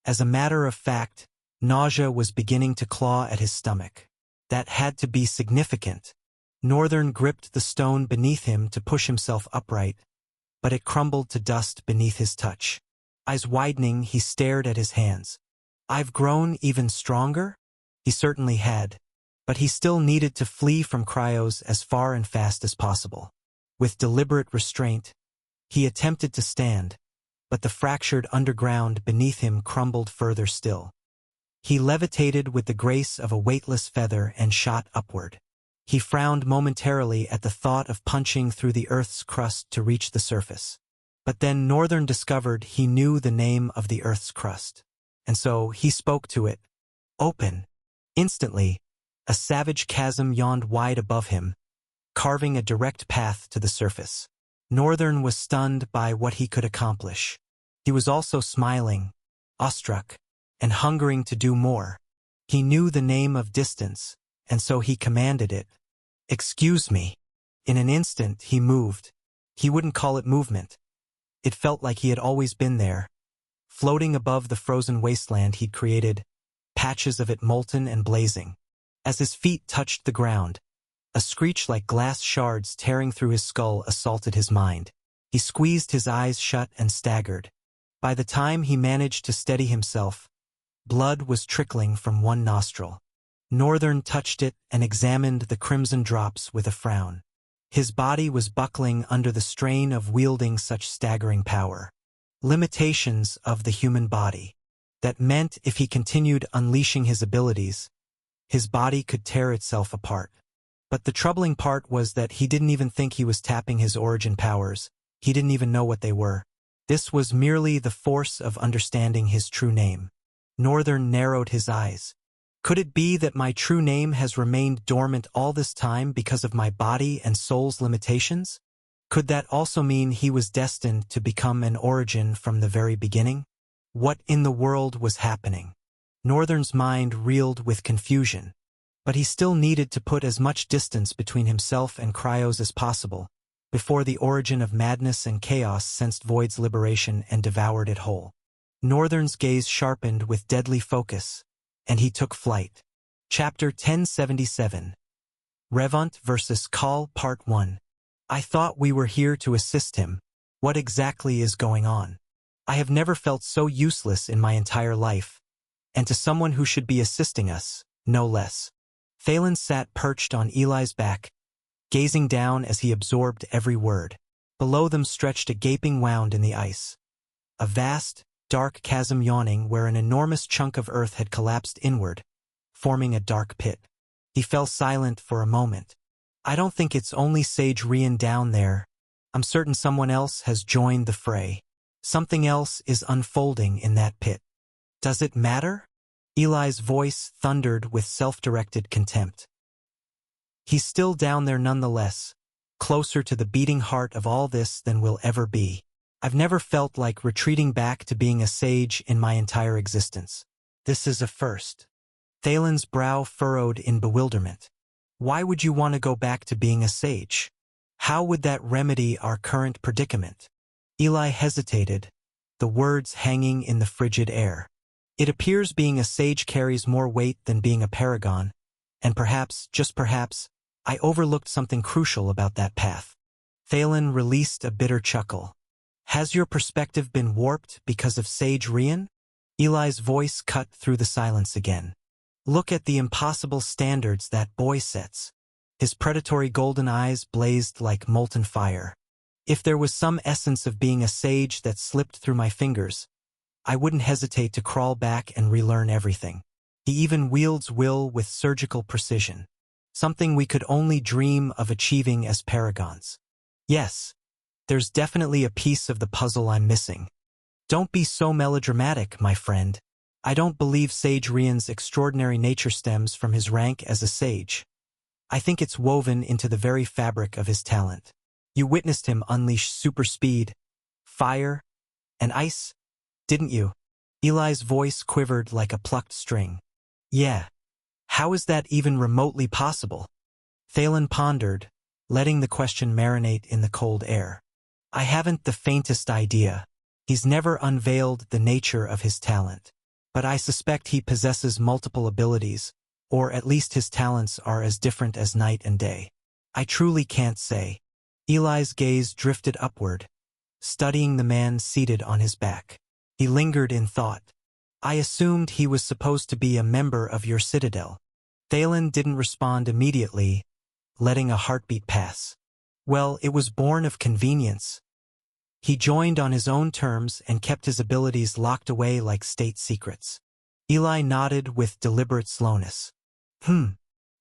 As a matter of fact, nausea was beginning to claw at his stomach. That had to be significant. Northern gripped the stone beneath him to push himself upright, but it crumbled to dust beneath his touch. Eyes widening, he stared at his hands. I've grown even stronger? He certainly had, but he still needed to flee from Cryos as far and fast as possible. With deliberate restraint, he attempted to stand, but the fractured underground beneath him crumbled further still. He levitated with the grace of a weightless feather and shot upward. He frowned momentarily at the thought of punching through the Earth's crust to reach the surface. But then Northern discovered he knew the name of the Earth's crust. And so he spoke to it. Open. Instantly, a savage chasm yawned wide above him, carving a direct path to the surface. Northern was stunned by what he could accomplish. He was also smiling, awestruck, and hungering to do more. He knew the name of distance, and so he commanded it. Excuse me. In an instant he moved. He wouldn't call it movement. It felt like he had always been there. Floating above the frozen wasteland he'd created, patches of it molten and blazing. As his feet touched the ground, a screech like glass shards tearing through his skull assaulted his mind. He squeezed his eyes shut and staggered. By the time he managed to steady himself, blood was trickling from one nostril. Northern touched it and examined the crimson drops with a frown. His body was buckling under the strain of wielding such staggering power. Limitations of the human body. That meant if he continued unleashing his abilities, his body could tear itself apart. But the troubling part was that he didn't even think he was tapping his origin powers. He didn't even know what they were. This was merely the force of understanding his true name. Northern narrowed his eyes. Could it be that my true name has remained dormant all this time because of my body and soul's limitations? Could that also mean he was destined to become an origin from the very beginning? What in the world was happening? Northern's mind reeled with confusion, but he still needed to put as much distance between himself and Cryos as possible, before the origin of madness and chaos sensed Void's liberation and devoured it whole. Northern's gaze sharpened with deadly focus, and he took flight. Chapter 1077. Revant vs. Kahl Part 1. I thought we were here to assist him. What exactly is going on? I have never felt so useless in my entire life. And to someone who should be assisting us, no less. Thalen sat perched on Eli's back, gazing down as he absorbed every word. Below them stretched a gaping wound in the ice. A vast, dark chasm yawning where an enormous chunk of earth had collapsed inward, forming a dark pit. He fell silent for a moment. I don't think it's only Sage Rian down there. I'm certain someone else has joined the fray. Something else is unfolding in that pit. Does it matter? Eli's voice thundered with self-directed contempt. He's still down there nonetheless, closer to the beating heart of all this than we'll ever be. I've never felt like retreating back to being a sage in my entire existence. This is a first. Thalen's brow furrowed in bewilderment. Why would you want to go back to being a sage? How would that remedy our current predicament? Eli hesitated, the words hanging in the frigid air. It appears being a sage carries more weight than being a paragon, and perhaps, just perhaps, I overlooked something crucial about that path. Thalen released a bitter chuckle. Has your perspective been warped because of Sage Rian? Eli's voice cut through the silence again. Look at the impossible standards that boy sets. His predatory golden eyes blazed like molten fire. If there was some essence of being a sage that slipped through my fingers, I wouldn't hesitate to crawl back and relearn everything. He even wields will with surgical precision, something we could only dream of achieving as paragons. Yes, there's definitely a piece of the puzzle I'm missing. Don't be so melodramatic, my friend. I don't believe Sage Rian's extraordinary nature stems from his rank as a sage. I think it's woven into the very fabric of his talent. You witnessed him unleash super speed, fire, and ice, didn't you? Eli's voice quivered like a plucked string. Yeah. How is that even remotely possible? Thalen pondered, letting the question marinate in the cold air. I haven't the faintest idea. He's never unveiled the nature of his talent. But I suspect he possesses multiple abilities, or at least his talents are as different as night and day. I truly can't say. Eli's gaze drifted upward, studying the man seated on his back. He lingered in thought. I assumed he was supposed to be a member of your citadel. Thalen didn't respond immediately, letting a heartbeat pass. Well, it was born of convenience. He joined on his own terms and kept his abilities locked away like state secrets. Eli nodded with deliberate slowness.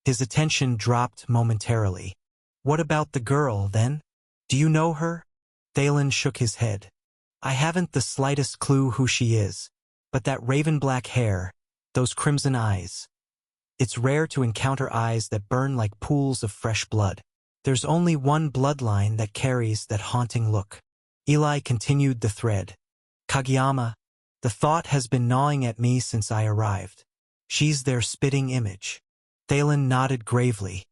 His attention dropped momentarily. What about the girl, then? Do you know her? Thalen shook his head. I haven't the slightest clue who she is, but that raven-black hair, those crimson eyes. It's rare to encounter eyes that burn like pools of fresh blood. There's only one bloodline that carries that haunting look. Eli continued the thread. Kageyama, the thought has been gnawing at me since I arrived. She's their spitting image. Thalen nodded gravely.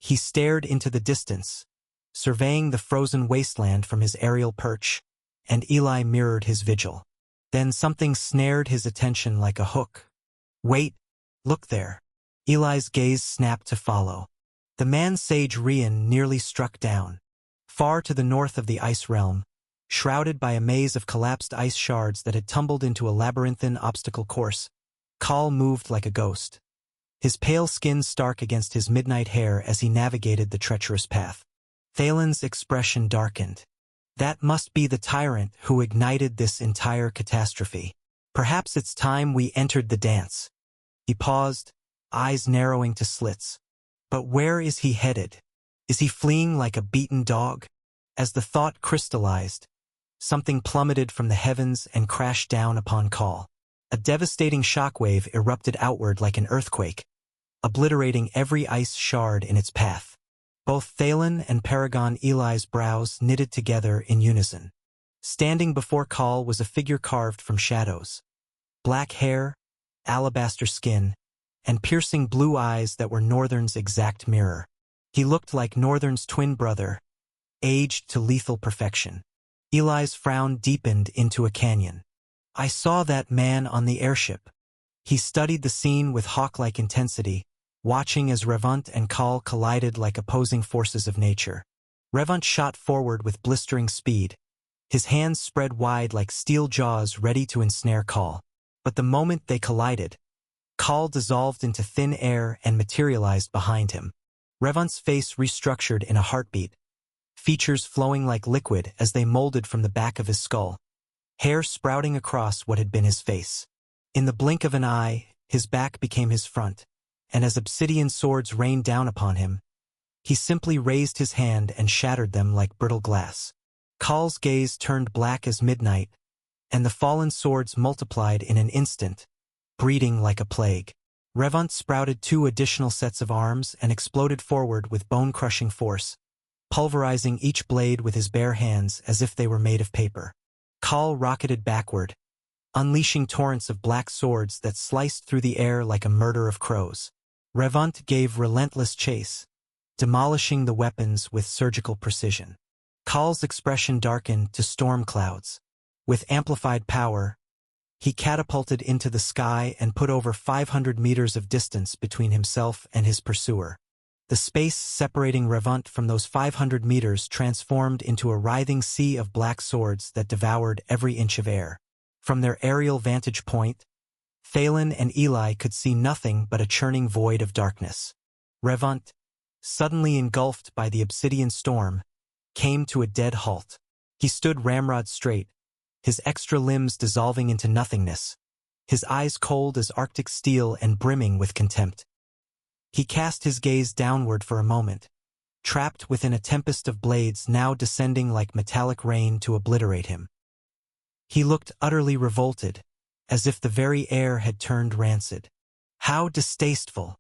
He stared into the distance, surveying the frozen wasteland from his aerial perch, and Eli mirrored his vigil. Then something snared his attention like a hook. Wait, look there. Eli's gaze snapped to follow. The man Sage Rian nearly struck down. Far to the north of the ice realm, shrouded by a maze of collapsed ice shards that had tumbled into a labyrinthine obstacle course, Kal moved like a ghost. His pale skin stark against his midnight hair as he navigated the treacherous path. Thalen's expression darkened. That must be the tyrant who ignited this entire catastrophe. Perhaps it's time we entered the dance. He paused, eyes narrowing to slits. But where is he headed? Is he fleeing like a beaten dog? As the thought crystallized, something plummeted from the heavens and crashed down upon Kal. A devastating shockwave erupted outward like an earthquake, obliterating every ice shard in its path. Both Thalen and Paragon Eli's brows knitted together in unison. Standing before Kal was a figure carved from shadows. Black hair, alabaster skin, and piercing blue eyes that were Northern's exact mirror. He looked like Northern's twin brother, aged to lethal perfection. Eli's frown deepened into a canyon. I saw that man on the airship. He studied the scene with hawk-like intensity, watching as Revant and Kal collided like opposing forces of nature. Revant shot forward with blistering speed, his hands spread wide like steel jaws ready to ensnare Call. But the moment they collided, Call dissolved into thin air and materialized behind him. Revant's face restructured in a heartbeat, features flowing like liquid as they molded from the back of his skull, hair sprouting across what had been his face. In the blink of an eye, his back became his front, and as obsidian swords rained down upon him, he simply raised his hand and shattered them like brittle glass. Call's gaze turned black as midnight, and the fallen swords multiplied in an instant, breeding like a plague. Revant sprouted 2 additional sets of arms and exploded forward with bone-crushing force, pulverizing each blade with his bare hands as if they were made of paper. Call rocketed backward, unleashing torrents of black swords that sliced through the air like a murder of crows. Revant gave relentless chase, demolishing the weapons with surgical precision. Call's expression darkened to storm clouds. With amplified power, he catapulted into the sky and put over 500 meters of distance between himself and his pursuer. The space separating Revant from those 500 meters transformed into a writhing sea of black swords that devoured every inch of air. From their aerial vantage point, Thalen and Eli could see nothing but a churning void of darkness. Revant, suddenly engulfed by the obsidian storm, came to a dead halt. He stood ramrod straight, his extra limbs dissolving into nothingness, his eyes cold as Arctic steel and brimming with contempt. He cast his gaze downward for a moment, trapped within a tempest of blades now descending like metallic rain to obliterate him. He looked utterly revolted, as if the very air had turned rancid. How distasteful!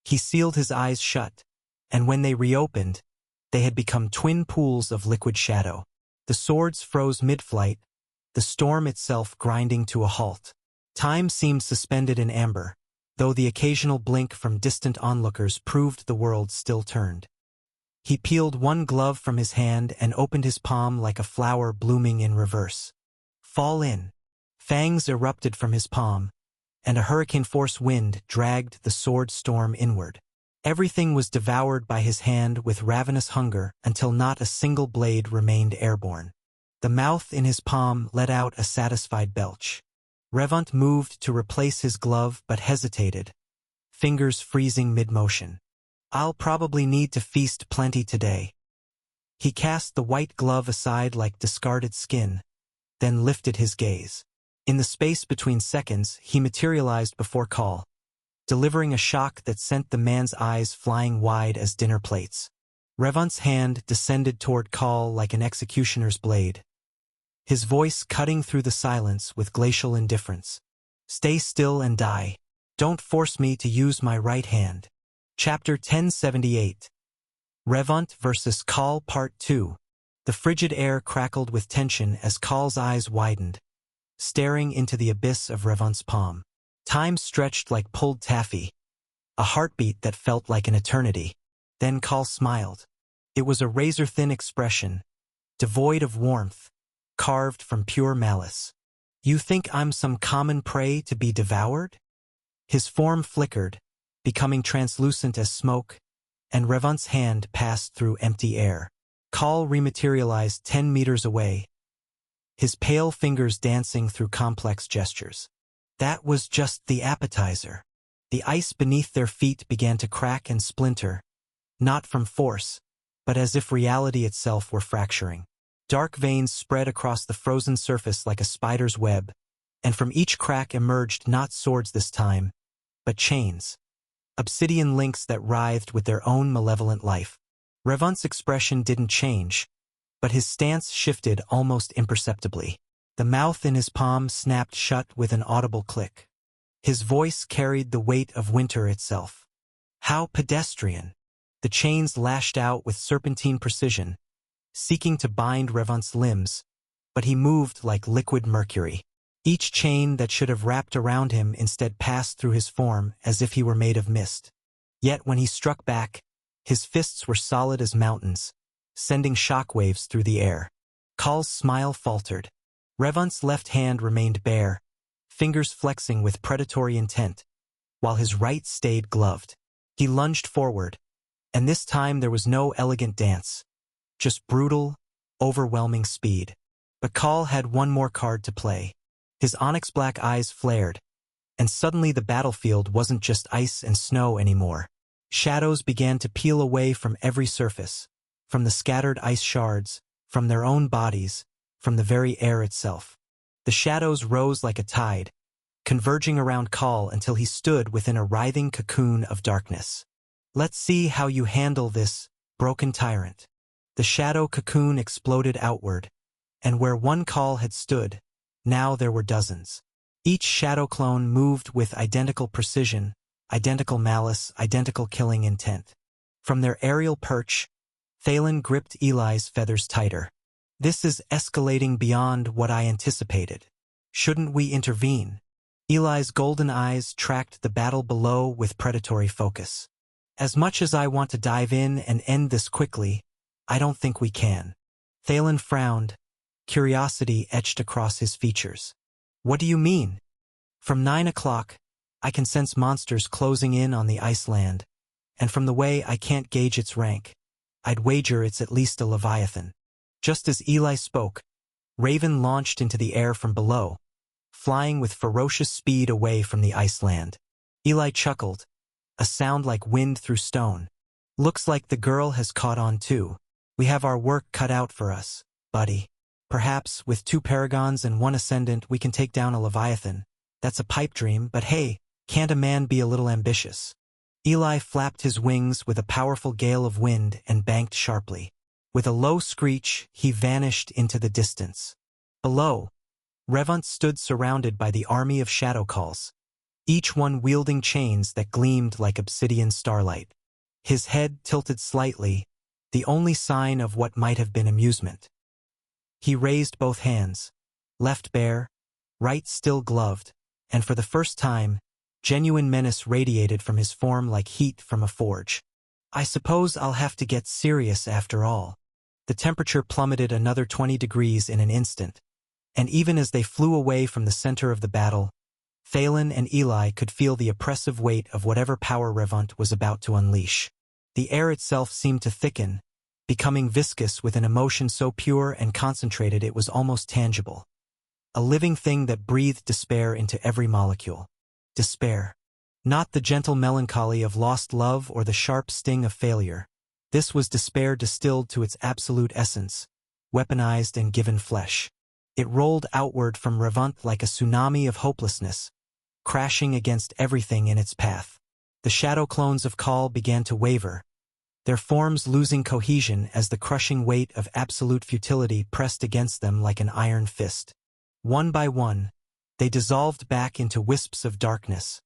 He sealed his eyes shut, and when they reopened, they had become twin pools of liquid shadow. The swords froze mid-flight, the storm itself grinding to a halt. Time seemed suspended in amber, though the occasional blink from distant onlookers proved the world still turned. He peeled one glove from his hand and opened his palm like a flower blooming in reverse. Fall in. Fangs erupted from his palm, and a hurricane-force wind dragged the sword storm inward. Everything was devoured by his hand with ravenous hunger until not a single blade remained airborne. The mouth in his palm let out a satisfied belch. Revant moved to replace his glove but hesitated, fingers freezing mid-motion. I'll probably need to feast plenty today. He cast the white glove aside like discarded skin, then lifted his gaze. In the space between seconds, he materialized before Call, delivering a shock that sent the man's eyes flying wide as dinner plates. Revant's hand descended toward Call like an executioner's blade, his voice cutting through the silence with glacial indifference. Stay still and die. Don't force me to use my right hand. Chapter 1078. Revant vs. Call Part 2. The frigid air crackled with tension as Call's eyes widened, staring into the abyss of Revant's palm. Time stretched like pulled taffy, a heartbeat that felt like an eternity. Then Call smiled. It was a razor-thin expression, devoid of warmth, carved from pure malice. You think I'm some common prey to be devoured? His form flickered, becoming translucent as smoke, and Revant's hand passed through empty air. Call rematerialized 10 meters away, his pale fingers dancing through complex gestures. That was just the appetizer. The ice beneath their feet began to crack and splinter, not from force, but as if reality itself were fracturing. Dark veins spread across the frozen surface like a spider's web, and from each crack emerged not swords this time, but chains. Obsidian links that writhed with their own malevolent life. Revant's expression didn't change, but his stance shifted almost imperceptibly. The mouth in his palm snapped shut with an audible click. His voice carried the weight of winter itself. How pedestrian! The chains lashed out with serpentine precision, seeking to bind Revant's limbs, but he moved like liquid mercury. Each chain that should have wrapped around him instead passed through his form as if he were made of mist. Yet when he struck back, his fists were solid as mountains, sending shockwaves through the air. Call's smile faltered. Revant's left hand remained bare, fingers flexing with predatory intent, while his right stayed gloved. He lunged forward, and this time there was no elegant dance, just brutal, overwhelming speed. But Call had one more card to play. His onyx-black eyes flared, and suddenly the battlefield wasn't just ice and snow anymore. Shadows began to peel away from every surface, from the scattered ice shards, from their own bodies, from the very air itself. The shadows rose like a tide, converging around Call until he stood within a writhing cocoon of darkness. "Let's see how you handle this, broken tyrant." The shadow cocoon exploded outward, and where one Call had stood, now there were dozens. Each shadow clone moved with identical precision, identical malice, identical killing intent. From their aerial perch, Thalen gripped Eli's feathers tighter. "This is escalating beyond what I anticipated. Shouldn't we intervene?" Eli's golden eyes tracked the battle below with predatory focus. "As much as I want to dive in and end this quickly, I don't think we can." Thalen frowned, curiosity etched across his features. "What do you mean?" "From 9 o'clock, I can sense monsters closing in on the ice land, and from the way I can't gauge its rank, I'd wager it's at least a Leviathan." Just as Eli spoke, Raven launched into the air from below, flying with ferocious speed away from the ice land. Eli chuckled, a sound like wind through stone. "Looks like the girl has caught on too. We have our work cut out for us, buddy. Perhaps, with 2 paragons and 1 ascendant, we can take down a Leviathan. That's a pipe dream, but hey, can't a man be a little ambitious?" Eli flapped his wings with a powerful gale of wind and banked sharply. With a low screech, he vanished into the distance. Below, Revunt stood surrounded by the army of shadow calls, each one wielding chains that gleamed like obsidian starlight. His head tilted slightly, the only sign of what might have been amusement. He raised both hands, left bare, right still gloved, and for the first time, genuine menace radiated from his form like heat from a forge. "I suppose I'll have to get serious after all." The temperature plummeted another 20 degrees in an instant, and even as they flew away from the center of the battle, Thalen and Eli could feel the oppressive weight of whatever power Revunt was about to unleash. The air itself seemed to thicken, becoming viscous with an emotion so pure and concentrated it was almost tangible. A living thing that breathed despair into every molecule. Despair. Not the gentle melancholy of lost love or the sharp sting of failure. This was despair distilled to its absolute essence, weaponized and given flesh. It rolled outward from Revunt like a tsunami of hopelessness, crashing against everything in its path. The shadow clones of Call began to waver, their forms losing cohesion as the crushing weight of absolute futility pressed against them like an iron fist. One by one, they dissolved back into wisps of darkness,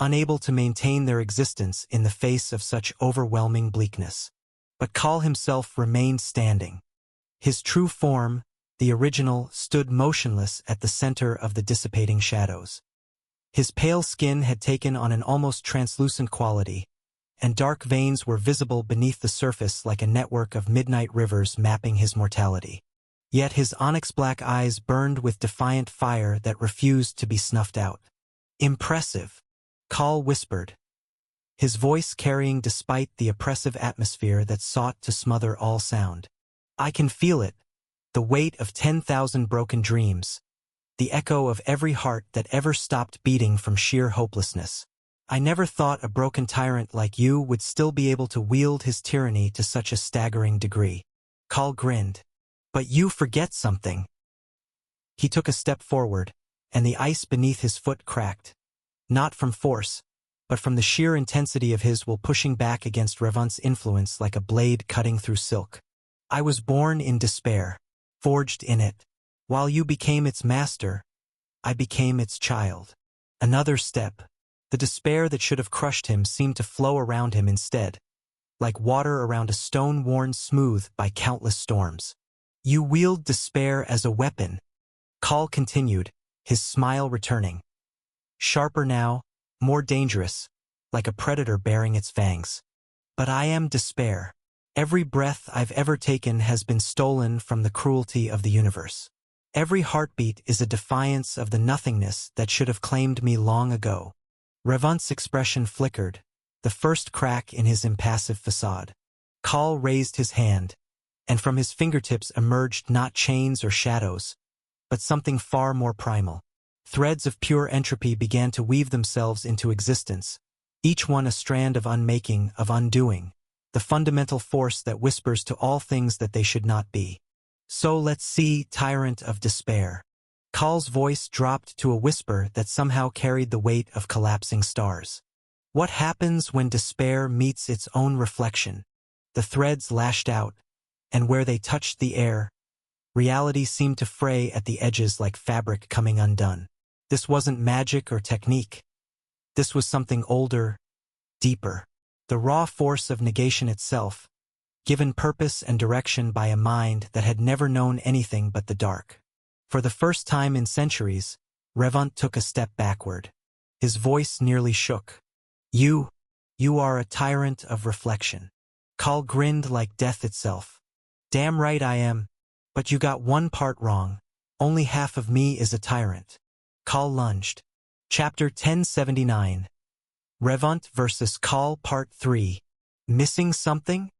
unable to maintain their existence in the face of such overwhelming bleakness. But Call himself remained standing. His true form, the original, stood motionless at the center of the dissipating shadows. His pale skin had taken on an almost translucent quality, and dark veins were visible beneath the surface like a network of midnight rivers mapping his mortality. Yet his onyx-black eyes burned with defiant fire that refused to be snuffed out. "Impressive," Call whispered, his voice carrying despite the oppressive atmosphere that sought to smother all sound. "I can feel it, the weight of 10,000 broken dreams, the echo of every heart that ever stopped beating from sheer hopelessness. I never thought a broken tyrant like you would still be able to wield his tyranny to such a staggering degree." Call grinned. "But you forget something." He took a step forward, and the ice beneath his foot cracked. Not from force, but from the sheer intensity of his will pushing back against Revunt's influence like a blade cutting through silk. "I was born in despair, forged in it. While you became its master, I became its child." Another step. The despair that should have crushed him seemed to flow around him instead, like water around a stone worn smooth by countless storms. "You wield despair as a weapon," Call continued, his smile returning. "Sharper now, more dangerous, like a predator baring its fangs. But I am despair. Every breath I've ever taken has been stolen from the cruelty of the universe. Every heartbeat is a defiance of the nothingness that should have claimed me long ago." Revunt's expression flickered, the first crack in his impassive facade. Call raised his hand, and from his fingertips emerged not chains or shadows, but something far more primal. Threads of pure entropy began to weave themselves into existence, each one a strand of unmaking, of undoing, the fundamental force that whispers to all things that they should not be. So let's see, tyrant of despair. Kaal's voice dropped to a whisper that somehow carried the weight of collapsing stars. What happens when despair meets its own reflection? The threads lashed out, and where they touched the air, reality seemed to fray at the edges like fabric coming undone. This wasn't magic or technique. This was something older, deeper. The raw force of negation itself, given purpose and direction by a mind that had never known anything but the dark. For the first time in centuries, Revant took a step backward. His voice nearly shook. You are a tyrant of reflection. Kaal grinned like death itself. Damn right I am, but you got one part wrong. Only half of me is a tyrant. Kaal lunged. Chapter 1079. Revant vs. Kaal Part 3. Missing something?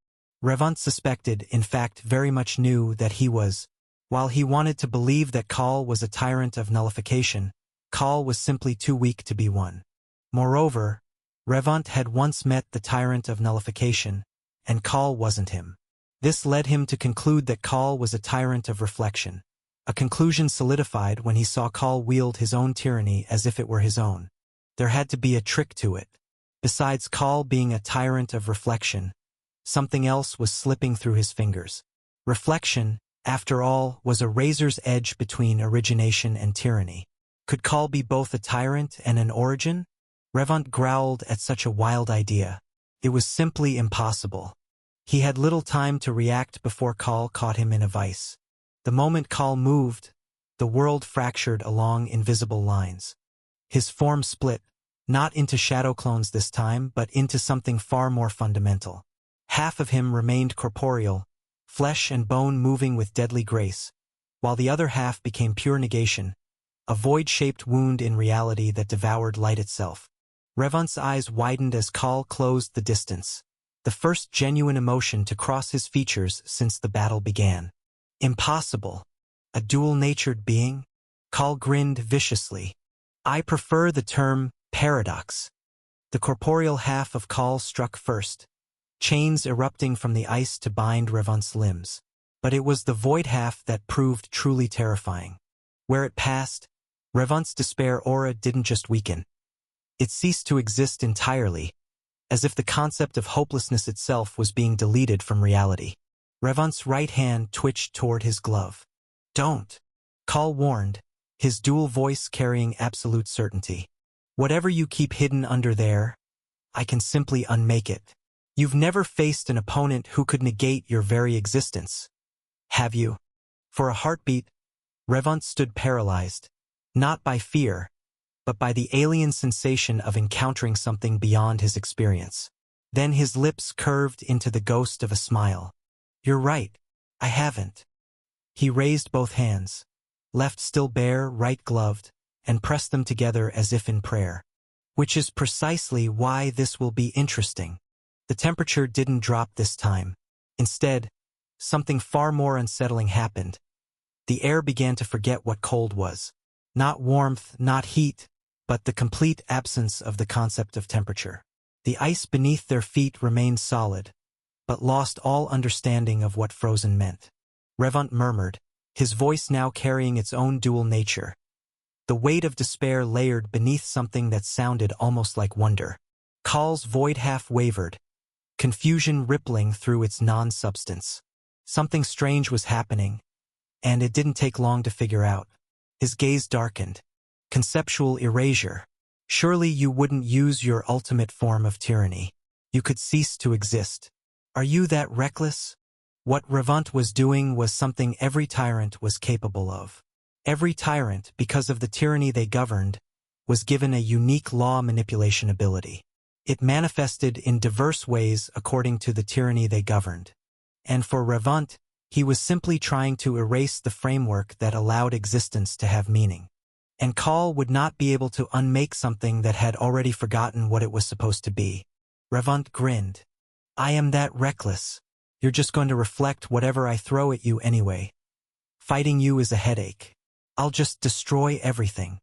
Revant suspected, in fact very much knew, that he was. While he wanted to believe that Kaal was a tyrant of nullification, Kaal was simply too weak to be one. Moreover, Revant had once met the tyrant of nullification, and Kaal wasn't him. This led him to conclude that Kaal was a tyrant of reflection, a conclusion solidified when he saw Kaal wield his own tyranny as if it were his own. There had to be a trick to it. Besides Kaal being a tyrant of reflection, something else was slipping through his fingers. Reflection, after all, was a razor's edge between origination and tyranny. Could Kaal be both a tyrant and an origin? Revant growled at such a wild idea. It was simply impossible. He had little time to react before Kaal caught him in a vice. The moment Kaal moved, the world fractured along invisible lines. His form split, not into shadow clones this time, but into something far more fundamental. Half of him remained corporeal, flesh and bone moving with deadly grace, while the other half became pure negation, a void-shaped wound in reality that devoured light itself. Revant's eyes widened as Kaal closed the distance, the first genuine emotion to cross his features since the battle began. Impossible. A dual-natured being? Kaal grinned viciously. I prefer the term paradox. The corporeal half of Kaal struck first, chains erupting from the ice to bind Revant's limbs. But it was the void half that proved truly terrifying. Where it passed, Revant's despair aura didn't just weaken. It ceased to exist entirely, as if the concept of hopelessness itself was being deleted from reality. Revant's right hand twitched toward his glove. Don't, Kaal warned, his dual voice carrying absolute certainty. Whatever you keep hidden under there, I can simply unmake it. You've never faced an opponent who could negate your very existence. Have you? For a heartbeat, Revant stood paralyzed, not by fear, but by the alien sensation of encountering something beyond his experience. Then his lips curved into the ghost of a smile. You're right, I haven't. He raised both hands, left still bare, right gloved, and pressed them together as if in prayer. Which is precisely why this will be interesting. The temperature didn't drop this time. Instead, something far more unsettling happened. The air began to forget what cold was. Not warmth, not heat, but the complete absence of the concept of temperature. The ice beneath their feet remained solid, but lost all understanding of what frozen meant. Revant murmured, his voice now carrying its own dual nature. The weight of despair layered beneath something that sounded almost like wonder. Kaal's void half wavered, confusion rippling through its non-substance. Something strange was happening, and it didn't take long to figure out. His gaze darkened. Conceptual erasure. Surely you wouldn't use your ultimate form of tyranny. You could cease to exist. Are you that reckless? What Revant was doing was something every tyrant was capable of. Every tyrant, because of the tyranny they governed, was given a unique law manipulation ability. It manifested in diverse ways according to the tyranny they governed. And for Revant, he was simply trying to erase the framework that allowed existence to have meaning. And Kaal would not be able to unmake something that had already forgotten what it was supposed to be. Revant grinned. I am that reckless. You're just going to reflect whatever I throw at you anyway. Fighting you is a headache. I'll just destroy everything.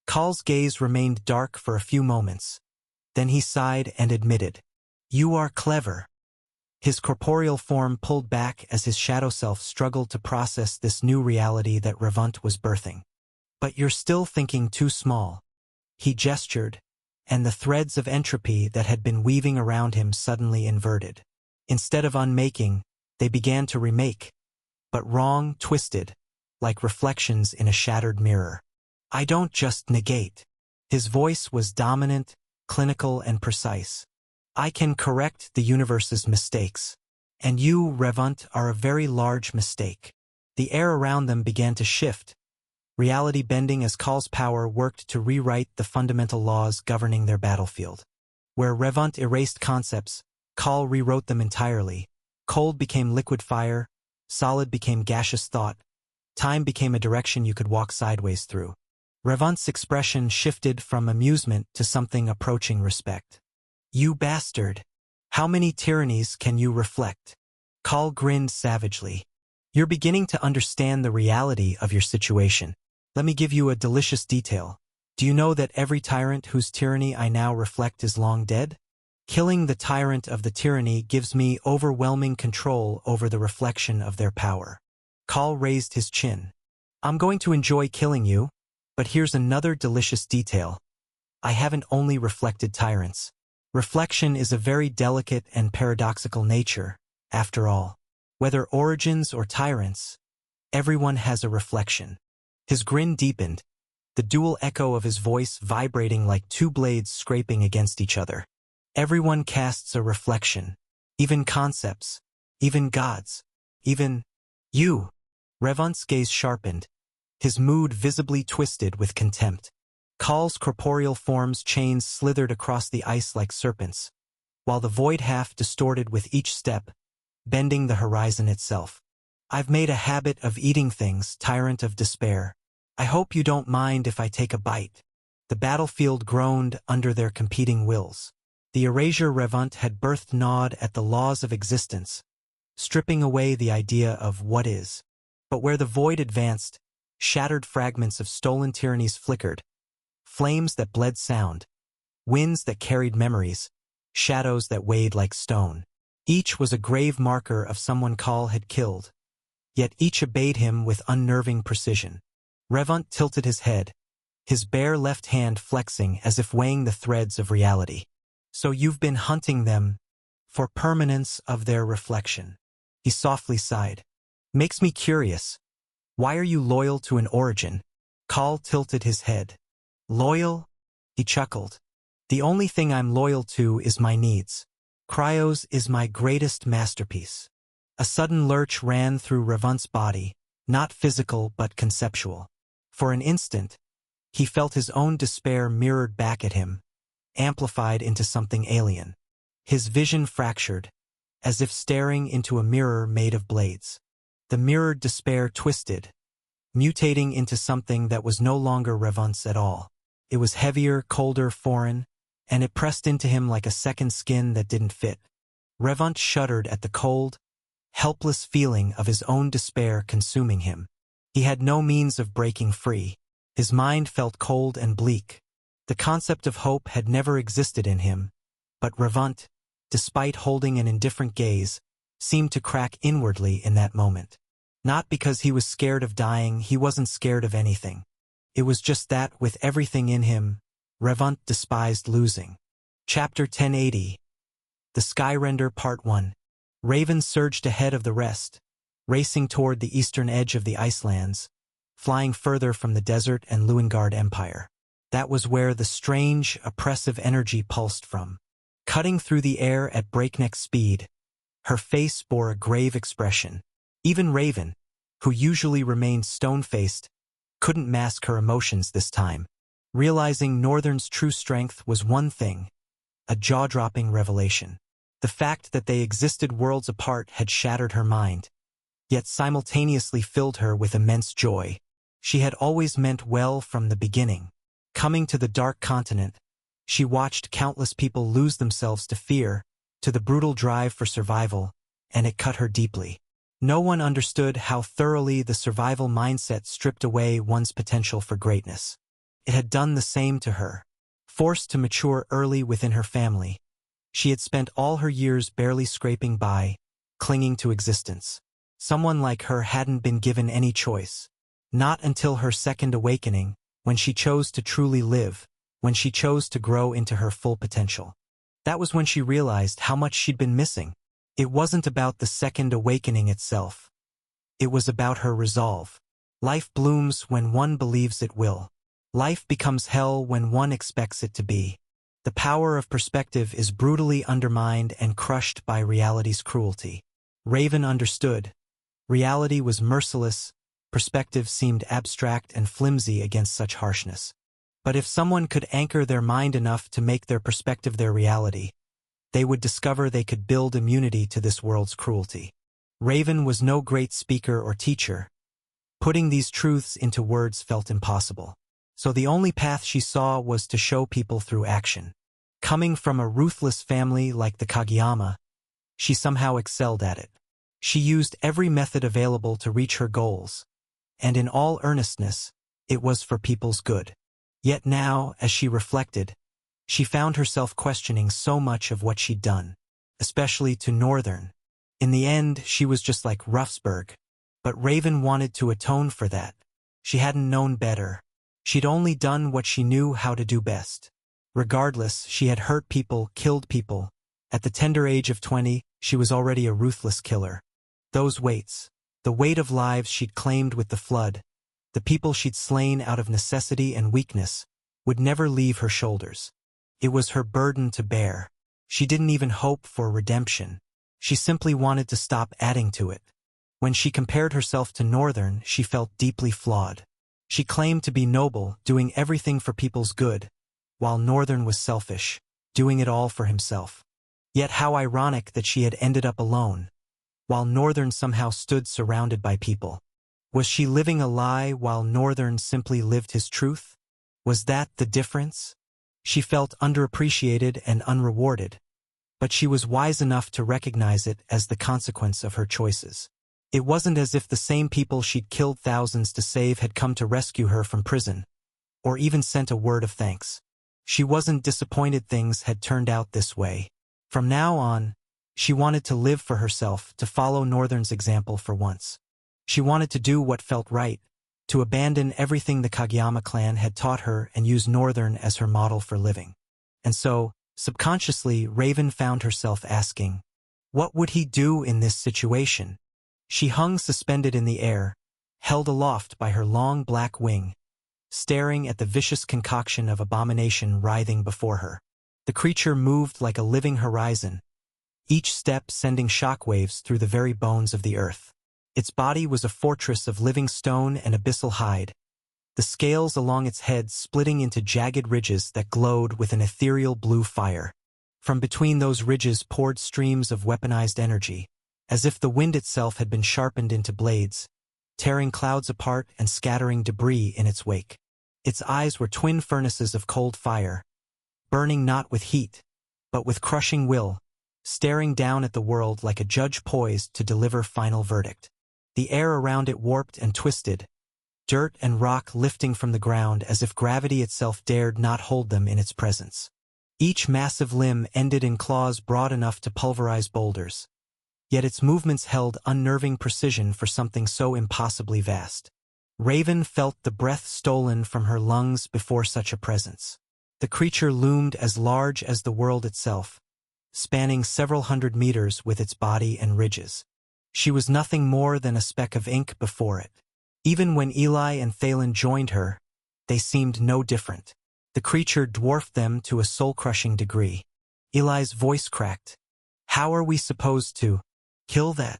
Kal's gaze remained dark for a few moments. Then he sighed and admitted, "You are clever." His corporeal form pulled back as his shadow self struggled to process this new reality that Revant was birthing. "But you're still thinking too small." He gestured, and the threads of entropy that had been weaving around him suddenly inverted. Instead of unmaking, they began to remake, but wrong, twisted, like reflections in a shattered mirror. "I don't just negate." His voice was dominant, clinical, and precise. "I can correct the universe's mistakes. And you, Revant, are a very large mistake." The air around them began to shift, reality bending as Kal's power worked to rewrite the fundamental laws governing their battlefield. Where Revant erased concepts, Kal rewrote them entirely. Cold became liquid fire, solid became gaseous thought, time became a direction you could walk sideways through. Revant's expression shifted from amusement to something approaching respect. "You bastard! How many tyrannies can you reflect?" Kal grinned savagely. "You're beginning to understand the reality of your situation. Let me give you a delicious detail. Do you know that every tyrant whose tyranny I now reflect is long dead? Killing the tyrant of the tyranny gives me overwhelming control over the reflection of their power." Kal raised his chin. "I'm going to enjoy killing you, but here's another delicious detail. I haven't only reflected tyrants. Reflection is a very delicate and paradoxical nature, after all. Whether origins or tyrants, everyone has a reflection." His grin deepened, the dual echo of his voice vibrating like two blades scraping against each other. "Everyone casts a reflection. Even concepts. Even gods. Even you." Revant's gaze sharpened, his mood visibly twisted with contempt. Kal's corporeal form's chains slithered across the ice like serpents, while the void half distorted with each step, bending the horizon itself. "I've made a habit of eating things, tyrant of despair. I hope you don't mind if I take a bite." The battlefield groaned under their competing wills. The erasure Revant had birthed gnawed at the laws of existence, stripping away the idea of what is. But where the void advanced, shattered fragments of stolen tyrannies flickered, flames that bled sound, winds that carried memories, shadows that weighed like stone. Each was a grave marker of someone Kal had killed, yet each obeyed him with unnerving precision. Revant tilted his head, his bare left hand flexing as if weighing the threads of reality. "So you've been hunting them for permanence of their reflection." He softly sighed. "Makes me curious. Why are you loyal to an origin?" Kal tilted his head. "Loyal?" He chuckled. "The only thing I'm loyal to is my needs. Cryos is my greatest masterpiece." A sudden lurch ran through Revant's body, not physical but conceptual. For an instant, he felt his own despair mirrored back at him, amplified into something alien. His vision fractured, as if staring into a mirror made of blades. The mirrored despair twisted, mutating into something that was no longer Revant's at all. It was heavier, colder, foreign, and it pressed into him like a second skin that didn't fit. Revant shuddered at the cold, helpless feeling of his own despair consuming him. He had no means of breaking free. His mind felt cold and bleak. The concept of hope had never existed in him, but Revant, despite holding an indifferent gaze, seemed to crack inwardly in that moment. Not because he was scared of dying, he wasn't scared of anything. It was just that, with everything in him, Revant despised losing. Chapter 1080. The Skyrender Part 1. Raven surged ahead of the rest, racing toward the eastern edge of the Icelands, flying further from the desert and Luengard Empire. That was where the strange, oppressive energy pulsed from. Cutting through the air at breakneck speed, her face bore a grave expression. Even Raven, who usually remained stone-faced, couldn't mask her emotions this time. Realizing Northern's true strength was one thing, a jaw-dropping revelation. The fact that they existed worlds apart had shattered her mind, yet simultaneously filled her with immense joy. She had always meant well from the beginning. Coming to the Dark Continent, she watched countless people lose themselves to fear, to the brutal drive for survival, and it cut her deeply. No one understood how thoroughly the survival mindset stripped away one's potential for greatness. It had done the same to her. Forced to mature early within her family, she had spent all her years barely scraping by, clinging to existence. Someone like her hadn't been given any choice. Not until her second awakening, when she chose to truly live, when she chose to grow into her full potential. That was when she realized how much she'd been missing. It wasn't about the second awakening itself. It was about her resolve. Life blooms when one believes it will. Life becomes hell when one expects it to be. The power of perspective is brutally undermined and crushed by reality's cruelty. Raven understood. Reality was merciless. Perspective seemed abstract and flimsy against such harshness. But if someone could anchor their mind enough to make their perspective their reality, they would discover they could build immunity to this world's cruelty. Raven was no great speaker or teacher. Putting these truths into words felt impossible. So the only path she saw was to show people through action. Coming from a ruthless family like the Kageyama, she somehow excelled at it. She used every method available to reach her goals. And in all earnestness, it was for people's good. Yet now, as she reflected, she found herself questioning so much of what she'd done, especially to Northern. In the end, she was just like Ruffsburg. But Raven wanted to atone for that. She hadn't known better. She'd only done what she knew how to do best. Regardless, she had hurt people, killed people. At the tender age of 20, she was already a ruthless killer. Those weights, the weight of lives she'd claimed with the flood, the people she'd slain out of necessity and weakness, would never leave her shoulders. It was her burden to bear. She didn't even hope for redemption. She simply wanted to stop adding to it. When she compared herself to Northern, she felt deeply flawed. She claimed to be noble, doing everything for people's good, while Northern was selfish, doing it all for himself. Yet how ironic that she had ended up alone, while Northern somehow stood surrounded by people. Was she living a lie while Northern simply lived his truth? Was that the difference? She felt underappreciated and unrewarded, but she was wise enough to recognize it as the consequence of her choices. It wasn't as if the same people she'd killed thousands to save had come to rescue her from prison, or even sent a word of thanks. She wasn't disappointed things had turned out this way. From now on, she wanted to live for herself, to follow Northern's example for once. She wanted to do what felt right, to abandon everything the Kageyama clan had taught her and use Northern as her model for living. And so, subconsciously, Raven found herself asking, what would he do in this situation? She hung suspended in the air, held aloft by her long black wing, staring at the vicious concoction of abomination writhing before her. The creature moved like a living horizon, each step sending shockwaves through the very bones of the earth. Its body was a fortress of living stone and abyssal hide, the scales along its head splitting into jagged ridges that glowed with an ethereal blue fire. From between those ridges poured streams of weaponized energy, as if the wind itself had been sharpened into blades, tearing clouds apart and scattering debris in its wake. Its eyes were twin furnaces of cold fire, burning not with heat, but with crushing will, staring down at the world like a judge poised to deliver final verdict. The air around it warped and twisted, dirt and rock lifting from the ground as if gravity itself dared not hold them in its presence. Each massive limb ended in claws broad enough to pulverize boulders. Yet its movements held unnerving precision for something so impossibly vast. Raven felt the breath stolen from her lungs before such a presence. The creature loomed as large as the world itself, spanning several hundred meters with its body and ridges. She was nothing more than a speck of ink before it. Even when Eli and Thalen joined her, they seemed no different. The creature dwarfed them to a soul-crushing degree. Eli's voice cracked. How are we supposed to kill that?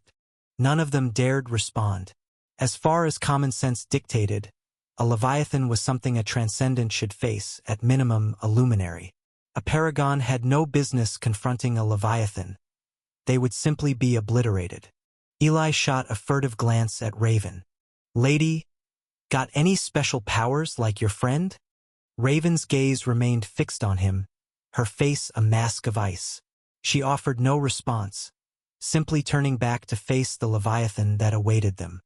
None of them dared respond. As far as common sense dictated, a Leviathan was something a transcendent should face, at minimum a luminary. A paragon had no business confronting a Leviathan. They would simply be obliterated. Eli shot a furtive glance at Raven. Lady, got any special powers like your friend? Raven's gaze remained fixed on him, her face a mask of ice. She offered no response, simply turning back to face the Leviathan that awaited them.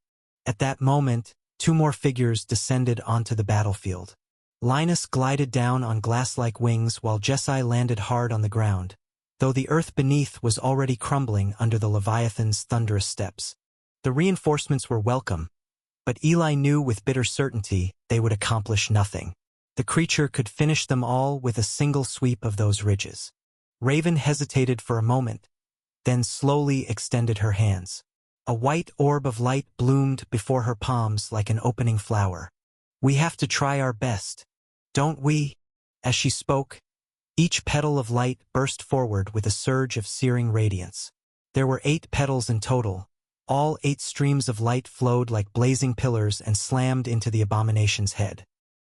At that moment, two more figures descended onto the battlefield. Linus glided down on glass-like wings while Jeskai landed hard on the ground, though the earth beneath was already crumbling under the Leviathan's thunderous steps. The reinforcements were welcome, but Eli knew with bitter certainty they would accomplish nothing. The creature could finish them all with a single sweep of those ridges. Raven hesitated for a moment, then slowly extended her hands. A white orb of light bloomed before her palms like an opening flower. "We have to try our best, don't we?" As she spoke, each petal of light burst forward with a surge of searing radiance. There were 8 petals in total. All 8 streams of light flowed like blazing pillars and slammed into the abomination's head.